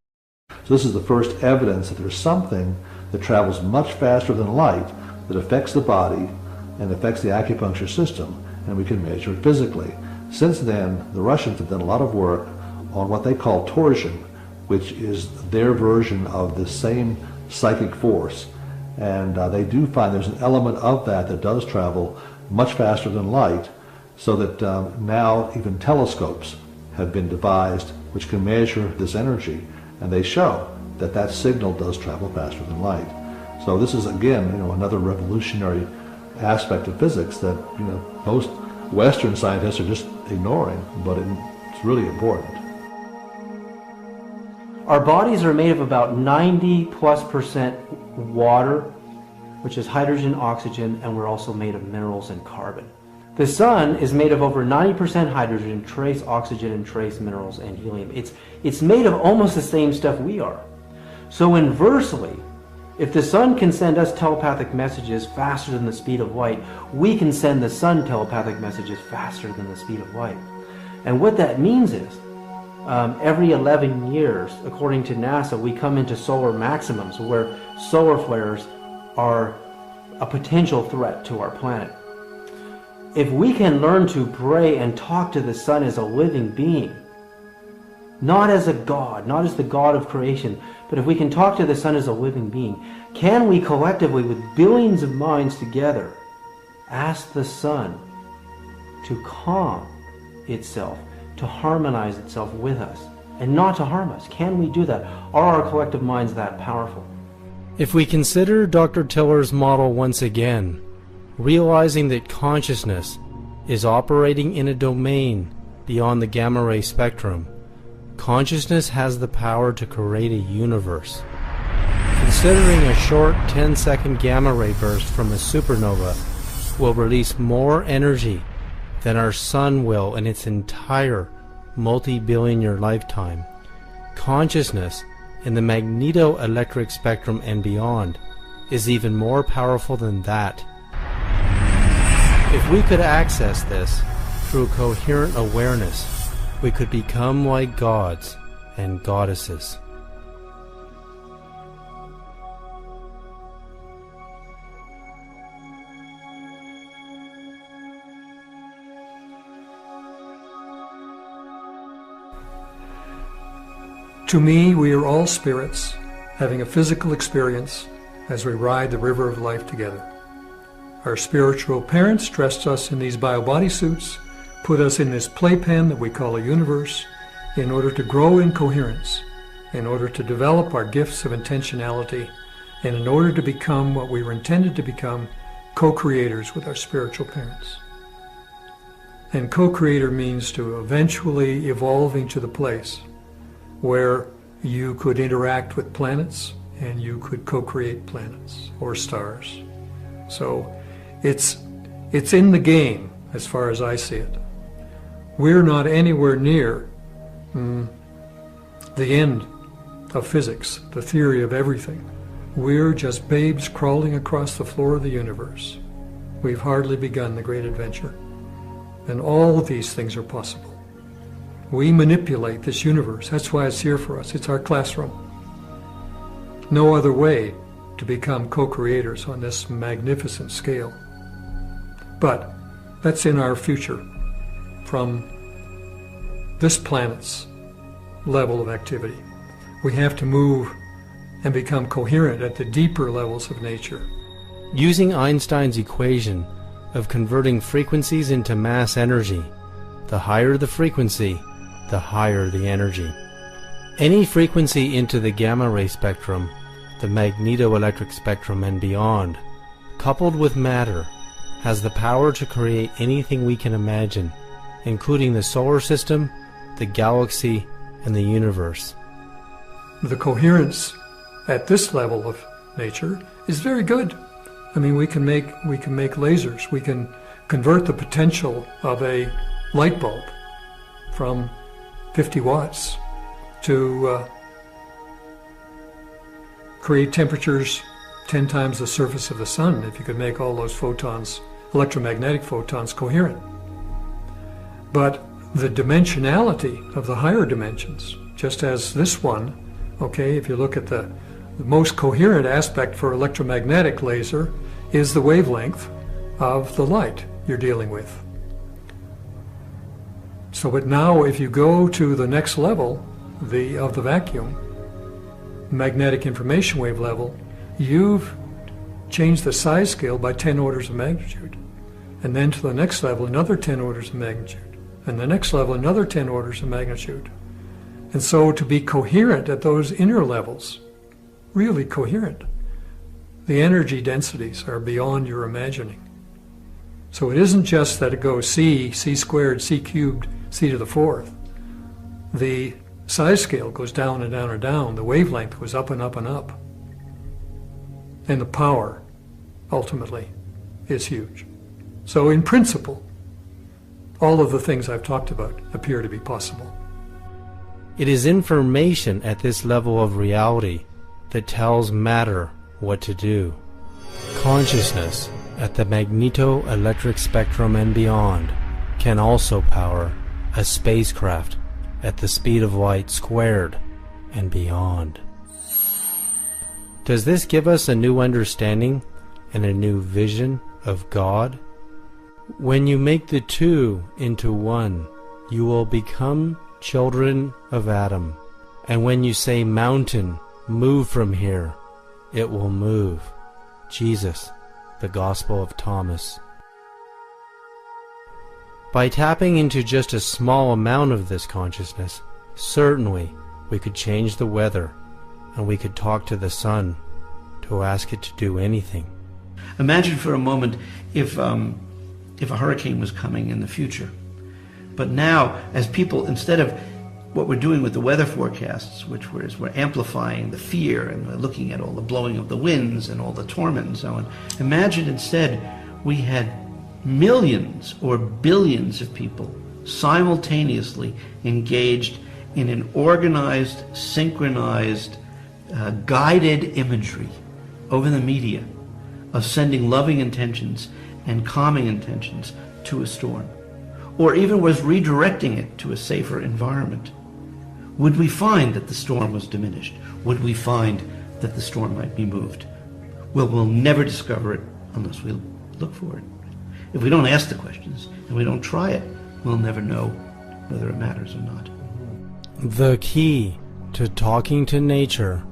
That there's something that travels much faster than light that affects the body and affects the acupuncture system, and we can measure it physically. Since then, the Russians have done a lot of work on what they call torsion, which is their version of the same psychic force. And they do find there's an element of that does travel much faster than light, so that now even telescopes have been devised which can measure this energy, and they show that signal does travel faster than light. So this is, again, another revolutionary aspect of physics that most Western scientists are just ignoring, but it's really important. Our bodies are made of about 90+% water, which is hydrogen, oxygen, and we're also made of minerals and carbon. The sun is made of over 90% hydrogen, trace oxygen, and trace minerals and helium. It's made of almost the same stuff we are. So inversely, if the sun can send us telepathic messages faster than the speed of light, we can send the sun telepathic messages faster than the speed of light. And what that means is, every 11 years, according to NASA, we come into solar maximums where solar flares are a potential threat to our planet. If we can learn to pray and talk to the sun as a living being, not as a god, not as the god of creation, but if we can talk to the sun as a living being, can we collectively, with billions of minds together, ask the sun to calm itself, to harmonize itself with us, and not to harm us? Can we do that? Are our collective minds that powerful? If we consider Dr. Tiller's model once again, realizing that consciousness is operating in a domain beyond the gamma ray spectrum, consciousness has the power to create a universe. Considering a short 10-second gamma ray burst from a supernova will release more energy than our sun will in its entire multi-billion-year lifetime, consciousness in the magneto-electric spectrum and beyond is even more powerful than that. If we could access this through coherent awareness, we could become like gods and goddesses. To me, we are all spirits having a physical experience as we ride the river of life together. Our spiritual parents dressed us in these bio-body suits, put us in this playpen that we call a universe, in order to grow in coherence, in order to develop our gifts of intentionality, and in order to become what we were intended to become, co-creators with our spiritual parents. And co-creator means to eventually evolving to the place where you could interact with planets and you could co-create planets or stars. So it's in the game as far as I see it. We're not anywhere near the end of physics, the theory of everything. We're just babes crawling across the floor of the universe. We've hardly begun the great adventure. And all of these things are possible. We manipulate this universe. That's why it's here for us. It's our classroom. No other way to become co-creators on this magnificent scale. But that's in our future from this planet's level of activity. We have to move and become coherent at the deeper levels of nature. Using Einstein's equation of converting frequencies into mass energy, the higher the frequency, the higher the energy. Any frequency into the gamma ray spectrum, the magneto-electric spectrum and beyond, coupled with matter, has the power to create anything we can imagine, including the solar system, the galaxy, and the universe. The coherence at this level of nature is very good. I mean, we can make lasers. We can convert the potential of a light bulb from 50 watts to create temperatures 10 times the surface of the sun if you could make all those photons, electromagnetic photons, coherent. But the dimensionality of the higher dimensions, just as this one, okay, if you look at the most coherent aspect for electromagnetic laser is the wavelength of the light you're dealing with. So, but now if you go to the next level of the vacuum, magnetic information wave level, you've changed the size scale by 10 orders of magnitude. And then to the next level, another 10 orders of magnitude. And the next level, another 10 orders of magnitude. And so to be coherent at those inner levels, really coherent, the energy densities are beyond your imagining. So it isn't just that it goes c squared, c cubed, c to the fourth. The size scale goes down and down and down. The wavelength goes up and up and up. And the power, ultimately, is huge. So in principle, all of the things I've talked about appear to be possible. It is information at this level of reality that tells matter what to do. Consciousness at the magneto-electric spectrum and beyond can also power a spacecraft at the speed of light squared and beyond. Does this give us a new understanding and a new vision of God? When you make the two into one, you will become children of Adam. And when you say, mountain, move from here, it will move. Jesus, the Gospel of Thomas. By tapping into just a small amount of this consciousness, Certainly, we could change the weather, and we could talk to the sun to ask it to do anything. Imagine for a moment if a hurricane was coming in the future. But now, as people, instead of what we're doing with the weather forecasts, which we're amplifying the fear and we're looking at all the blowing of the winds and all the torment and so on, imagine instead we had millions or billions of people simultaneously engaged in an organized, synchronized, guided imagery over the media of sending loving intentions and calming intentions to a storm, or even was redirecting it to a safer environment. Would we find that the storm was diminished? Would we find that the storm might be moved? Well, we'll never discover it unless we look for it. If we don't ask the questions and we don't try it, we'll never know whether it matters or not. The key to talking to nature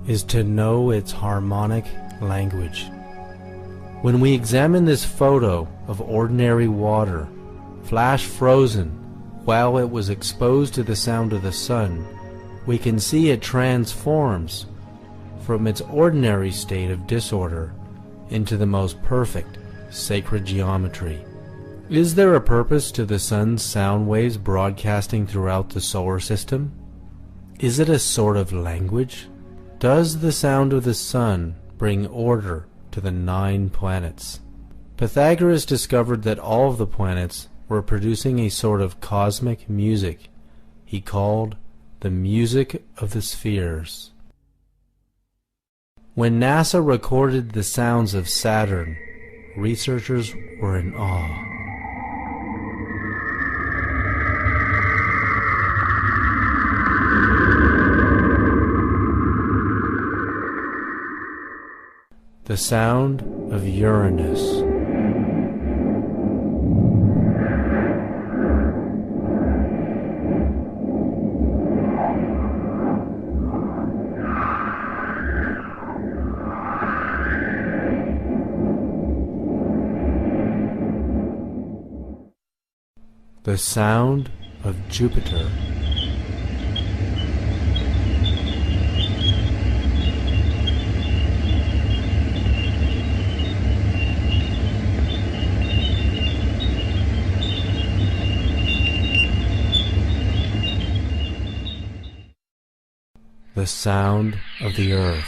is to know its harmonic language. When we examine this photo of ordinary water, flash frozen while it was exposed to the sound of the sun, we can see it transforms from its ordinary state of disorder into the most perfect sacred geometry. Is there a purpose to the sun's sound waves broadcasting throughout the solar system? Is it a sort of language? Does the sound of the sun bring order to the 9 planets? Pythagoras discovered that all of the planets were producing a sort of cosmic music he called the music of the spheres. When NASA recorded the sounds of Saturn, researchers were in awe. The sound of Uranus. The sound of Jupiter. The sound of the earth.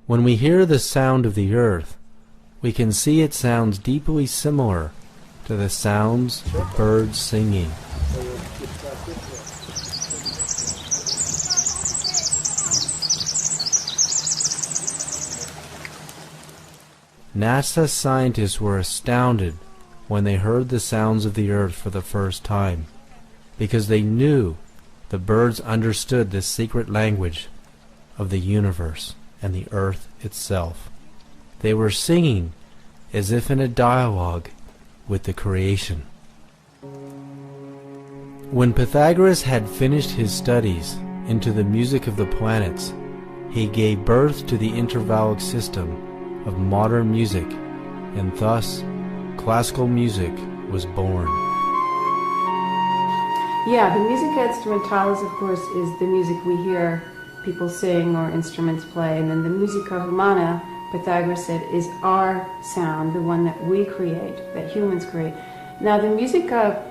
When we hear the sound of the earth, we can see it sounds deeply similar to the sounds of birds singing. NASA scientists were astounded when they heard the sounds of the earth for the first time, because they knew the birds understood the secret language of the universe and the earth itself. They were singing as if in a dialogue with the creation. When Pythagoras had finished his studies into the music of the planets, he gave birth to the intervallic system of modern music, and thus classical music was born. Yeah, the musica instrumentalis, of course, is the music we hear people sing or instruments play, and then the musica humana, Pythagoras said, is our sound, the one that we create, that humans create. Now the musica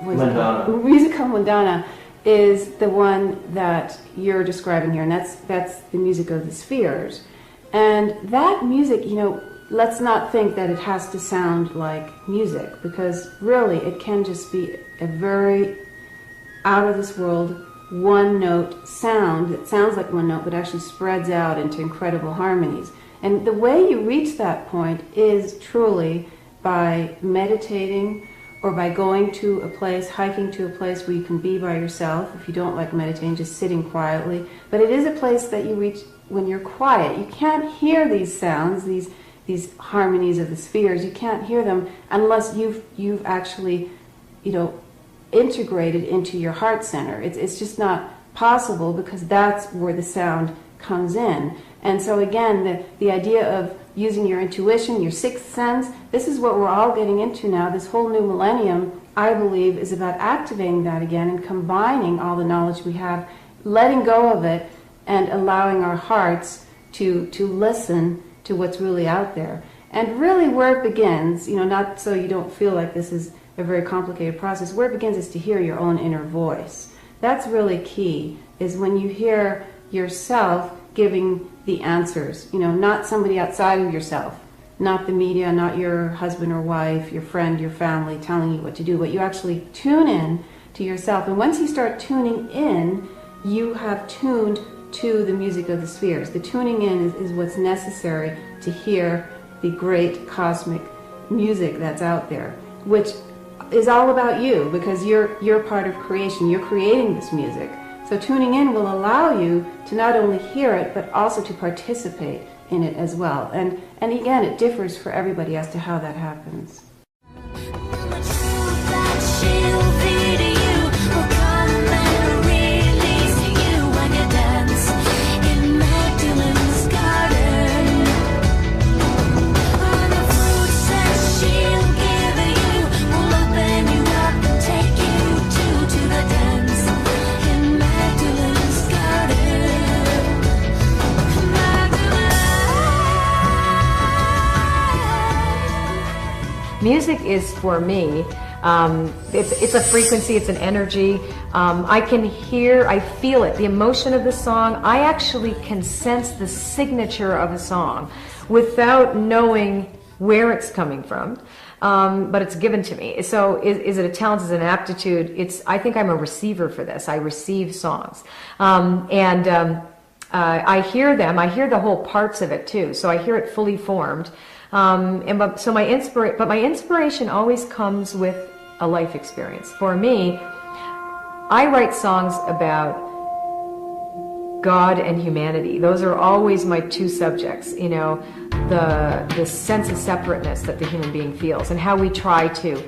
mundana is the one that you're describing here, and that's the music of the spheres. And that music, you know, let's not think that it has to sound like music, because really it can just be a very out of this world one-note sound that sounds like one note but actually spreads out into incredible harmonies. And the way you reach that point is truly by meditating or by going to a place, hiking to a place where you can be by yourself. If you don't like meditating, just sitting quietly. But it is a place that you reach when you're quiet. You can't hear these sounds, these harmonies of the spheres. You can't hear them unless you've actually, integrated into your heart center. It's just not possible, because that's where the sound comes in. And so again, the idea of using your intuition, your sixth sense, this is what we're all getting into now. This whole new millennium, I believe, is about activating that again and combining all the knowledge we have, letting go of it, and allowing our hearts to listen to what's really out there. And really where it begins, not so you don't feel like this is a very complicated process, where it begins is to hear your own inner voice. That's really key, is when you hear yourself giving the answers, not somebody outside of yourself, not the media, not your husband or wife, your friend, your family telling you what to do, but you actually tune in to yourself. And once you start tuning in, you have tuned to the music of the spheres. The tuning in is what's necessary to hear the great cosmic music that's out there, which is all about you, because you're part of creation. You're creating this music. So tuning in will allow you to not only hear it, but also to participate in it as well. And again, it differs for everybody as to how that happens. Music is, for me, it's a frequency, it's an energy. I can hear, I feel it, the emotion of the song. I actually can sense the signature of a song without knowing where it's coming from, but it's given to me. So is it a talent, is it an aptitude? I think I'm a receiver for this. I receive songs. I hear them, I hear the whole parts of it too, so I hear it fully formed. So my inspiration always comes with a life experience. For me, I write songs about God and humanity. Those are always my two subjects. The sense of separateness that the human being feels, and how we try to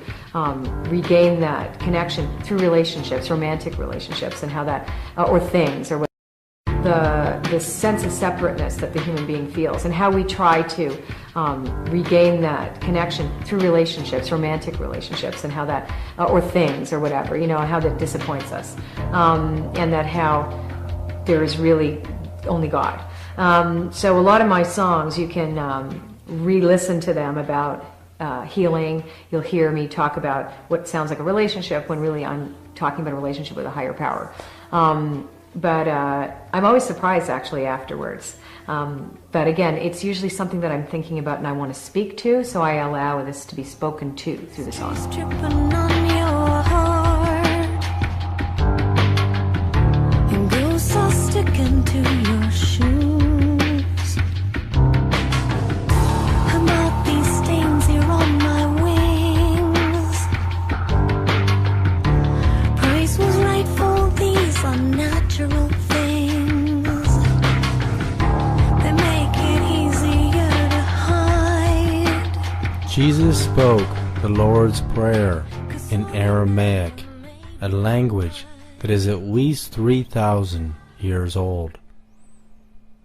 regain that connection through relationships, romantic relationships, and how that, or things, or the sense of separateness that the human being feels, and how we try to regain that connection through relationships, romantic relationships, and how that, or things, or whatever, how that disappoints us, and that how there is really only God. So a lot of my songs, you can re-listen to them about healing. You'll hear me talk about what sounds like a relationship when really I'm talking about a relationship with a higher power. But I'm always surprised, actually, afterwards. But again, it's usually something that I'm thinking about and I want to speak to, so I allow this to be spoken to through the song. Sticking to your shoes. About these stains here on my wings. Price was right for these unnatural things. They make it easier to hide. Jesus spoke the Lord's Prayer in Aramaic, a language that is at least 3,000 years old.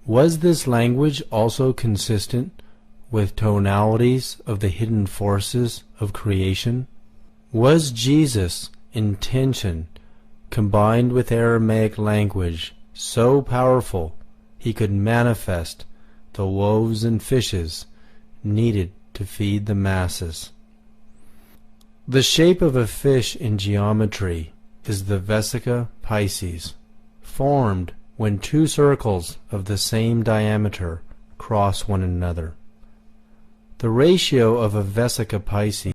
Was this language also consistent with tonalities of the hidden forces of creation? Was Jesus' intention combined with Aramaic language so powerful he could manifest the loaves and fishes needed to feed the masses? The shape of a fish in geometry is the vesica Pisces, formed when two circles of the same diameter cross one another. The ratio of a vesica Pisces